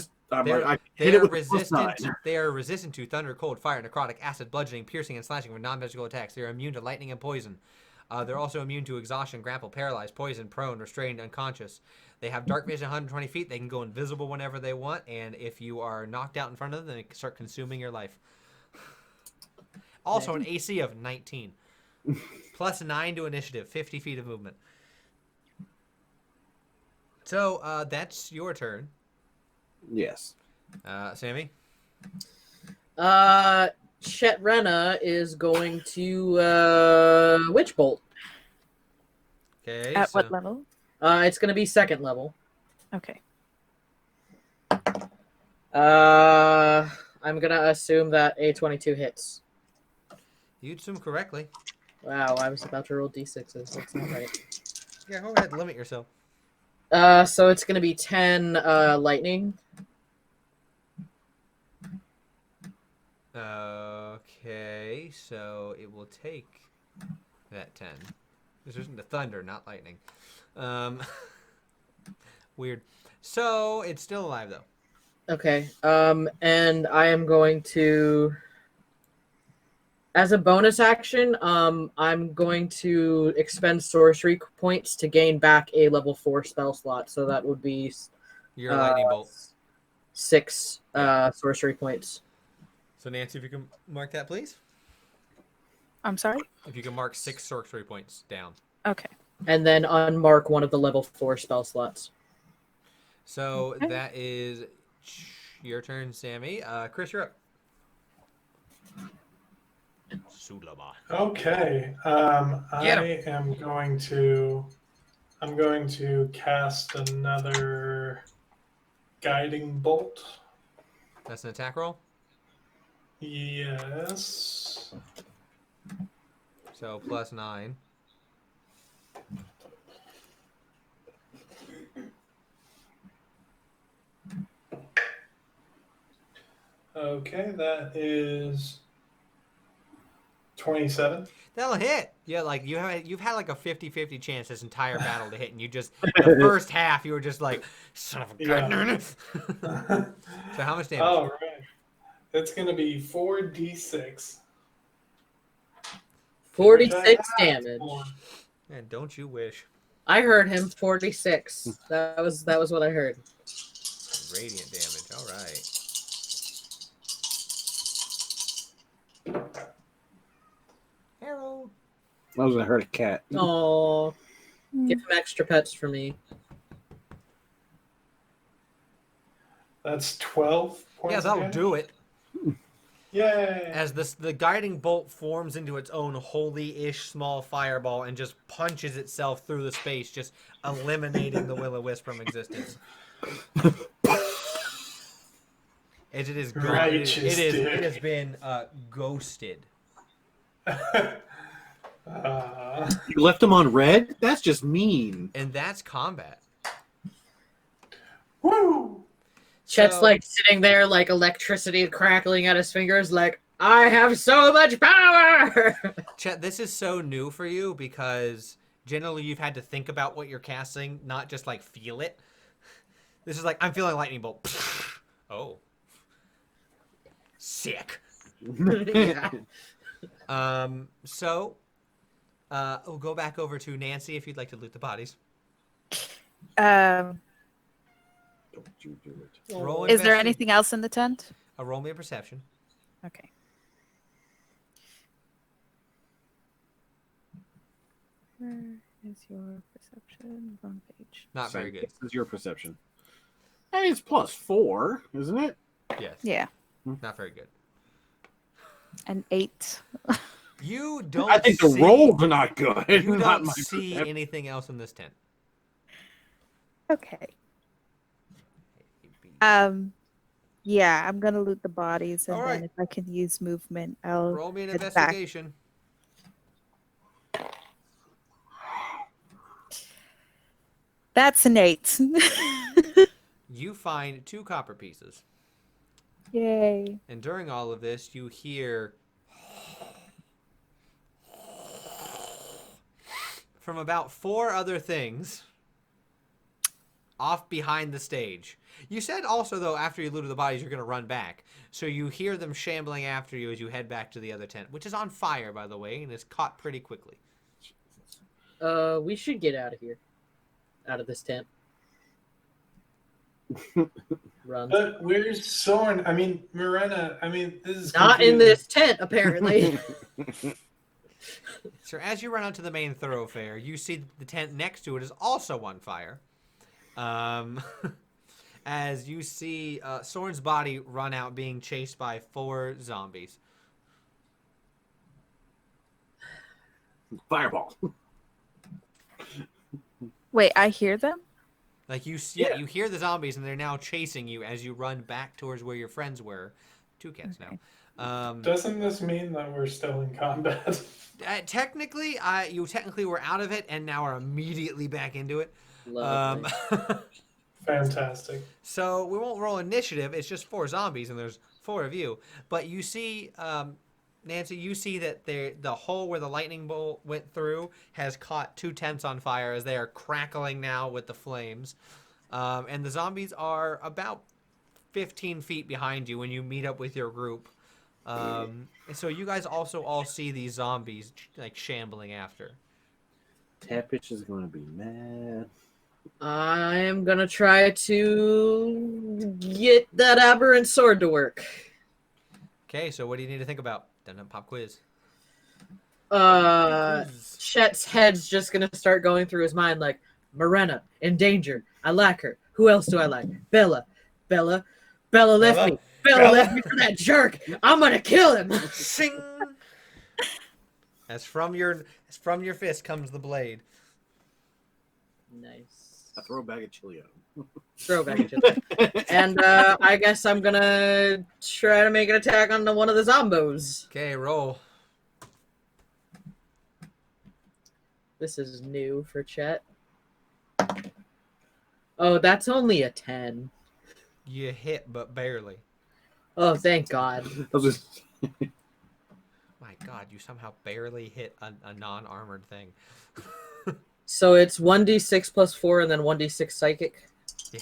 [SPEAKER 2] hit it
[SPEAKER 1] are
[SPEAKER 2] with a plus 9.
[SPEAKER 1] resistant. They are resistant to thunder, cold, fire, necrotic, acid, bludgeoning, piercing, and slashing with non-magical attacks. They are immune to lightning and poison. They're also immune to exhaustion, grapple, paralyzed, poison, prone, restrained, unconscious. They have dark vision 120 feet. They can go invisible whenever they want, and if you are knocked out in front of them, they start consuming your life. Also, an AC of 19. Plus 9 to initiative, 50 feet of movement. So, that's your turn.
[SPEAKER 2] Yes.
[SPEAKER 1] Sammy?
[SPEAKER 3] Chet Rena is going to Witch Bolt.
[SPEAKER 1] Okay.
[SPEAKER 4] At
[SPEAKER 1] so,
[SPEAKER 4] what level?
[SPEAKER 3] It's going to be second level.
[SPEAKER 4] Okay.
[SPEAKER 3] I'm going to assume that A22 hits.
[SPEAKER 1] You assume correctly.
[SPEAKER 3] Wow, I was about to roll D6s. That's not right.
[SPEAKER 1] Yeah, go ahead. Limit yourself.
[SPEAKER 3] So it's going to be 10 lightning.
[SPEAKER 1] Okay, so it will take that 10. This isn't the thunder, not lightning. Weird. So it's still alive, though.
[SPEAKER 3] Okay. And I am going to, as a bonus action, I'm going to expend sorcery points to gain back a level 4 spell slot. So that would be
[SPEAKER 1] Your lightning bolt.
[SPEAKER 3] 6 sorcery points.
[SPEAKER 1] So Nancy, if you can mark that, please.
[SPEAKER 4] I'm sorry?
[SPEAKER 1] If you can mark 6 sorcery points down.
[SPEAKER 4] Okay.
[SPEAKER 3] And then unmark one of the level 4 spell slots.
[SPEAKER 1] So
[SPEAKER 4] Okay.
[SPEAKER 1] that is your turn, Sammy. Chris, you're up. Sulama.
[SPEAKER 5] Okay.
[SPEAKER 1] Get
[SPEAKER 5] I am going to. I'm going to cast another guiding bolt.
[SPEAKER 1] That's an attack roll.
[SPEAKER 5] Yes.
[SPEAKER 1] So +9.
[SPEAKER 5] Okay, that is 27.
[SPEAKER 1] That'll hit. Yeah, like you've had like a 50-50 chance this entire battle to hit, and you just the first half you were just like, son of a gun. So how much damage?
[SPEAKER 5] All right. It's going to be 4d6.
[SPEAKER 3] 46 damage.
[SPEAKER 1] And don't you wish?
[SPEAKER 3] I heard him 46. That was what I heard.
[SPEAKER 1] Radiant damage. All right. Harold.
[SPEAKER 2] I was gonna hurt a cat.
[SPEAKER 3] Oh, give him extra pets for me.
[SPEAKER 5] That's 12 points.
[SPEAKER 1] Yeah,
[SPEAKER 5] of
[SPEAKER 1] that'll
[SPEAKER 5] damage.
[SPEAKER 1] do it.
[SPEAKER 5] Yay!
[SPEAKER 1] As the guiding bolt forms into its own holy-ish small fireball and just punches itself through the space, just eliminating the will-o-wisp from existence. As it is gone,
[SPEAKER 5] Righteous
[SPEAKER 1] it
[SPEAKER 5] dick.
[SPEAKER 1] has been ghosted.
[SPEAKER 2] You left him on red? That's just mean.
[SPEAKER 1] And that's combat.
[SPEAKER 5] Woo!
[SPEAKER 3] Chet's
[SPEAKER 1] So-
[SPEAKER 3] like sitting there, like electricity crackling at his fingers, like, I have so much power!
[SPEAKER 1] Chet, this is so new for you because generally you've had to think about what you're casting, not just like feel it. This is like, I'm feeling lightning bolt. Oh. Sick.
[SPEAKER 3] Yeah.
[SPEAKER 1] So, we'll go back over to Nancy if you'd like to loot the bodies.
[SPEAKER 2] Don't you do it.
[SPEAKER 1] Roll
[SPEAKER 4] Is there
[SPEAKER 1] investi-
[SPEAKER 4] anything else in the tent?
[SPEAKER 1] Roll me a perception.
[SPEAKER 4] Okay. Where is your perception? Wrong page.
[SPEAKER 1] Not very good.
[SPEAKER 2] This is your perception. Hey, it's +4, isn't it?
[SPEAKER 1] Yes.
[SPEAKER 4] Yeah,
[SPEAKER 1] Not very good.
[SPEAKER 4] an 8.
[SPEAKER 1] You don't
[SPEAKER 2] I think the
[SPEAKER 1] see,
[SPEAKER 2] rolls are not good.
[SPEAKER 1] You
[SPEAKER 2] not
[SPEAKER 1] don't
[SPEAKER 2] my
[SPEAKER 1] see
[SPEAKER 2] perception.
[SPEAKER 1] anything else in this tent.
[SPEAKER 4] Okay. Yeah, I'm gonna loot the bodies, and
[SPEAKER 1] All right.
[SPEAKER 4] then if I can use movement, I'll
[SPEAKER 1] Roll me an
[SPEAKER 4] head back.
[SPEAKER 1] investigation.
[SPEAKER 4] That's an 8.
[SPEAKER 1] You find 2 copper pieces.
[SPEAKER 4] Yay.
[SPEAKER 1] And during all of this, you hear from about 4 other things off behind the stage. You said also, though, after you looted the bodies, you're going to run back. So you hear them shambling after you as you head back to the other tent, which is on fire, by the way, and is caught pretty quickly.
[SPEAKER 3] We should get out of here. Out of this tent. Run.
[SPEAKER 5] But where's Soren? I mean, Morena. I mean, this is
[SPEAKER 3] Not in
[SPEAKER 5] confusing.
[SPEAKER 3] this tent, apparently.
[SPEAKER 1] So as you run out to the main thoroughfare, you see the tent next to it is also on fire. As you see Soren's body run out being chased by 4 zombies.
[SPEAKER 2] Fireball.
[SPEAKER 4] Wait, I hear them?
[SPEAKER 1] Like you you hear the zombies and they're now chasing you as you run back towards where your friends were. 2 cats now.
[SPEAKER 5] Doesn't this mean that we're still in combat?
[SPEAKER 1] Technically, you technically were out of it and now are immediately back into it.
[SPEAKER 3] Lovely.
[SPEAKER 5] Fantastic.
[SPEAKER 1] So we won't roll initiative. It's just 4 zombies and there's 4 of you. But you see, Nancy, you see that the hole where the lightning bolt went through has caught 2 tents on fire as they are crackling now with the flames. And the zombies are about 15 feet behind you when you meet up with your group. And so you guys also all see these zombies like shambling after.
[SPEAKER 2] Tapitch is going to be mad.
[SPEAKER 3] I am gonna try to get that aberrant sword to work.
[SPEAKER 1] Okay, so what do you need to think about? Dun pop quiz.
[SPEAKER 3] Chet's head's just gonna start going through his mind like, Morena, in danger. I like her. Who else do I like? Bella left me. Bella left me for that jerk. I'm gonna kill him.
[SPEAKER 1] Sing. As from your fist comes the blade.
[SPEAKER 3] Nice.
[SPEAKER 2] I throw a bag of chili at him.
[SPEAKER 3] Throw back at you. And I guess I'm gonna try to make an attack on one of the zombos.
[SPEAKER 1] Okay, roll.
[SPEAKER 3] This is new for Chet. Oh, that's only a 10.
[SPEAKER 1] You hit, but barely.
[SPEAKER 3] Oh, thank God.
[SPEAKER 2] I was just-
[SPEAKER 1] My God, you somehow barely hit a non-armored thing.
[SPEAKER 3] So it's 1d6 plus 4 and then 1d6 psychic.
[SPEAKER 1] Yeah.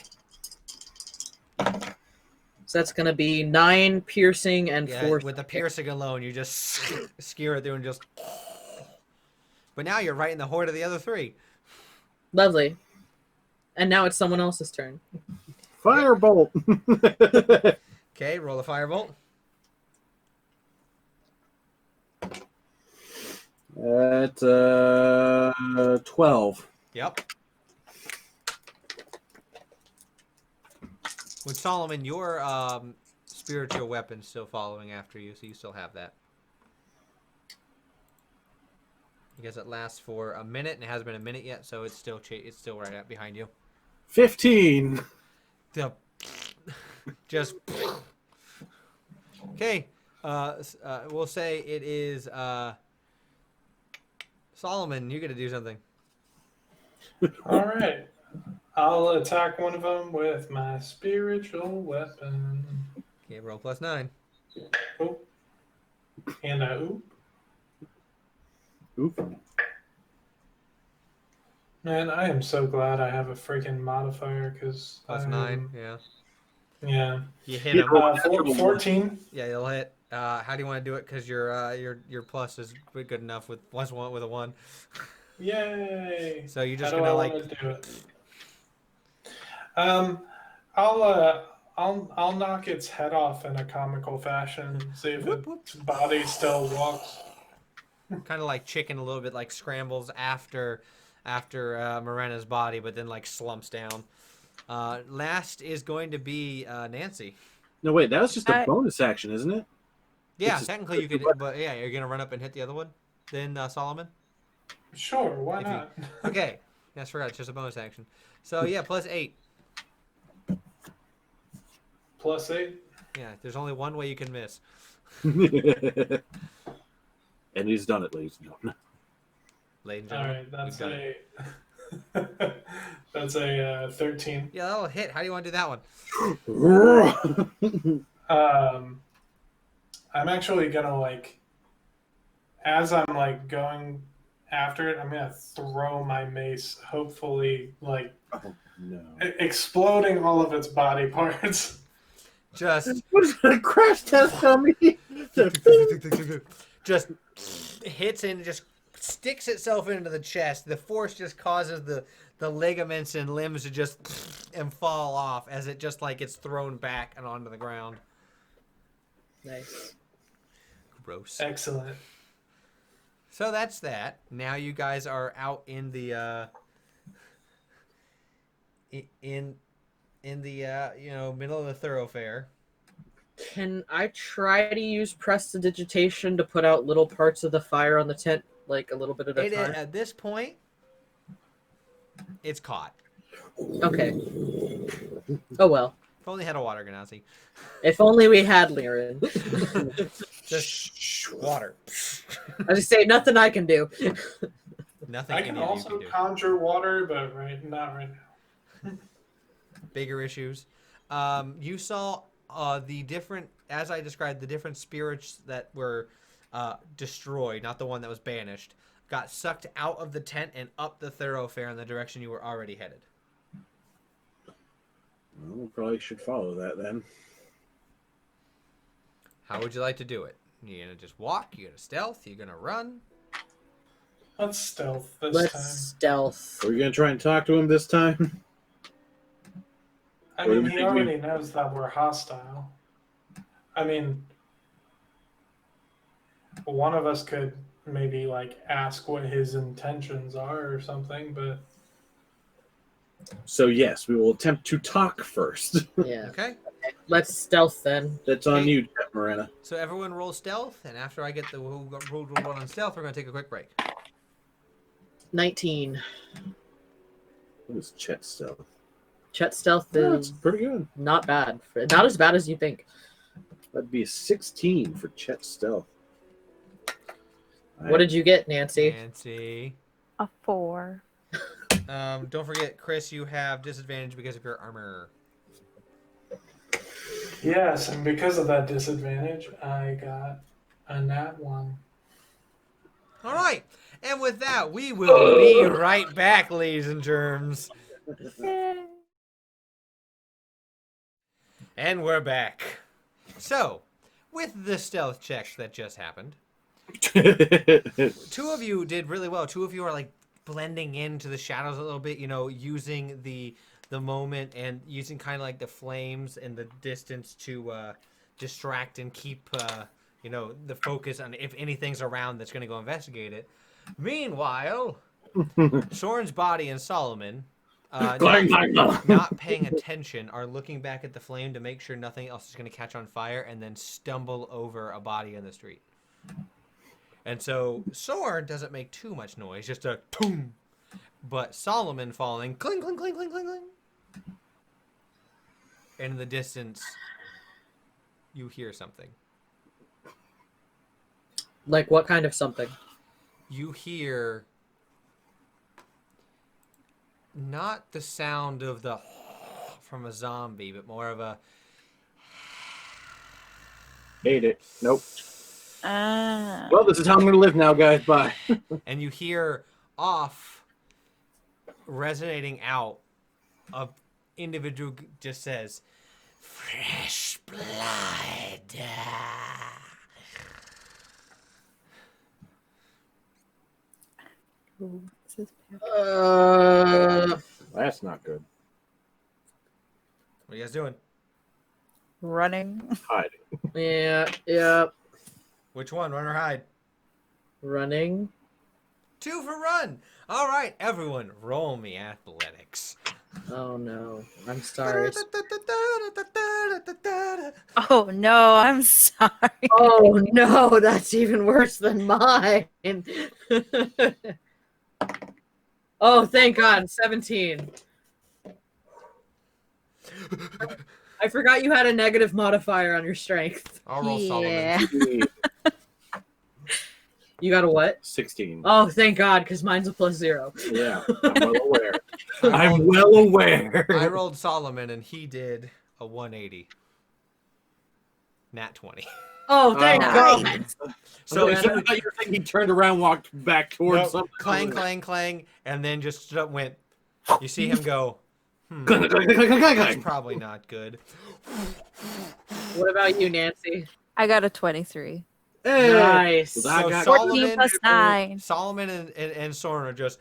[SPEAKER 3] So that's going to be 9 piercing and
[SPEAKER 1] Yeah,
[SPEAKER 3] 4
[SPEAKER 1] with the
[SPEAKER 3] psychic.
[SPEAKER 1] piercing alone, you just skewer it through and just. But now you're right in the horde of the other three.
[SPEAKER 3] Lovely. And now it's someone else's turn.
[SPEAKER 2] Firebolt.
[SPEAKER 1] Okay, roll a firebolt.
[SPEAKER 2] At 12.
[SPEAKER 1] Yep. With Solomon, your spiritual weapon's still following after you, so you still have that. Because it lasts for a minute, and it hasn't been a minute yet, so it's still right up behind you.
[SPEAKER 2] 15.
[SPEAKER 1] The just okay. We'll say it is Solomon. You got to do something.
[SPEAKER 5] All right. I'll attack one of them with my spiritual weapon.
[SPEAKER 1] Okay, roll +9.
[SPEAKER 5] Oh. And I oop.
[SPEAKER 2] Oop.
[SPEAKER 5] Man, I am so glad I have a freaking modifier because
[SPEAKER 1] +9. Yeah.
[SPEAKER 5] Yeah.
[SPEAKER 1] You hit him.
[SPEAKER 5] 14.
[SPEAKER 1] Yeah, you'll hit. How do you want to do it? Because your plus is good enough with +1 with a 1.
[SPEAKER 5] Yay!
[SPEAKER 1] So you're just
[SPEAKER 5] How do
[SPEAKER 1] gonna
[SPEAKER 5] I
[SPEAKER 1] like.
[SPEAKER 5] wanna do it? I'll knock its head off in a comical fashion. See if
[SPEAKER 1] Whoop, whoop.
[SPEAKER 5] its body still walks.
[SPEAKER 1] Kind of like chicken, a little bit like scrambles after Morena's body, but then like slumps down. Last is going to be Nancy.
[SPEAKER 2] No, wait, that was just a
[SPEAKER 4] I-
[SPEAKER 2] bonus action, isn't it?
[SPEAKER 1] Yeah,
[SPEAKER 2] It's a
[SPEAKER 1] technically you could,
[SPEAKER 2] weapon.
[SPEAKER 1] but yeah, you're gonna run up and hit the other one. Then Solomon.
[SPEAKER 5] Sure, why
[SPEAKER 1] If you-
[SPEAKER 5] not?
[SPEAKER 1] Okay, yes, forgot it's just a bonus action. So yeah, +8.
[SPEAKER 5] +8.
[SPEAKER 1] Yeah, there's only one way you can miss.
[SPEAKER 2] And he's done it, ladies and gentlemen.
[SPEAKER 1] Ladies and
[SPEAKER 5] All
[SPEAKER 1] gentlemen,
[SPEAKER 5] right, that's
[SPEAKER 1] we've done it.
[SPEAKER 5] that's a 13.
[SPEAKER 1] Yeah, that'll hit. How do you want to do that one?
[SPEAKER 5] I'm actually gonna as I'm going after it, I'm gonna throw my mace, hopefully
[SPEAKER 2] No.
[SPEAKER 5] exploding all of its body parts.
[SPEAKER 1] Just
[SPEAKER 2] What is that, a crash test on me?
[SPEAKER 1] just hits and just sticks itself into the chest. The force just causes the ligaments and limbs to just and fall off as it just like gets thrown back and onto the ground.
[SPEAKER 3] Nice.
[SPEAKER 1] Gross.
[SPEAKER 5] Excellent.
[SPEAKER 1] So that's that. Now you guys are out in the in the middle of the thoroughfare.
[SPEAKER 3] Can I try to use prestidigitation to put out little parts of the fire on the tent, like a little bit at a time?
[SPEAKER 1] At this point, it's caught.
[SPEAKER 3] Okay. Oh well.
[SPEAKER 1] If only had a water Ganassi.
[SPEAKER 3] If only we had Liren.
[SPEAKER 1] Just water.
[SPEAKER 3] I just say nothing I can do.
[SPEAKER 1] Nothing
[SPEAKER 5] I
[SPEAKER 1] any
[SPEAKER 5] can
[SPEAKER 1] of you
[SPEAKER 5] also
[SPEAKER 1] can do.
[SPEAKER 5] conjure water, but not right now.
[SPEAKER 1] Bigger issues. You saw the different, as I described, the different spirits that were destroyed, not the one that was banished, got sucked out of the tent and up the thoroughfare in the direction you were already headed.
[SPEAKER 2] Well, we probably should follow that then.
[SPEAKER 1] How would you like to do it? You gonna just walk? You gonna stealth? You gonna run?
[SPEAKER 5] Let's stealth this
[SPEAKER 3] Let's
[SPEAKER 5] time.
[SPEAKER 3] stealth.
[SPEAKER 2] Are we going to try and talk to him this time?
[SPEAKER 5] I
[SPEAKER 2] What do
[SPEAKER 5] mean,
[SPEAKER 2] we
[SPEAKER 5] he
[SPEAKER 2] think
[SPEAKER 5] already knows that we're hostile. I mean, one of us could maybe ask what his intentions are or something, but
[SPEAKER 2] So, yes, we will attempt to talk first.
[SPEAKER 3] Yeah.
[SPEAKER 1] Okay.
[SPEAKER 3] Let's stealth then.
[SPEAKER 2] That's on
[SPEAKER 1] Okay.
[SPEAKER 2] you, Morena.
[SPEAKER 1] So everyone roll stealth, and after I get the rule on stealth, we're gonna take a quick break.
[SPEAKER 3] 19.
[SPEAKER 2] What is Chet stealth?
[SPEAKER 3] Chet stealth
[SPEAKER 2] That's
[SPEAKER 3] is
[SPEAKER 2] pretty good.
[SPEAKER 3] not bad. Not as bad as you think.
[SPEAKER 2] That'd be a 16 for Chet stealth.
[SPEAKER 3] What did you get, Nancy?
[SPEAKER 1] Nancy.
[SPEAKER 4] A 4.
[SPEAKER 1] Don't forget, Chris, you have disadvantage because of your armor.
[SPEAKER 5] Yes, and because of that disadvantage, I got a nat 1.
[SPEAKER 1] All right. And with that, we will be right back, ladies and germs. And we're back. So, with the stealth checks that just happened, 2 of you did really well. 2 of you are like blending into the shadows a little bit, you know, using the moment and using kind of like the flames and the distance to distract and keep you know, the focus on if anything's around that's going to go investigate it. Meanwhile, Soren's body and Solomon, not paying attention, are looking back at the flame to make sure nothing else is going to catch on fire, and then stumble over a body in the street. And so Soren doesn't make too much noise, just a boom. But Solomon falling, cling, cling, cling, cling, cling, cling. And in the distance, you hear something.
[SPEAKER 3] Like what kind of something?
[SPEAKER 1] You hear not the sound of the from a zombie, but more of a
[SPEAKER 2] Hate it. Nope.
[SPEAKER 4] Ah.
[SPEAKER 2] Well, this is how I'm going to live now, guys. Bye.
[SPEAKER 1] and you hear off resonating out a individual just says fresh blood.
[SPEAKER 4] Ooh, this is
[SPEAKER 2] That's not good.
[SPEAKER 1] What are you guys doing?
[SPEAKER 4] running.
[SPEAKER 2] Hiding.
[SPEAKER 3] Yeah.
[SPEAKER 1] Which one, run or hide?
[SPEAKER 3] Running.
[SPEAKER 1] 2 for run. All right, everyone, roll me athletics.
[SPEAKER 3] Oh no. I'm sorry.
[SPEAKER 4] Oh no, I'm sorry.
[SPEAKER 3] Oh no, that's even worse than mine. Oh, thank God. 17. I forgot you had a negative modifier on your strength.
[SPEAKER 1] I'll roll
[SPEAKER 4] Yeah.
[SPEAKER 1] Solomon.
[SPEAKER 3] You got a what?
[SPEAKER 2] 16.
[SPEAKER 3] Oh, thank God, because mine's a +0.
[SPEAKER 2] Yeah, I'm well aware. I'm well aware.
[SPEAKER 1] I rolled Solomon, and he did a 180. Nat 20.
[SPEAKER 3] Oh, thank God.
[SPEAKER 4] Nice.
[SPEAKER 1] So
[SPEAKER 2] I thought you were saying he turned around, walked back towards something.
[SPEAKER 1] clang, clang, clang, and then just went. You see him go, that's probably not good.
[SPEAKER 3] What about you, Nancy?
[SPEAKER 4] I got a 23.
[SPEAKER 2] Hey.
[SPEAKER 3] Nice.
[SPEAKER 2] So I
[SPEAKER 1] So
[SPEAKER 2] got
[SPEAKER 4] 14 plus 9.
[SPEAKER 1] Solomon and Soren are just.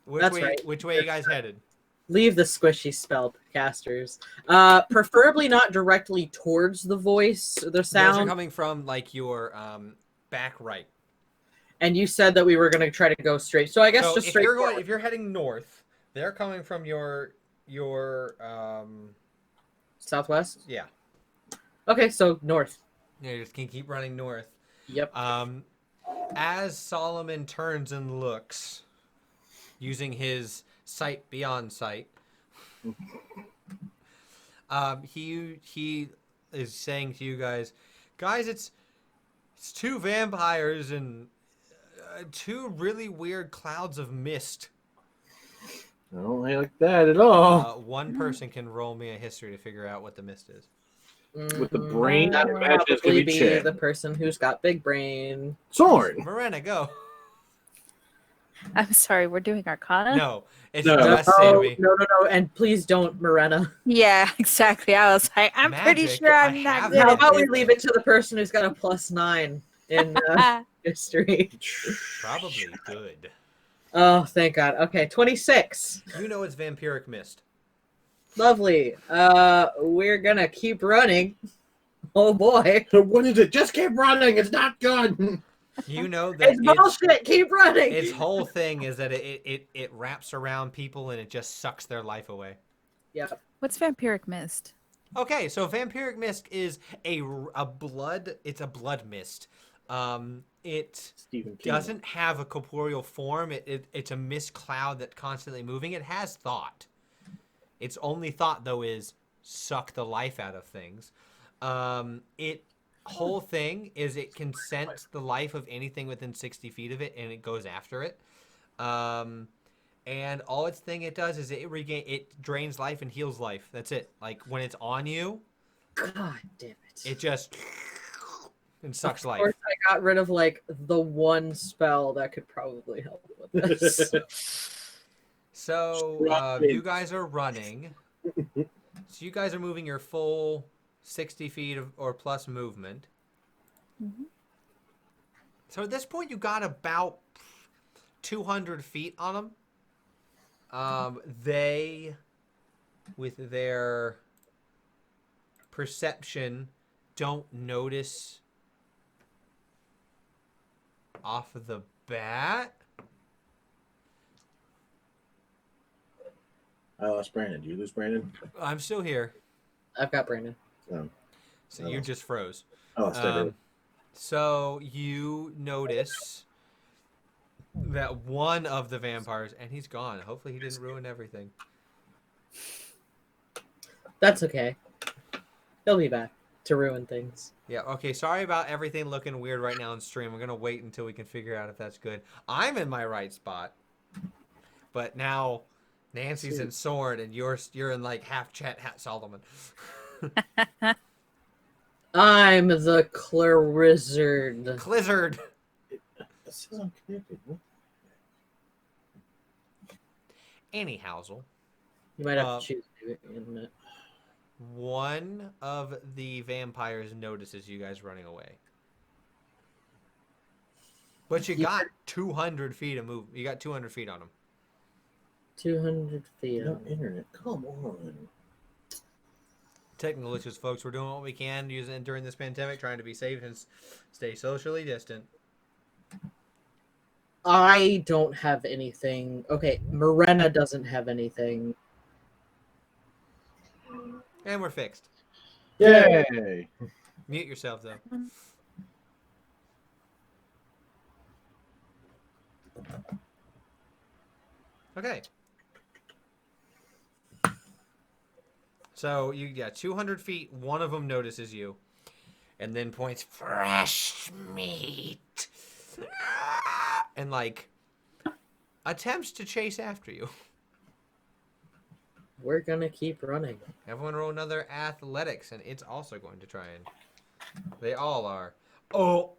[SPEAKER 3] That's right.
[SPEAKER 1] Which way you guys headed?
[SPEAKER 3] Leave the squishy spellcasters. Preferably not directly towards the voice, the
[SPEAKER 1] Those are
[SPEAKER 3] sound.
[SPEAKER 1] coming from like your back right.
[SPEAKER 3] And you said that we were going to try to go straight. So I guess
[SPEAKER 1] So
[SPEAKER 3] just
[SPEAKER 1] if
[SPEAKER 3] straight
[SPEAKER 1] you're
[SPEAKER 3] forward.
[SPEAKER 1] if you're heading north, they're coming from your
[SPEAKER 3] Southwest?
[SPEAKER 1] yeah.
[SPEAKER 3] Okay, so north.
[SPEAKER 1] You just can keep running north.
[SPEAKER 3] Yep.
[SPEAKER 1] As Solomon turns and looks, using his sight beyond sight, he is saying to you guys, it's 2 vampires and 2 really weird clouds of mist.
[SPEAKER 2] I don't like that at all.
[SPEAKER 1] One person can roll me a history to figure out what the mist is.
[SPEAKER 2] With the brain, I
[SPEAKER 3] That would
[SPEAKER 2] imagine it's
[SPEAKER 3] probably
[SPEAKER 2] going to be
[SPEAKER 3] be
[SPEAKER 2] Chet.
[SPEAKER 3] the person who's got big brain.
[SPEAKER 2] Sword.
[SPEAKER 1] Morena, go.
[SPEAKER 4] I'm sorry, we're doing Arcana?
[SPEAKER 1] No, it's
[SPEAKER 2] No.
[SPEAKER 1] just
[SPEAKER 3] Oh,
[SPEAKER 1] Sammy.
[SPEAKER 3] no, and please don't, Morena.
[SPEAKER 4] Yeah, exactly. I was like, I'm pretty
[SPEAKER 1] Magic,
[SPEAKER 4] sure
[SPEAKER 1] I
[SPEAKER 4] I'm not
[SPEAKER 1] have
[SPEAKER 4] good
[SPEAKER 3] How
[SPEAKER 4] at
[SPEAKER 3] about we
[SPEAKER 4] this.
[SPEAKER 3] leave it to the person who's got a +9 in history?
[SPEAKER 1] Probably good.
[SPEAKER 3] Oh, thank God. Okay, 26.
[SPEAKER 1] You know it's vampiric mist.
[SPEAKER 3] Lovely. We're gonna keep running. Oh boy.
[SPEAKER 2] What is it? Just keep running. It's not good.
[SPEAKER 1] You know that
[SPEAKER 3] It's bullshit. Keep running.
[SPEAKER 1] its whole thing is that it wraps around people and it just sucks their life away.
[SPEAKER 3] Yep.
[SPEAKER 4] What's vampiric mist?
[SPEAKER 1] Okay, so vampiric mist is a blood. It's a blood mist. It
[SPEAKER 2] Stephen King.
[SPEAKER 1] doesn't have a corporeal form. It's a mist cloud that's constantly moving. It has thought. Its only thought, though, is suck the life out of things. Whole thing is it can sense the life of anything within 60 feet of it, and it goes after it. And all its thing it does is it drains life and heals life. That's it. Like when it's on you,
[SPEAKER 3] God damn it!
[SPEAKER 1] it just and sucks
[SPEAKER 3] Of
[SPEAKER 1] life.
[SPEAKER 3] course, I got rid of like the one spell that could probably help with this.
[SPEAKER 1] So you guys are running. So you guys are moving your full 60 feet or plus movement.
[SPEAKER 4] Mhm.
[SPEAKER 1] So at this point, you got about 200 feet on them. They, with their perception, don't notice off the bat.
[SPEAKER 2] I lost Brandon. Did you lose Brandon?
[SPEAKER 1] I'm still here.
[SPEAKER 3] I've got Brandon.
[SPEAKER 1] So you just froze.
[SPEAKER 2] I lost everyone.
[SPEAKER 1] So you notice that one of the vampires, and he's gone. Hopefully he didn't ruin everything.
[SPEAKER 3] That's okay. He'll be back to ruin things.
[SPEAKER 1] Yeah, okay, sorry about everything looking weird right now on stream. We're going to wait until we can figure out if that's good. I'm in my right spot. But now Nancy's in sword, and you're in like half Chet, half Solomon.
[SPEAKER 3] I'm the Clarizzard.
[SPEAKER 1] Clizzard!
[SPEAKER 2] It says I'm connected. What?
[SPEAKER 1] Anyhow,
[SPEAKER 3] You might have to choose maybe in a minute.
[SPEAKER 1] one of the vampires notices you guys running away. But you got 200 feet of move. You got 200 feet on him.
[SPEAKER 3] 200 feet.
[SPEAKER 2] No internet. Come on.
[SPEAKER 1] Technical issues, folks. We're doing what we can using during this pandemic, trying to be safe and stay socially distant.
[SPEAKER 3] I don't have anything. Okay, Morena doesn't have anything.
[SPEAKER 1] And we're fixed.
[SPEAKER 2] Yay!
[SPEAKER 1] Mute yourself, though. Okay. So you got 200 feet. One of them notices you, and then points fresh meat, and like attempts to chase after you.
[SPEAKER 3] We're gonna keep running.
[SPEAKER 1] Everyone roll another athletics, and it's also going to try and. They all are. Oh.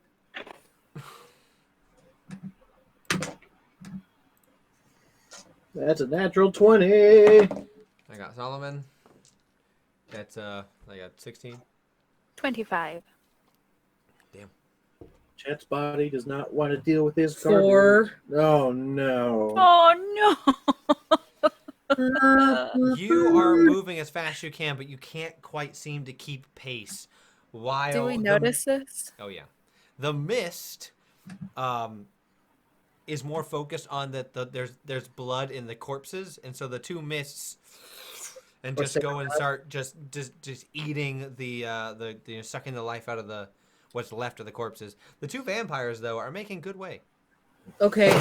[SPEAKER 2] That's a natural 20.
[SPEAKER 1] I got Solomon. That's I got 16.
[SPEAKER 4] 25.
[SPEAKER 1] Damn.
[SPEAKER 2] Chet's body does not want to deal with his
[SPEAKER 3] 4.
[SPEAKER 2] Oh no.
[SPEAKER 4] Oh no!
[SPEAKER 1] You are moving as fast as you can, but you can't quite seem to keep pace. While
[SPEAKER 4] Do we notice this?
[SPEAKER 1] Oh yeah, the mist is more focused on there's blood in the corpses, and so the two mists and just go and start just eating the sucking the life out of the what's left of the corpses. The two vampires though are making good way.
[SPEAKER 3] Okay.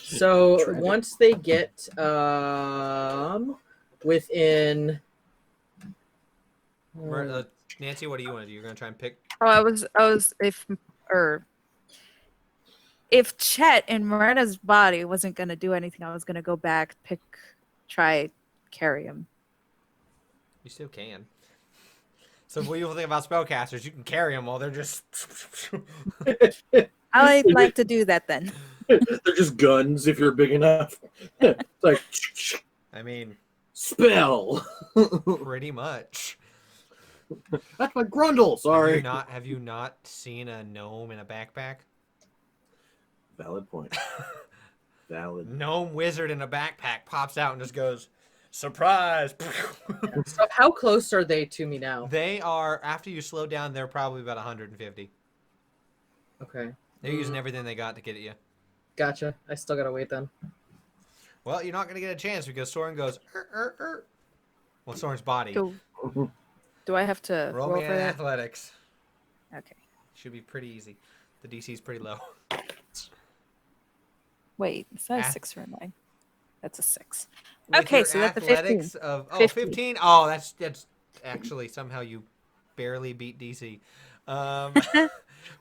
[SPEAKER 3] So once they get within.
[SPEAKER 1] Nancy, what do you want to do? You're gonna try and pick.
[SPEAKER 4] Oh, I was if Chet in Morena's body wasn't gonna do anything, I was gonna go back, try carry him.
[SPEAKER 1] You still can. So what do you think about spellcasters? You can carry them while they're just.
[SPEAKER 4] I'd like to do that then.
[SPEAKER 2] They're just guns if you're big enough. It's like
[SPEAKER 1] I mean,
[SPEAKER 2] spell.
[SPEAKER 1] pretty much.
[SPEAKER 2] That's my grundle. Sorry.
[SPEAKER 1] Have you not seen a gnome in a backpack?
[SPEAKER 2] Valid point. Valid.
[SPEAKER 1] Gnome wizard in a backpack pops out and just goes, surprise!
[SPEAKER 3] So how close are they to me now?
[SPEAKER 1] They are, after you slow down, they're probably about 150.
[SPEAKER 3] Okay.
[SPEAKER 1] They're using everything they got to get at you.
[SPEAKER 3] Gotcha. I still gotta wait then.
[SPEAKER 1] Well, you're not going to get a chance because Soren goes, Well, Soren's body.
[SPEAKER 4] Do I have to
[SPEAKER 1] Roll
[SPEAKER 4] roll
[SPEAKER 1] me
[SPEAKER 4] for
[SPEAKER 1] an
[SPEAKER 4] that?
[SPEAKER 1] athletics.
[SPEAKER 4] Okay.
[SPEAKER 1] Should be pretty easy. The DC is pretty low.
[SPEAKER 4] Wait, is that a
[SPEAKER 1] Ath-
[SPEAKER 4] 6 or a 9? That's a 6.
[SPEAKER 1] With
[SPEAKER 4] Okay,
[SPEAKER 1] your
[SPEAKER 4] so that's a 15.
[SPEAKER 1] athletics of
[SPEAKER 4] 15.
[SPEAKER 1] 15. Oh, that's actually somehow you barely beat DC.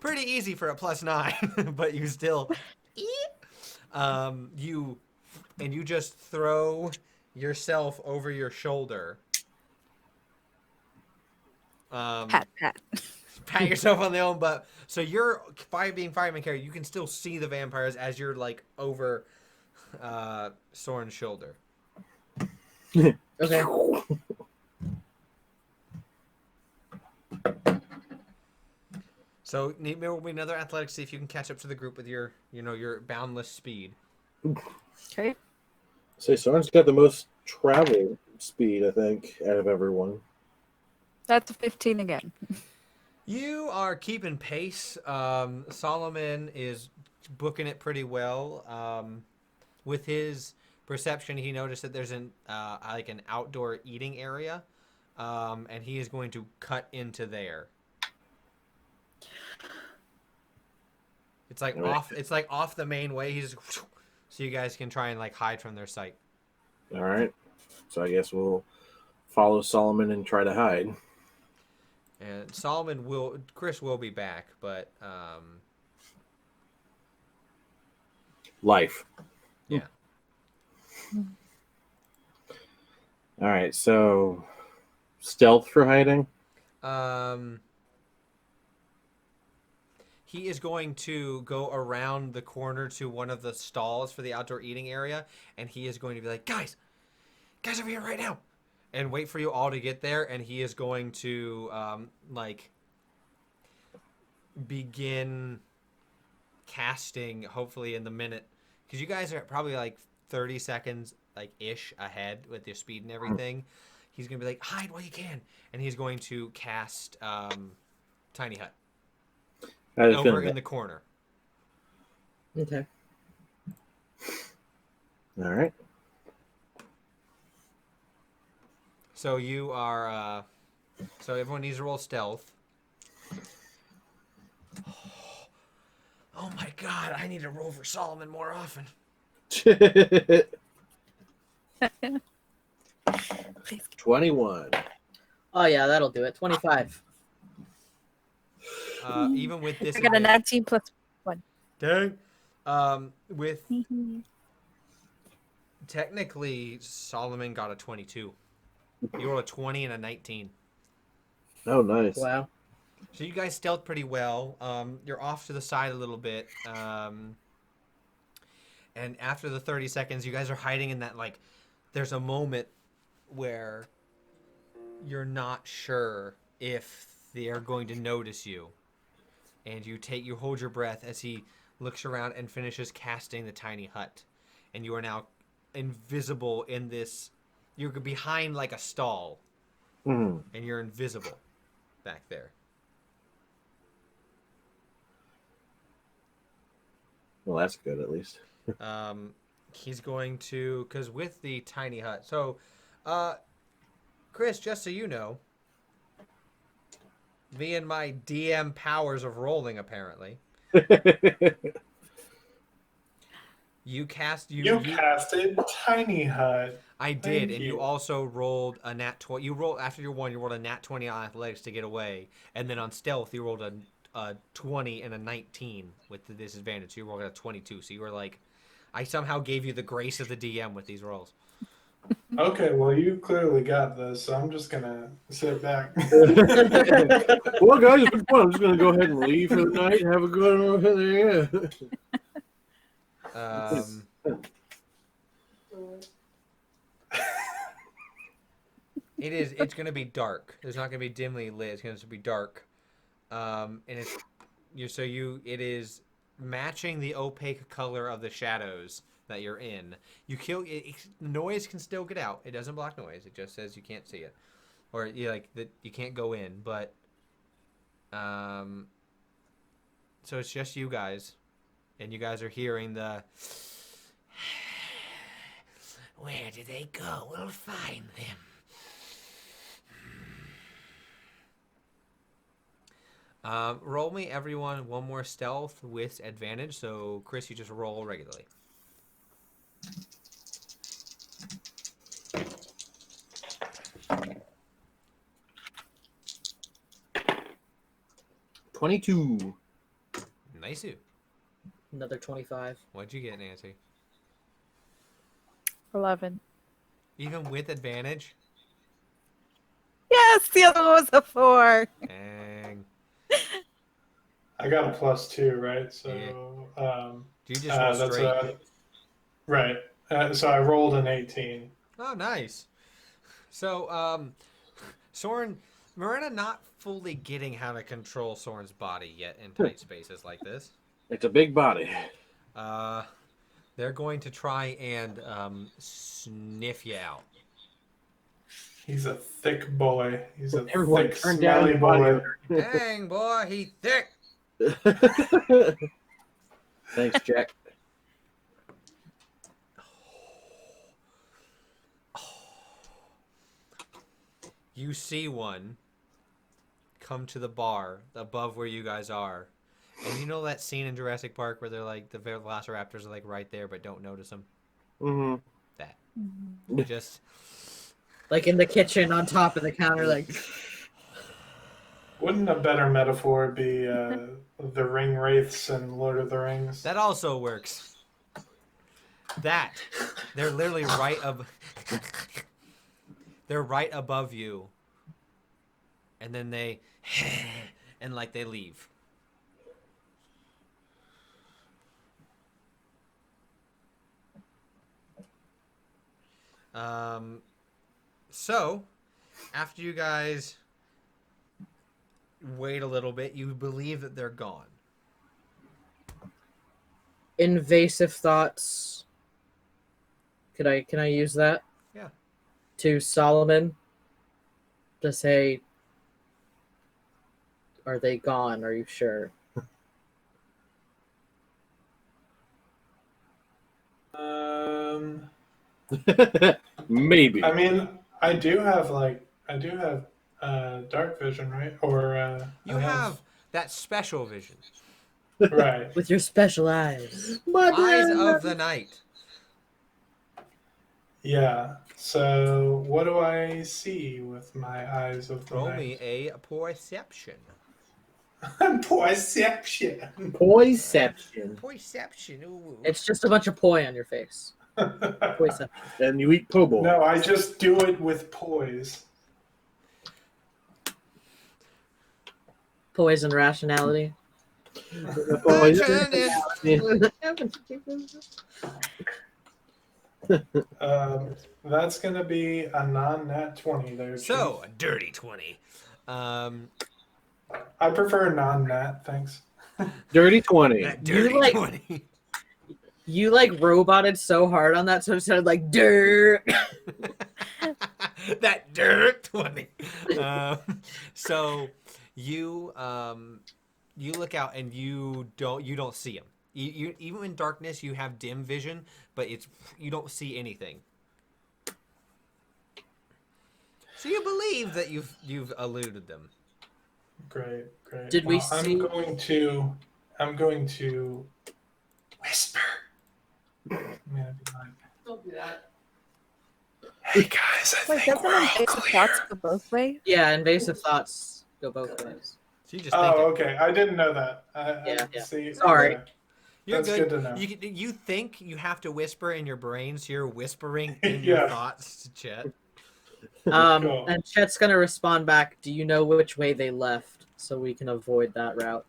[SPEAKER 1] Pretty easy for a +9, but you still you just throw yourself over your shoulder.
[SPEAKER 4] Pat.
[SPEAKER 1] Pat yourself on the own butt. So you're being fireman character, you can still see the vampires as you're like over Soren's shoulder.
[SPEAKER 3] Okay.
[SPEAKER 1] So there will be another athletics, see if you can catch up to the group with your your boundless speed.
[SPEAKER 4] Okay.
[SPEAKER 2] Say Soren's got the most travel speed, I think, out of everyone.
[SPEAKER 4] That's a 15 again.
[SPEAKER 1] You are keeping pace. Solomon is booking it pretty well. With his perception, he noticed that there's an outdoor eating area, and he is going to cut into there. It's like off. It's like off the main way. He's so you guys can try and like hide from their sight.
[SPEAKER 2] All right. So I guess we'll follow Solomon and try to hide.
[SPEAKER 1] And Chris will be back, but
[SPEAKER 2] Life.
[SPEAKER 1] yeah.
[SPEAKER 2] All right. So stealth for hiding.
[SPEAKER 1] He is going to go around the corner to one of the stalls for the outdoor eating area, and he is going to be like, guys over here right now, and wait for you all to get there, and he is going to begin casting, hopefully in the minute, because you guys are probably like 30 seconds ish ahead with your speed and everything. He's gonna be like, hide while you can, and he's going to cast Tiny Hut over in the corner.
[SPEAKER 3] Okay.
[SPEAKER 2] All right.
[SPEAKER 1] So you are so everyone needs to roll stealth. Oh my god, I need to roll for Solomon more often.
[SPEAKER 4] Please.
[SPEAKER 2] 21.
[SPEAKER 3] Oh yeah, that'll do it. 25.
[SPEAKER 1] Even with this,
[SPEAKER 4] I got a 19 plus 1.
[SPEAKER 1] dang. With technically Solomon got a 22. You rolled a 20 and a 19.
[SPEAKER 2] Oh, nice.
[SPEAKER 3] Wow.
[SPEAKER 1] So you guys stealth pretty well. You're off to the side a little bit. And after the 30 seconds, you guys are hiding in that, there's a moment where you're not sure if they're going to notice you. And you hold your breath as he looks around and finishes casting the tiny hut. And you are now invisible in this. You're behind like a stall.
[SPEAKER 2] Mm.
[SPEAKER 1] And you're invisible back there.
[SPEAKER 2] Well, that's good at least.
[SPEAKER 1] He's going to, because with the tiny hut. So, Chris, just so you know, me and my DM powers of rolling, apparently. You
[SPEAKER 5] casted Tiny Hut.
[SPEAKER 1] I did,
[SPEAKER 5] Thank
[SPEAKER 1] and you also rolled a nat 20. You rolled after your 1. You rolled a nat 20 on athletics to get away, and then on stealth you rolled a 20 and a 19 with the disadvantage. So you rolled a 22. So you were like, I somehow gave you the grace of the DM with these rolls.
[SPEAKER 5] Okay, well, you clearly got this, so I'm just gonna sit back.
[SPEAKER 2] Well, guys, it's been fun. I'm just going to go ahead and leave for the night. Have a good one.
[SPEAKER 1] It's going to be dark. It's not going to be dimly lit. It's going to be dark. And it is matching the opaque color of the shadows that you're in. Noise can still get out. It doesn't block noise. It just says you can't see it, or you can't go in. But so it's just you guys, and you guys are hearing the. Where did they go? We'll find them. Roll me, everyone, one more stealth with advantage. So, Chris, you just roll regularly.
[SPEAKER 2] $22.
[SPEAKER 1] Nice.
[SPEAKER 3] Another 25.
[SPEAKER 1] What'd you get, Nancy?
[SPEAKER 4] 11.
[SPEAKER 1] Even with advantage?
[SPEAKER 4] Yes, the other one was a 4.
[SPEAKER 1] Dang.
[SPEAKER 5] I got a +2, right? So
[SPEAKER 1] Do you just roll
[SPEAKER 5] that's
[SPEAKER 1] straight?
[SPEAKER 5] right. So I rolled an 18.
[SPEAKER 1] Oh, nice. So, Soren, Marina not fully getting how to control Soren's body yet in tight spaces like this.
[SPEAKER 2] It's a big body.
[SPEAKER 1] They're going to try and sniff you out.
[SPEAKER 5] He's a thick boy. He's a
[SPEAKER 2] Everyone
[SPEAKER 5] thick,
[SPEAKER 2] turn down
[SPEAKER 5] smelly
[SPEAKER 2] your body
[SPEAKER 5] boy.
[SPEAKER 2] odor.
[SPEAKER 1] Dang, boy, he thick.
[SPEAKER 2] Thanks, Jack.
[SPEAKER 1] You see one come to the bar above where you guys are. And you know that scene in Jurassic Park where they're like, the velociraptors are like right there but don't notice them?
[SPEAKER 2] Mm-hmm.
[SPEAKER 1] That.
[SPEAKER 4] Mm-hmm.
[SPEAKER 1] Just...
[SPEAKER 3] Like in the kitchen on top of the counter, like.
[SPEAKER 5] Wouldn't a better metaphor be the ring wraiths in Lord of the Rings?
[SPEAKER 1] That also works. That. They're literally they're right above you. And then they and like they leave. So after you guys wait a little bit, you believe that they're gone.
[SPEAKER 3] Invasive thoughts. Can I use that?
[SPEAKER 1] Yeah.
[SPEAKER 3] To Solomon to say, are they gone? Are you sure?
[SPEAKER 2] Maybe.
[SPEAKER 5] I mean, I do have dark vision, right? Or
[SPEAKER 1] You have that special vision.
[SPEAKER 5] right.
[SPEAKER 3] With your special eyes.
[SPEAKER 1] Eyes of the night.
[SPEAKER 5] Yeah. So what do I see with my eyes of the
[SPEAKER 1] Roll
[SPEAKER 5] night?
[SPEAKER 1] me a perception.
[SPEAKER 5] Perception.
[SPEAKER 2] Poiception.
[SPEAKER 1] Perception. Ooh.
[SPEAKER 3] It's just a bunch of poi on your face. Poiception.
[SPEAKER 2] And you eat po' boy.
[SPEAKER 5] No, I just do it with poise.
[SPEAKER 3] Poison rationality.
[SPEAKER 5] That's gonna be a non-nat 20 there.
[SPEAKER 1] So,
[SPEAKER 5] Chief.
[SPEAKER 1] a dirty 20.
[SPEAKER 5] I prefer non-nat, thanks.
[SPEAKER 2] Dirty 20.
[SPEAKER 1] That dirty
[SPEAKER 3] like-
[SPEAKER 1] 20.
[SPEAKER 3] You like roboted so hard on that, so it sounded like dirt.
[SPEAKER 1] That dirt 20. So you you look out and you don't see him. You even in darkness you have dim vision, but you don't see anything. So you believe that you've eluded them.
[SPEAKER 5] Great.
[SPEAKER 3] Did we
[SPEAKER 5] I'm
[SPEAKER 3] see-
[SPEAKER 5] going to whisper.
[SPEAKER 6] Don't do that.
[SPEAKER 5] Hey guys, I
[SPEAKER 4] Wait,
[SPEAKER 5] think
[SPEAKER 4] doesn't
[SPEAKER 5] we're all
[SPEAKER 4] invasive
[SPEAKER 5] clear.
[SPEAKER 4] thoughts go both ways?
[SPEAKER 3] Yeah, invasive thoughts go both ways.
[SPEAKER 1] So you just think
[SPEAKER 5] Oh,
[SPEAKER 1] it.
[SPEAKER 5] okay. I didn't know that.
[SPEAKER 3] Yeah.
[SPEAKER 5] See,
[SPEAKER 3] Sorry.
[SPEAKER 5] okay.
[SPEAKER 1] You're
[SPEAKER 5] That's
[SPEAKER 1] good.
[SPEAKER 5] good to know.
[SPEAKER 1] You think you have to whisper in your brain, so you're whispering in
[SPEAKER 5] Yeah.
[SPEAKER 1] your thoughts to Chet.
[SPEAKER 5] Cool.
[SPEAKER 3] And Chet's gonna respond back. Do you know which way they left, so we can avoid that route?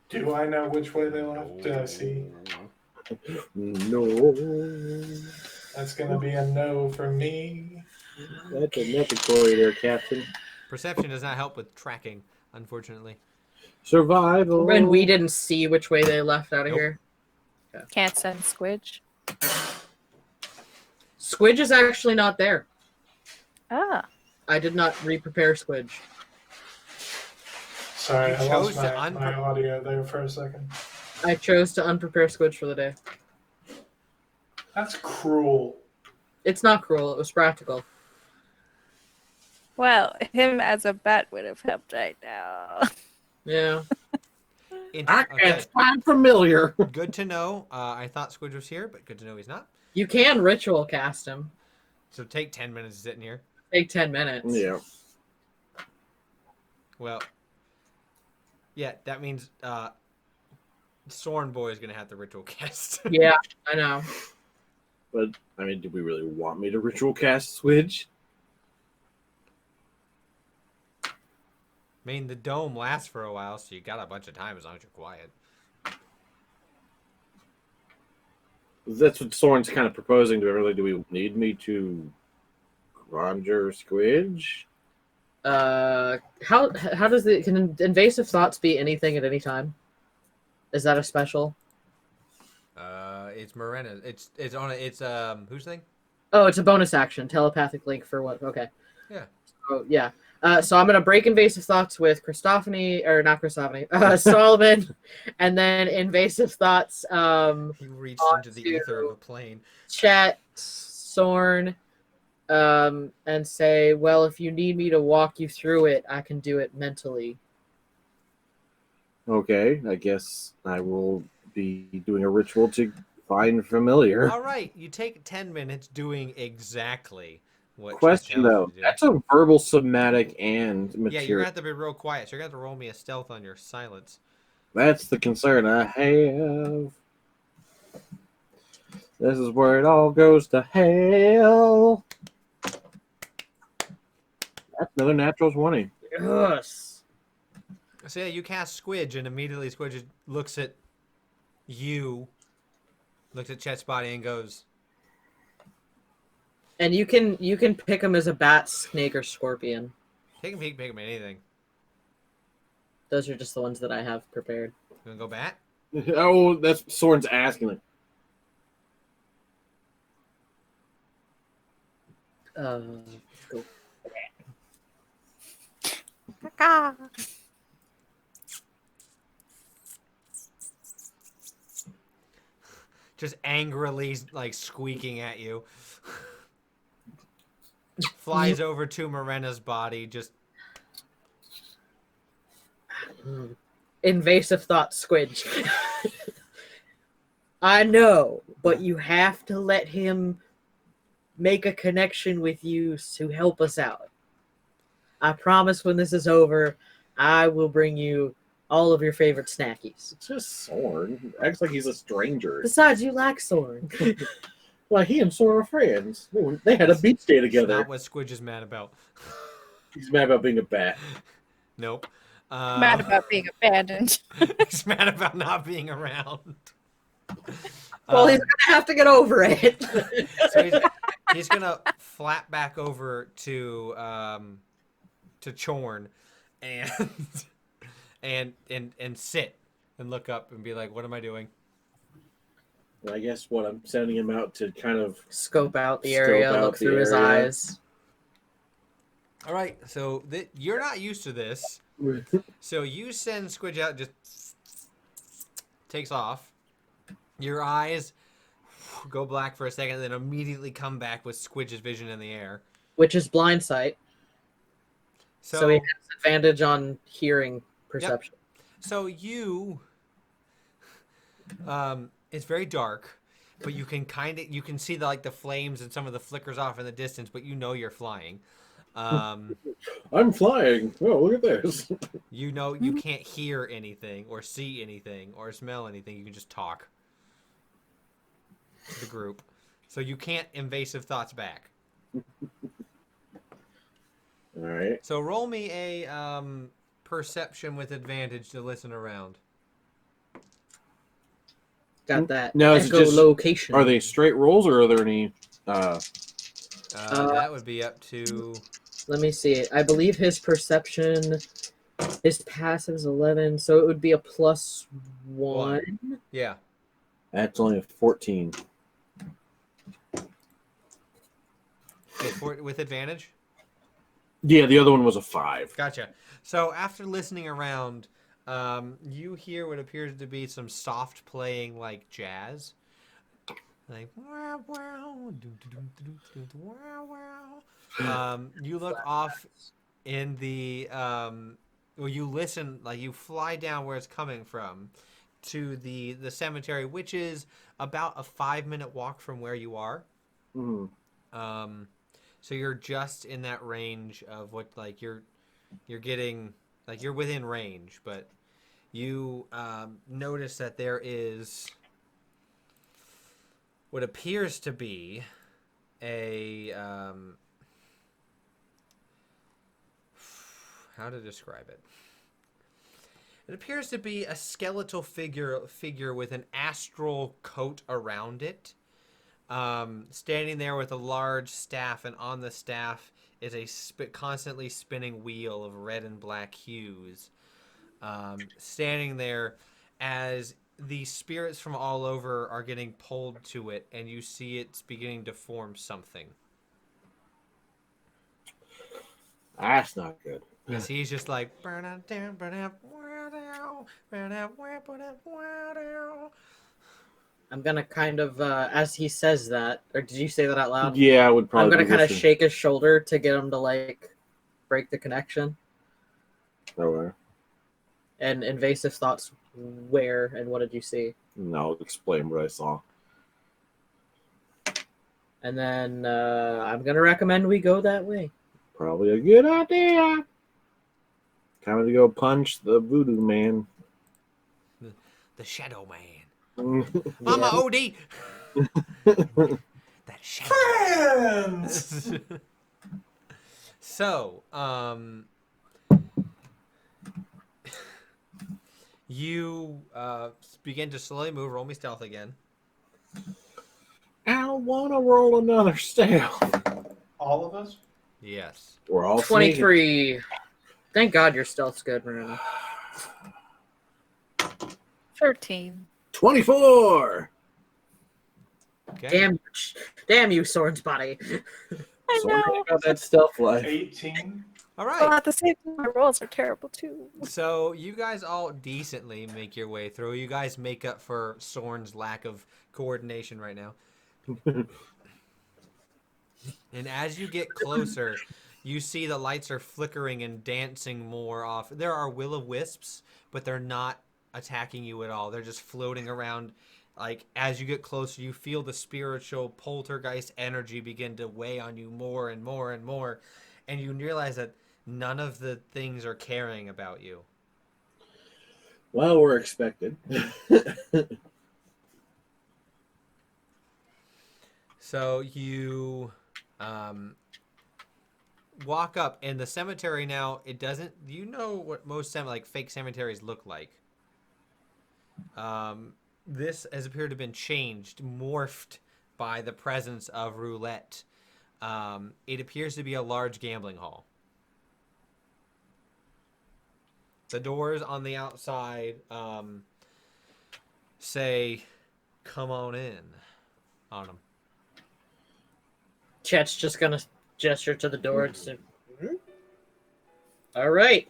[SPEAKER 5] Do I know which way they left? Do I see?
[SPEAKER 2] No.
[SPEAKER 5] That's gonna be a no for me.
[SPEAKER 2] That's a necessary there, Captain.
[SPEAKER 1] Perception does not help with tracking, unfortunately.
[SPEAKER 2] Survival.
[SPEAKER 3] When we didn't see which way they left out of
[SPEAKER 1] Nope.
[SPEAKER 3] here.
[SPEAKER 4] Can't send Squidge.
[SPEAKER 3] Squidge is actually not there.
[SPEAKER 4] Ah.
[SPEAKER 3] I did not re-prepare Squidge.
[SPEAKER 5] Sorry,
[SPEAKER 1] You
[SPEAKER 5] I lost
[SPEAKER 1] chose to
[SPEAKER 5] my audio there for a second.
[SPEAKER 3] I chose to unprepare Squidge for the day.
[SPEAKER 5] That's cruel.
[SPEAKER 3] It's not cruel. It was practical.
[SPEAKER 4] Well, him as a bat would have helped right now.
[SPEAKER 3] Yeah.
[SPEAKER 2] I
[SPEAKER 1] Okay.
[SPEAKER 2] can't find familiar.
[SPEAKER 1] Good to know. I thought Squidge was here, but good to know he's not.
[SPEAKER 3] You can ritual cast him.
[SPEAKER 1] So take 10 minutes sitting here.
[SPEAKER 3] Take 10 minutes.
[SPEAKER 2] Yeah.
[SPEAKER 1] Well, yeah, that means Soren Boy is going to have the ritual cast.
[SPEAKER 3] Yeah, I know.
[SPEAKER 2] But, I mean, do we really want me to ritual cast Swidge?
[SPEAKER 1] I mean, the dome lasts for a while, so you got a bunch of time as long as you're quiet.
[SPEAKER 2] That's what Soren's kind of proposing to everybody. Do we need me to conjure Squidge?
[SPEAKER 3] How does can invasive thoughts be anything at any time? Is that a special?
[SPEAKER 1] It's Morena. It's whose thing?
[SPEAKER 3] Oh, it's a bonus action. Telepathic link for what? Okay.
[SPEAKER 1] Yeah.
[SPEAKER 3] Oh yeah. So I'm gonna break invasive thoughts with Christophany, or not Christophany, Solomon, and then invasive thoughts.
[SPEAKER 1] You reached into the ether of a plane.
[SPEAKER 3] Chat Sorn, and say, well, if you need me to walk you through it, I can do it mentally.
[SPEAKER 2] Okay, I guess I will be doing a ritual to find familiar.
[SPEAKER 1] All right, you take 10 minutes doing exactly what.
[SPEAKER 2] Question though, that's a verbal, somatic, and material.
[SPEAKER 1] Yeah, you're gonna have to be real quiet. So you're gonna have to roll me a stealth on your silence.
[SPEAKER 2] That's the concern I have. This is where it all goes to hell. That's another natural 20.
[SPEAKER 3] Yes.
[SPEAKER 1] So yeah, you cast Squidge, and immediately Squidge looks at you, looks at Chet's body, and goes.
[SPEAKER 3] And you can pick him as a bat, snake, or scorpion.
[SPEAKER 1] Pick him anything.
[SPEAKER 3] Those are just the ones that I have prepared.
[SPEAKER 1] You wanna go bat?
[SPEAKER 2] Oh, that's Soren's asking it.
[SPEAKER 3] Go.
[SPEAKER 4] Caca.
[SPEAKER 1] Just angrily, like, squeaking at you. Flies over to Morena's body, just...
[SPEAKER 3] Invasive thought, Squidge. I know, but you have to let him make a connection with you to help us out. I promise when this is over, I will bring you all of your favorite snackies.
[SPEAKER 2] It's just Soren. Acts like he's a stranger.
[SPEAKER 3] Besides, you like Soren.
[SPEAKER 2] Like, he and Soren are friends. They had a beach day
[SPEAKER 1] That's
[SPEAKER 2] together.
[SPEAKER 1] not what Squidge is mad about.
[SPEAKER 2] He's mad about being a bat.
[SPEAKER 1] Nope.
[SPEAKER 4] Mad about being abandoned.
[SPEAKER 1] He's mad about not being around.
[SPEAKER 3] Well, he's gonna have to get over it.
[SPEAKER 1] So he's gonna flap back over to Chorn and sit and look up and be like, "What am I doing?"
[SPEAKER 2] And I guess what I'm sending him out to kind of
[SPEAKER 3] Scope out the area,
[SPEAKER 2] Scope out
[SPEAKER 3] look
[SPEAKER 2] the
[SPEAKER 3] through his
[SPEAKER 2] area.
[SPEAKER 3] eyes.
[SPEAKER 1] All right, so you're not used to this, so you send Squidge out, just takes off. Your eyes go black for a second, then immediately come back with Squidge's vision in the air.
[SPEAKER 3] Which is blind sight. So he has advantage on hearing perception.
[SPEAKER 1] So you, it's very dark, but you can see the flames and some of the flickers off in the distance, but you know you're flying.
[SPEAKER 2] I'm flying. Oh, look at this.
[SPEAKER 1] You know you can't hear anything or see anything or smell anything. You can just talk to the group. So you can't invasive thoughts back.
[SPEAKER 2] All right.
[SPEAKER 1] So roll me a perception with advantage to listen around.
[SPEAKER 3] Got that.
[SPEAKER 2] Now, is it just-
[SPEAKER 3] location.
[SPEAKER 2] Are they straight rolls or are there any?
[SPEAKER 1] That would be up to...
[SPEAKER 3] Let me see. I believe his perception, his passive is 11, so it would be a +1.
[SPEAKER 1] Yeah.
[SPEAKER 2] That's only a 14.
[SPEAKER 1] Okay, with advantage?
[SPEAKER 2] Yeah, the other one was a 5.
[SPEAKER 1] Gotcha. So after listening around, you hear what appears to be some soft playing like jazz. Like wow wow do do do do do do wow wow. You look off in the Well, you listen, like you fly down where it's coming from to the cemetery, which is about a 5-minute walk from where you are.
[SPEAKER 2] Mhm.
[SPEAKER 1] So you're just in that range of what like you're getting like you're within range, but you notice that there is what appears to be a how to describe it. It appears to be a skeletal figure with an astral coat around it, standing there with a large staff, and on the staff is a constantly spinning wheel of red and black hues. Standing there as the spirits from all over are getting pulled to it, and you see it's beginning to form something.
[SPEAKER 2] That's not good.
[SPEAKER 1] Because he's just like.
[SPEAKER 3] I'm gonna kind of, as he says that, or did you say that out loud?
[SPEAKER 2] Yeah, I would probably.
[SPEAKER 3] I'm gonna
[SPEAKER 2] be
[SPEAKER 3] kind of
[SPEAKER 2] listening.
[SPEAKER 3] shake his shoulder to get him to like break the connection.
[SPEAKER 2] Okay.
[SPEAKER 3] And invasive thoughts, where and what did you see?
[SPEAKER 2] No, explain what I saw.
[SPEAKER 3] And then I'm gonna recommend we go that way.
[SPEAKER 2] Probably a good idea. Time to go punch the voodoo man.
[SPEAKER 1] The Shadow Man.
[SPEAKER 2] Mhm.
[SPEAKER 1] Mama
[SPEAKER 3] Yeah.
[SPEAKER 1] OD! That Shadow
[SPEAKER 5] Friends!
[SPEAKER 1] Man. So, you begin to slowly move. Roll me stealth again.
[SPEAKER 2] I don't want to roll another stealth.
[SPEAKER 5] All of us?
[SPEAKER 1] Yes.
[SPEAKER 2] We're all
[SPEAKER 3] 23. Thank God your stealth's good, Marina.
[SPEAKER 4] 13.
[SPEAKER 2] 24.
[SPEAKER 1] Okay.
[SPEAKER 3] Damn you, Sword's body.
[SPEAKER 4] I
[SPEAKER 2] So
[SPEAKER 4] know.
[SPEAKER 2] got that stealth life.
[SPEAKER 5] 18.
[SPEAKER 1] All
[SPEAKER 4] Well,
[SPEAKER 1] right.
[SPEAKER 4] at the same time, my rolls are terrible too.
[SPEAKER 1] So you guys all decently make your way through. You guys make up for Soren's lack of coordination right now. And as you get closer, you see the lights are flickering and dancing more off. There are will-o-wisps, but they're not attacking you at all. They're just floating around. Like, as you get closer, you feel the spiritual poltergeist energy begin to weigh on you more and more and more. And you realize that none of the things are caring about you.
[SPEAKER 2] Well, we're expected.
[SPEAKER 1] So you walk up, and the cemetery now, it doesn't. You know what most like fake cemeteries look like. This has appeared to have been changed, morphed by the presence of roulette. It appears to be a large gambling hall. The doors on the outside say, "Come on in," on them.
[SPEAKER 3] Chet's just gonna gesture to the door and say, all right.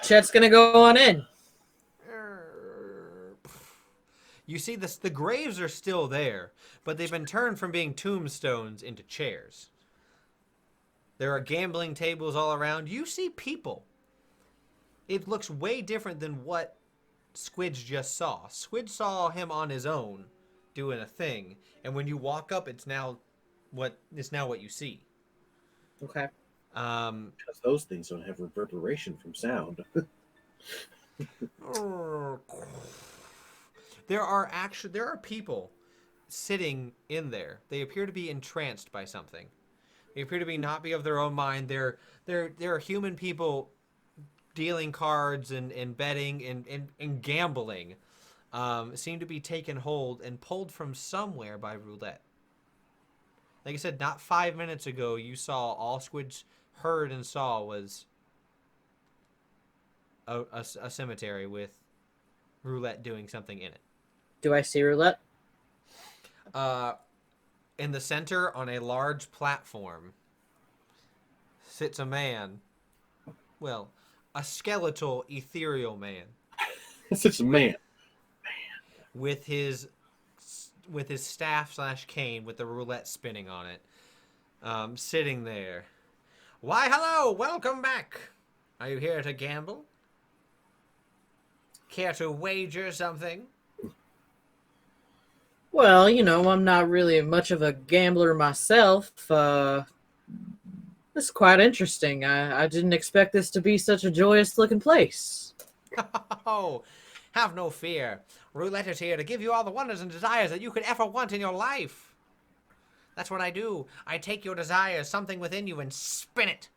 [SPEAKER 3] Chet's gonna go on in.
[SPEAKER 1] You see, the graves are still there, but they've been turned from being tombstones into chairs. There are gambling tables all around. You see people. It looks way different than what Squidge just saw. Squidge saw him on his own doing a thing, and when you walk up, it's now what you see.
[SPEAKER 3] Okay.
[SPEAKER 2] Because those things don't have reverberation from sound.
[SPEAKER 1] There are people sitting in there. They appear to be entranced by something. They appear to be not be of their own mind. There are human people dealing cards and betting and gambling. Seem to be taken hold and pulled from somewhere by roulette. Like I said, not 5 minutes ago, you saw all Squidge heard and saw was a cemetery with roulette doing something in it.
[SPEAKER 3] Do I see roulette?
[SPEAKER 1] In the center, on a large platform, sits a man. Well, a skeletal, ethereal man.
[SPEAKER 2] It's just a man.
[SPEAKER 1] With his staff / cane with the roulette spinning on it, sitting there. Why, hello! Welcome back! Are you here to gamble? Care to wager something?
[SPEAKER 3] Well, I'm not really much of a gambler myself. This is quite interesting. I didn't expect this to be such a joyous looking place.
[SPEAKER 1] Oh, have no fear. Roulette is here to give you all the wonders and desires that you could ever want in your life. That's what I do. I take your desires, something within you, and spin it.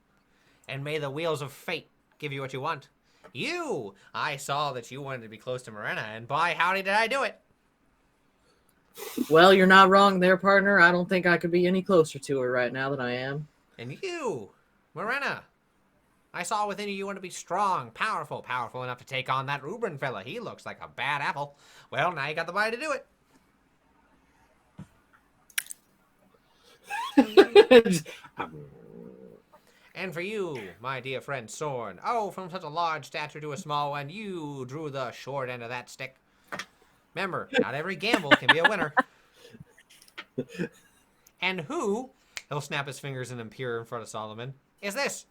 [SPEAKER 1] And may the wheels of fate give you what you want. I saw that you wanted to be close to Morena, and by howdy did I do it.
[SPEAKER 3] Well, you're not wrong there, partner. I don't think I could be any closer to her right now than I am.
[SPEAKER 1] And you, Morena, I saw within you want to be strong, powerful enough to take on that Rubrin fella. He looks like a bad apple. Well, now you got the body to do it. And for you, my dear friend Sorn, from such a large stature to a small one, you drew the short end of that stick. Remember, not every gamble can be a winner. And who, he'll snap his fingers and appear in front of Solomon, is this?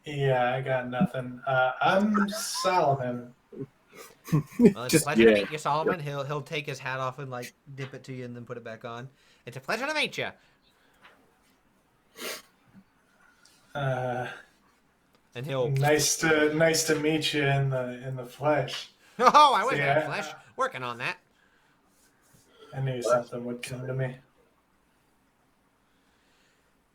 [SPEAKER 5] Yeah, I got nothing. I'm Solomon.
[SPEAKER 1] Well, it's a pleasure to meet you, Solomon. He'll take his hat off and like dip it to you and then put it back on. It's a pleasure to meet you. And he'll
[SPEAKER 5] Nice to meet you in the flesh.
[SPEAKER 1] Oh, I wish I had flesh. Working on that.
[SPEAKER 5] I knew something would come to me.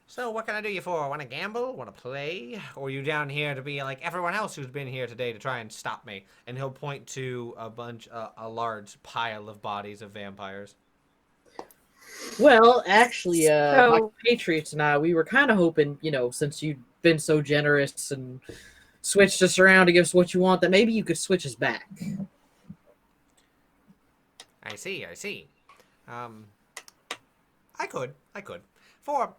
[SPEAKER 1] So what can I do you for? Want to gamble? Want to play? Or are you down here to be like everyone else who's been here today to try and stop me? And he'll point to a large pile of bodies of vampires.
[SPEAKER 3] Well, actually, my Patriots and I, we were kind of hoping, since you've been so generous and switched us around to give us what you want, that maybe you could switch us back.
[SPEAKER 1] I see. I could. For,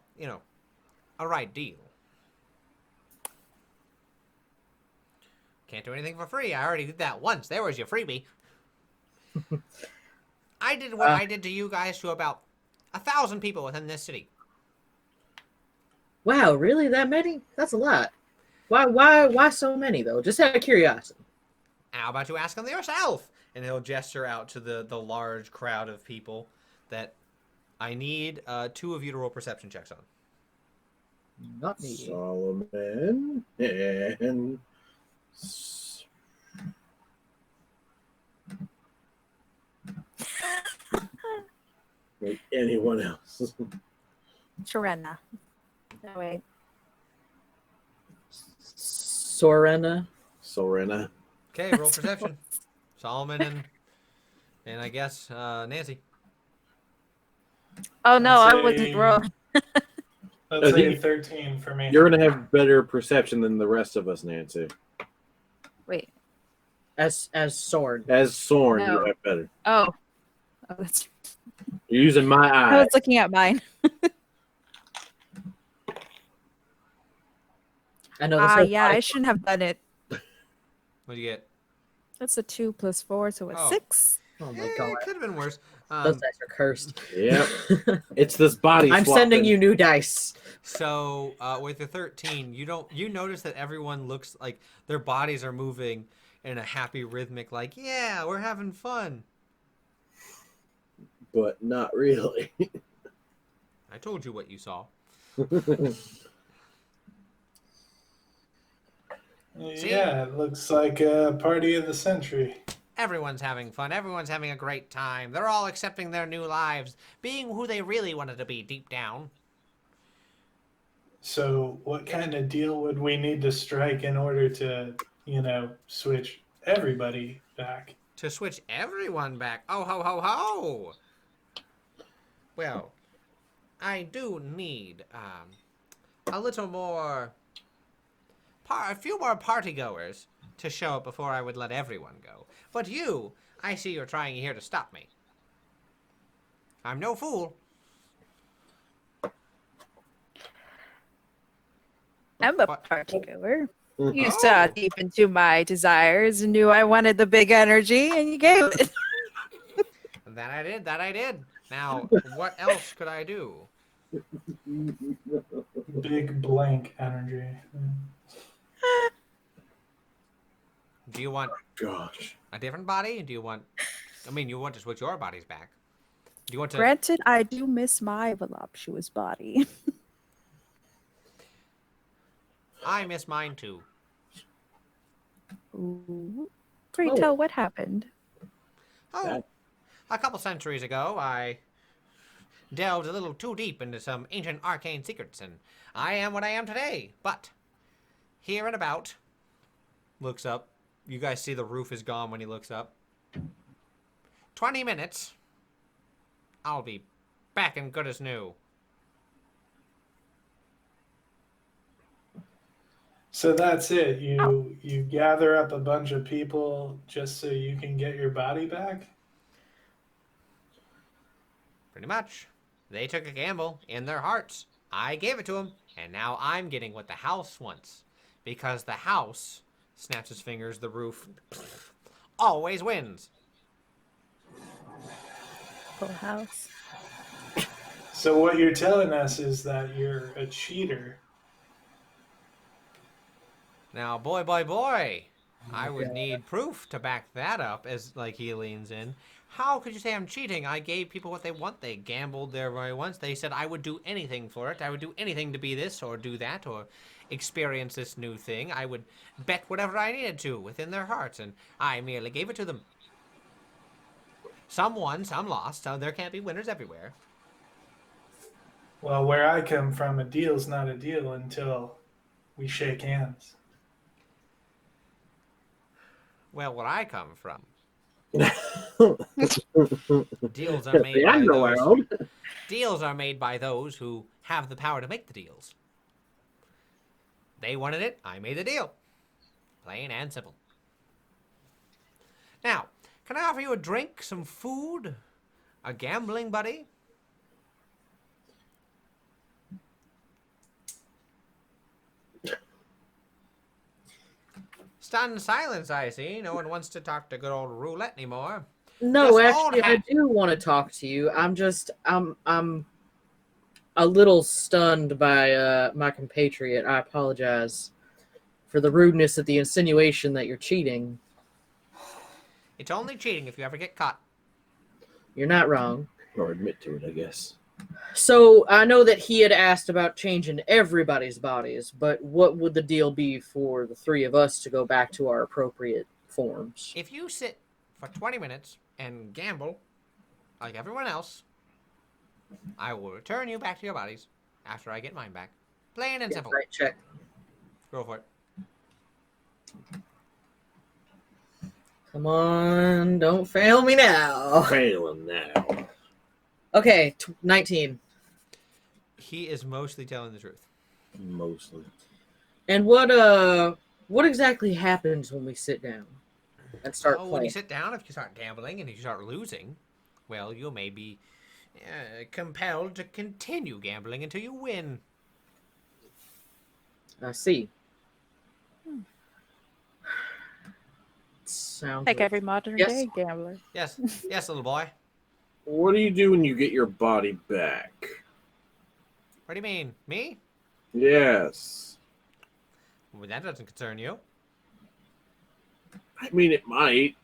[SPEAKER 1] a right deal. Can't do anything for free. I already did that once. There was your freebie. I did what I did to you guys to about 1,000 people within this city.
[SPEAKER 3] Wow, really? That many? That's a lot. Why so many, though? Just out of curiosity.
[SPEAKER 1] How about you ask them yourself? And he'll gesture out to the large crowd of people that I need 2 of you to roll perception checks on.
[SPEAKER 3] Not me.
[SPEAKER 2] Solomon and like anyone else.
[SPEAKER 4] Sharena. No, wait.
[SPEAKER 3] Sorena.
[SPEAKER 1] Okay, roll perception. Solomon and I guess Nancy.
[SPEAKER 4] Oh no,
[SPEAKER 5] Let's
[SPEAKER 4] I wasn't
[SPEAKER 5] say-
[SPEAKER 4] rolling.
[SPEAKER 5] Let's say 13 for me.
[SPEAKER 2] You're gonna have better perception than the rest of us, Nancy.
[SPEAKER 4] Wait.
[SPEAKER 3] As Sorn.
[SPEAKER 2] As Sorn,
[SPEAKER 4] No.
[SPEAKER 2] you have better.
[SPEAKER 4] Oh, that's.
[SPEAKER 2] You're using my
[SPEAKER 4] I
[SPEAKER 2] eye.
[SPEAKER 4] was looking at mine.
[SPEAKER 3] I know. This
[SPEAKER 4] Yeah, I shouldn't have done it.
[SPEAKER 1] What do you get?
[SPEAKER 4] That's a 2 + 4, so it's 6.
[SPEAKER 3] Oh my
[SPEAKER 1] It
[SPEAKER 3] god.
[SPEAKER 1] could have been worse.
[SPEAKER 3] Those dice are cursed.
[SPEAKER 2] Yep. It's this body.
[SPEAKER 3] I'm
[SPEAKER 2] swapping.
[SPEAKER 3] sending you new dice.
[SPEAKER 1] So with the 13, you notice that everyone looks like their bodies are moving in a happy rhythmic, like, yeah, we're having fun.
[SPEAKER 2] But not really.
[SPEAKER 1] I told you what you saw.
[SPEAKER 5] Yeah, it looks like a party of the century.
[SPEAKER 1] Everyone's having fun. Everyone's having a great time. They're all accepting their new lives, being who they really wanted to be deep down.
[SPEAKER 5] So what kind of deal would we need to strike in order to, switch everybody back?
[SPEAKER 1] To switch everyone back. Oh, ho, ho, ho! Well, I do need a little more... a few more partygoers to show up before I would let everyone go. But you, I see you're trying here to stop me. I'm no fool.
[SPEAKER 4] I'm a
[SPEAKER 1] What?
[SPEAKER 4] party goer. You saw deep into my desires and knew I wanted the big energy, and you gave it.
[SPEAKER 1] That I did. That I did. Now, what else could I do?
[SPEAKER 5] Big blank energy.
[SPEAKER 1] Do you want
[SPEAKER 2] Gosh.
[SPEAKER 1] a different body? Do you want? I mean, you want to switch your bodies back. Do you want to?
[SPEAKER 4] Granted, I do miss my voluptuous body.
[SPEAKER 1] I miss mine too.
[SPEAKER 4] Ooh. Pray
[SPEAKER 3] Oh.
[SPEAKER 4] tell what happened.
[SPEAKER 1] Oh, a couple centuries ago, I delved a little too deep into some ancient arcane secrets, and I am what I am today. But here and about, looks up. You guys see the roof is gone when he looks up. 20 minutes. I'll be back and good as new.
[SPEAKER 5] So that's it. You gather up a bunch of people just so you can get your body back?
[SPEAKER 1] Pretty much. They took a gamble in their hearts. I gave it to them, and now I'm getting what the house wants. Because the house, snaps his fingers, the roof, always wins.
[SPEAKER 4] Full house.
[SPEAKER 5] So what you're telling us is that you're a cheater.
[SPEAKER 1] Now, boy, I would need proof to back that up, as, like, he leans in. How could you say I'm cheating? I gave people what they want. They gambled their way once. They said I would do anything for it. I would do anything to be this or do that or experience this new thing. I would bet whatever I needed to within their hearts, and I merely gave it to them. Some won, some lost. So there can't be winners everywhere.
[SPEAKER 5] Well, where I come from, a deal's not a deal until we shake hands.
[SPEAKER 1] Well, where I come from, deals are
[SPEAKER 2] The
[SPEAKER 1] made by those.
[SPEAKER 2] underworld.
[SPEAKER 1] Deals are made by those who have the power to make the deals. They wanted it, I made the deal. Plain and simple. Now, can I offer you a drink, some food, a gambling buddy? Stunned silence, I see. No one wants to talk to good old roulette anymore.
[SPEAKER 3] No,
[SPEAKER 1] Just old
[SPEAKER 3] actually, I
[SPEAKER 1] hat.
[SPEAKER 3] do want to talk to you. I'm a little stunned by my compatriot. I apologize for the rudeness of the insinuation that you're cheating.
[SPEAKER 1] It's only cheating if you ever get caught.
[SPEAKER 3] You're not wrong.
[SPEAKER 2] Or admit to it, I guess.
[SPEAKER 3] So I know that he had asked about changing everybody's bodies, but what would the deal be for the three of us to go back to our appropriate forms?
[SPEAKER 1] If you sit for 20 minutes and gamble like everyone else, I will return you back to your bodies after I get mine back. Plain and simple.
[SPEAKER 3] Right, check.
[SPEAKER 1] Go for it.
[SPEAKER 3] Come on, don't fail me now.
[SPEAKER 2] Failing now.
[SPEAKER 3] Okay, 19.
[SPEAKER 1] He is mostly telling the truth.
[SPEAKER 2] Mostly.
[SPEAKER 3] And what exactly happens when we sit down and start
[SPEAKER 1] When
[SPEAKER 3] playing?
[SPEAKER 1] you sit down, if you start gambling and you start losing, well, you may be compelled to continue gambling until you win.
[SPEAKER 3] I see. Sounds
[SPEAKER 4] Like
[SPEAKER 3] like-
[SPEAKER 4] every modern
[SPEAKER 3] Yes.
[SPEAKER 4] day gambler.
[SPEAKER 1] Yes, yes, little boy.
[SPEAKER 2] What do you do when you get your body back?
[SPEAKER 1] What do you mean? Me?
[SPEAKER 2] Yes.
[SPEAKER 1] Well, that doesn't concern you.
[SPEAKER 2] I mean, it might.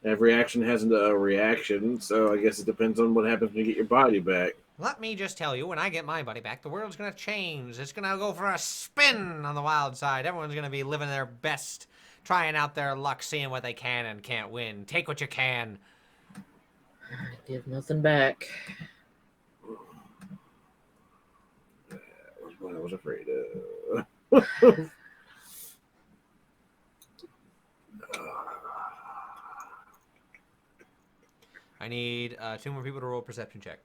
[SPEAKER 2] Every action has a reaction, so I guess it depends on what happens when you get your body back.
[SPEAKER 1] Let me just tell you, when I get my buddy back, the world's going to change. It's going to go for a spin on the wild side. Everyone's going to be living their best, trying out their luck, seeing what they can and can't win. Take what you can.
[SPEAKER 3] Give nothing back.
[SPEAKER 2] That was what I was afraid of.
[SPEAKER 1] I need 2 more people to roll a perception check.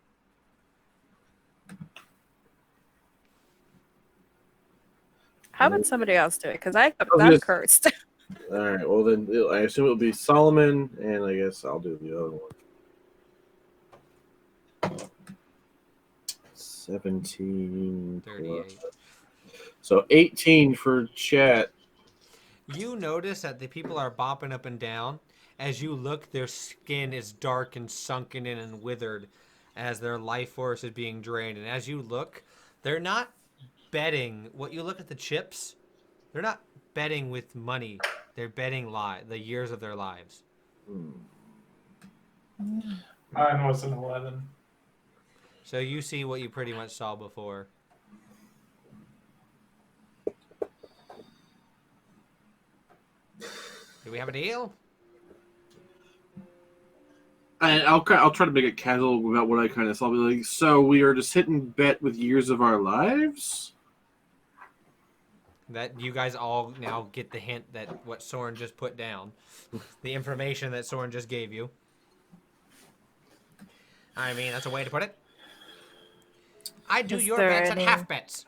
[SPEAKER 4] How about somebody else do it? Because I'm
[SPEAKER 2] just-
[SPEAKER 4] cursed.
[SPEAKER 2] All right, well then I assume it'll be Solomon, and I guess I'll do the other one. 17.
[SPEAKER 1] 38.
[SPEAKER 2] So 18 for chat.
[SPEAKER 1] You notice that the people are bopping up and down. As you look, their skin is dark and sunken in and withered as their life force is being drained. And as you look, they're not betting. What you look at the chips, they're not betting with money. They're betting the years of their lives.
[SPEAKER 5] Mine was an 11.
[SPEAKER 1] So you see what you pretty much saw before. Do we have a deal?
[SPEAKER 2] And I'll try to make it casual about what I kind of saw. I'll be like, so we are just hitting bet with years of our lives?
[SPEAKER 1] That you guys all now get the hint that what Soren just put down. The information that Soren just gave you. I mean, that's a way to put it. I do
[SPEAKER 4] Is
[SPEAKER 1] your
[SPEAKER 4] there
[SPEAKER 1] bets and
[SPEAKER 4] any-
[SPEAKER 1] half bets.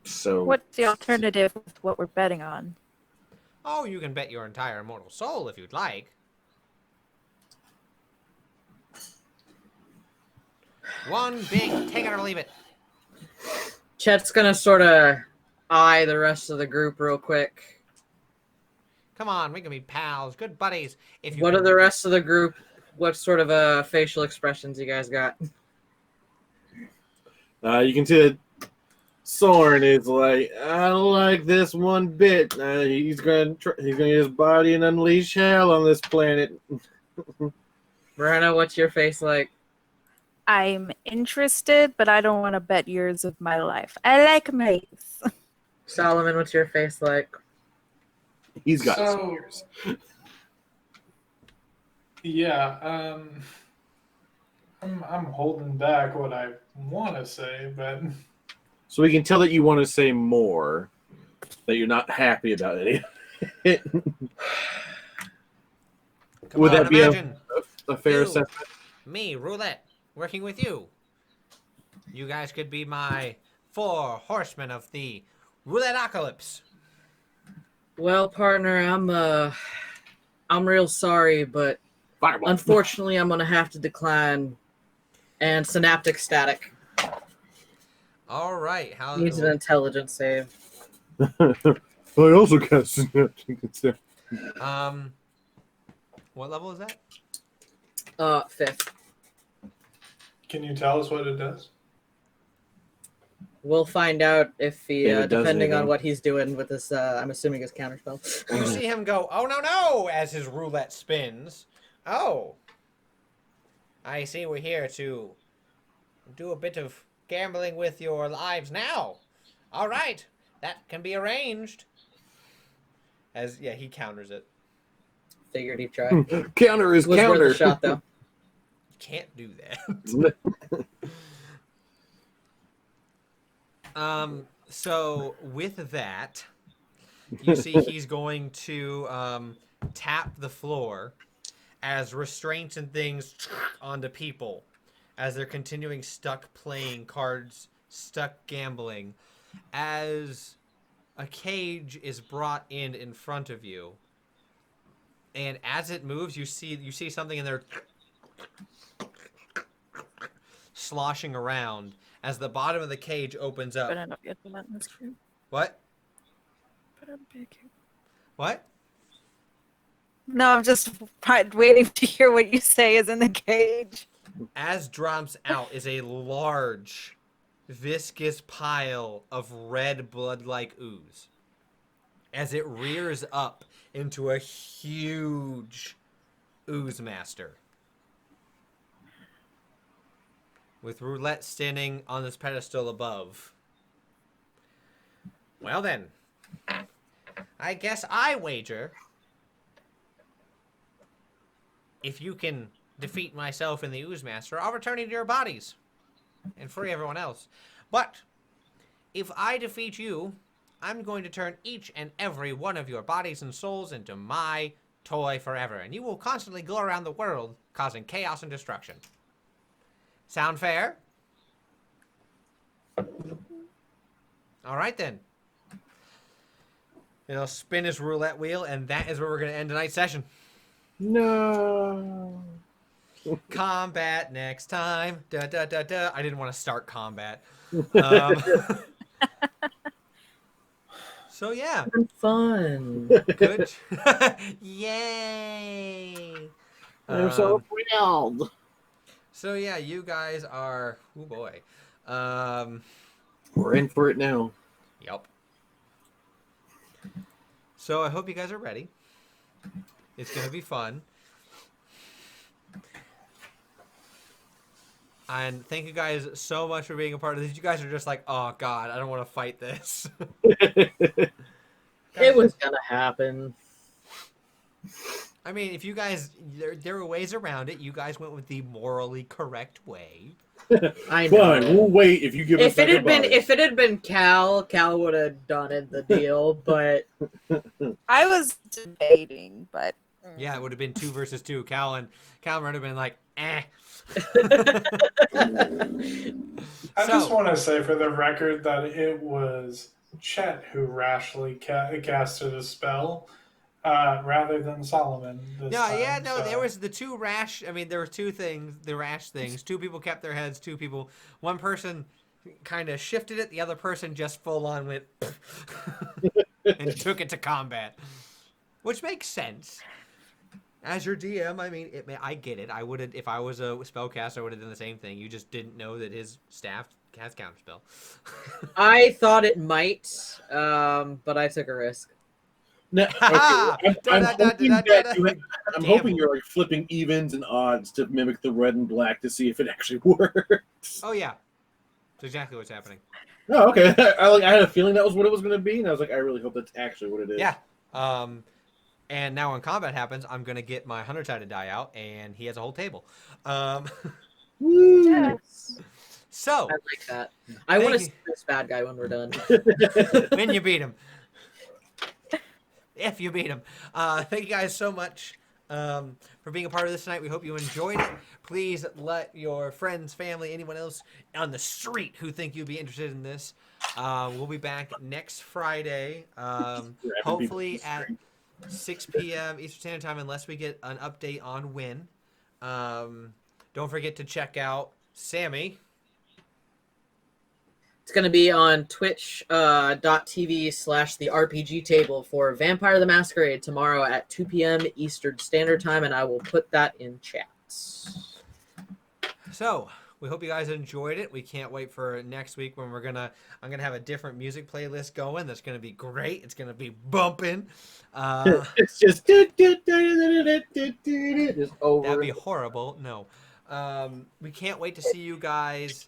[SPEAKER 2] So
[SPEAKER 4] What's the alternative with what we're betting on?
[SPEAKER 1] Oh, you can bet your entire immortal soul if you'd like. One big take it or leave it.
[SPEAKER 3] Chet's gonna sort of eye the rest of the group real quick.
[SPEAKER 1] Come on, we can be pals, good buddies. If you
[SPEAKER 3] What
[SPEAKER 1] can-
[SPEAKER 3] are the rest of the group? What sort of facial expressions you guys got?
[SPEAKER 2] you can see that Soren is like, I don't like this one bit. He's gonna get his body and unleash hell on this planet.
[SPEAKER 3] Marina, what's your face like?
[SPEAKER 4] I'm interested, but I don't want to bet years of my life. I like mace.
[SPEAKER 3] Solomon, what's your face like?
[SPEAKER 2] He's got
[SPEAKER 5] So-
[SPEAKER 2] some years.
[SPEAKER 5] Yeah, I'm holding back what I want to say, but
[SPEAKER 2] So we can tell that you want to say more, that you're not happy about it.
[SPEAKER 1] Come
[SPEAKER 2] Would
[SPEAKER 1] on,
[SPEAKER 2] that be
[SPEAKER 1] imagine
[SPEAKER 2] a fair
[SPEAKER 1] You.
[SPEAKER 2] assessment?
[SPEAKER 1] me, Roulette, working with you. You guys could be my 4 horsemen of the Roulette Apocalypse.
[SPEAKER 3] Well, partner, I'm real sorry, but
[SPEAKER 2] Fireball.
[SPEAKER 3] unfortunately, I'm gonna have to decline. And synaptic static
[SPEAKER 1] All right, how
[SPEAKER 3] needs an intelligence save.
[SPEAKER 2] I also got synaptic stuff.
[SPEAKER 1] what level is that?
[SPEAKER 3] 5th.
[SPEAKER 5] can you tell us what it does?
[SPEAKER 3] We'll find out if he,
[SPEAKER 2] If it does
[SPEAKER 3] depending on
[SPEAKER 2] anything.
[SPEAKER 3] what he's doing with this. I'm assuming his counterspell.
[SPEAKER 1] You see him go, oh no no, as his roulette spins. Oh, I see we're here to do a bit of gambling with your lives now. All right, that can be arranged. Yeah, he counters it.
[SPEAKER 3] Figured he'd try.
[SPEAKER 2] Counter is
[SPEAKER 3] Was
[SPEAKER 2] counter.
[SPEAKER 3] worth a shot though.
[SPEAKER 1] You can't do that. So with that, you see he's going to tap the floor as restraints and things onto people as they're continuing stuck playing cards, stuck gambling. As a cage is brought in front of you, and as it moves, you see something in there sloshing around as the bottom of the cage opens up.
[SPEAKER 4] But I don't get that in this room.
[SPEAKER 1] What?
[SPEAKER 4] But I'm big.
[SPEAKER 1] What?
[SPEAKER 4] No, I'm just waiting to hear what you say is in the cage.
[SPEAKER 1] As drops out is a large, viscous pile of red blood-like ooze. As it rears up into a huge ooze master. With Roulette standing on this pedestal above. Well then, I guess I wager if you can defeat myself and the Ooze Master, I'll return you to your bodies and free everyone else. But if I defeat you, I'm going to turn each and every one of your bodies and souls into my toy forever, and you will constantly go around the world causing chaos and destruction. Sound fair? All right then. It'll spin his roulette wheel, and that is where we're going to end tonight's session.
[SPEAKER 2] No.
[SPEAKER 1] Combat next time. Da da da da. I didn't want to start combat. Um, so yeah,
[SPEAKER 3] Fun.
[SPEAKER 1] good. Yay!
[SPEAKER 2] I'm so thrilled.
[SPEAKER 1] So yeah, you guys are. Oh boy.
[SPEAKER 2] We're in for it now.
[SPEAKER 1] Yep. So I hope you guys are ready. It's gonna be fun. And thank you guys so much for being a part of this. You guys are just like, oh god, I don't want to fight this.
[SPEAKER 3] It was gonna happen.
[SPEAKER 1] I mean, if you guys, there were ways around it. You guys went with the morally correct way.
[SPEAKER 3] I know.
[SPEAKER 2] Fine, we'll wait if you give us
[SPEAKER 3] If it had been,
[SPEAKER 2] advice.
[SPEAKER 3] if it had been Cal would have done it the deal. But
[SPEAKER 4] I was debating, but
[SPEAKER 1] Yeah, it would have been 2 versus 2. Cal would have been like, eh.
[SPEAKER 5] I just
[SPEAKER 1] So,
[SPEAKER 5] want to say for the record that it was Chet who rashly casted a spell rather than Solomon this
[SPEAKER 1] no,
[SPEAKER 5] time.
[SPEAKER 1] yeah, no,
[SPEAKER 5] so.
[SPEAKER 1] there was the 2 rash. I mean, there were 2 things, the rash things. 2 people kept their heads. 2 people, one person kind of shifted it. The other person just full on went and took it to combat, which makes sense. As your DM, I mean, I get it. I would have, if I was a spellcaster, I would have done the same thing. You just didn't know that his staff has counterspell.
[SPEAKER 3] I thought it might. But I took a risk.
[SPEAKER 2] No, okay, I'm hoping you're like flipping evens and odds to mimic the red and black to see if it actually works.
[SPEAKER 1] Oh yeah, that's exactly what's happening.
[SPEAKER 2] Oh, okay. I had a feeling that was what it was going to be, and I was like, I really hope that's actually what it is.
[SPEAKER 1] Yeah. And now when combat happens, I'm gonna get my 100-sided die out, and he has a whole table.
[SPEAKER 2] Woo!
[SPEAKER 4] yes.
[SPEAKER 1] So
[SPEAKER 3] I like that. I want to
[SPEAKER 1] Thank
[SPEAKER 3] see this bad guy when we're done.
[SPEAKER 1] when you beat him, if you beat him, thank you guys so much for being a part of this tonight. We hope you enjoyed it. Please let your friends, family, anyone else on the street who think you'd be interested in this. We'll be back next Friday, hopefully at 6 p.m. Eastern Standard Time, unless we get an update on when. Don't forget to check out Sammy.
[SPEAKER 3] It's going to be on twitch.tv/the RPG table for Vampire the Masquerade tomorrow at 2 p.m. Eastern Standard Time, and I will put that in chat.
[SPEAKER 1] So we hope you guys enjoyed it. We can't wait for next week when I'm gonna have a different music playlist going. That's gonna be great. It's gonna be bumping.
[SPEAKER 2] It's just over.
[SPEAKER 1] That'd be horrible. No. We can't wait to see you guys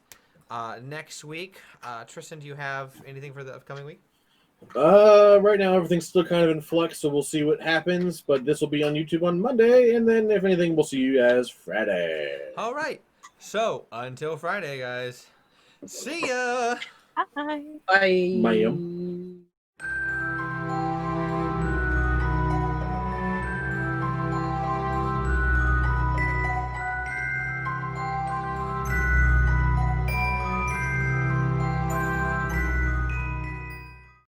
[SPEAKER 1] next week. Tristan, do you have anything for the upcoming week?
[SPEAKER 2] Right now everything's still kind of in flux, so we'll see what happens. But this will be on YouTube on Monday, and then if anything, we'll see you guys Friday.
[SPEAKER 1] All right. So until Friday, guys. See ya.
[SPEAKER 4] Hi.
[SPEAKER 3] Bye.
[SPEAKER 2] Ma'am.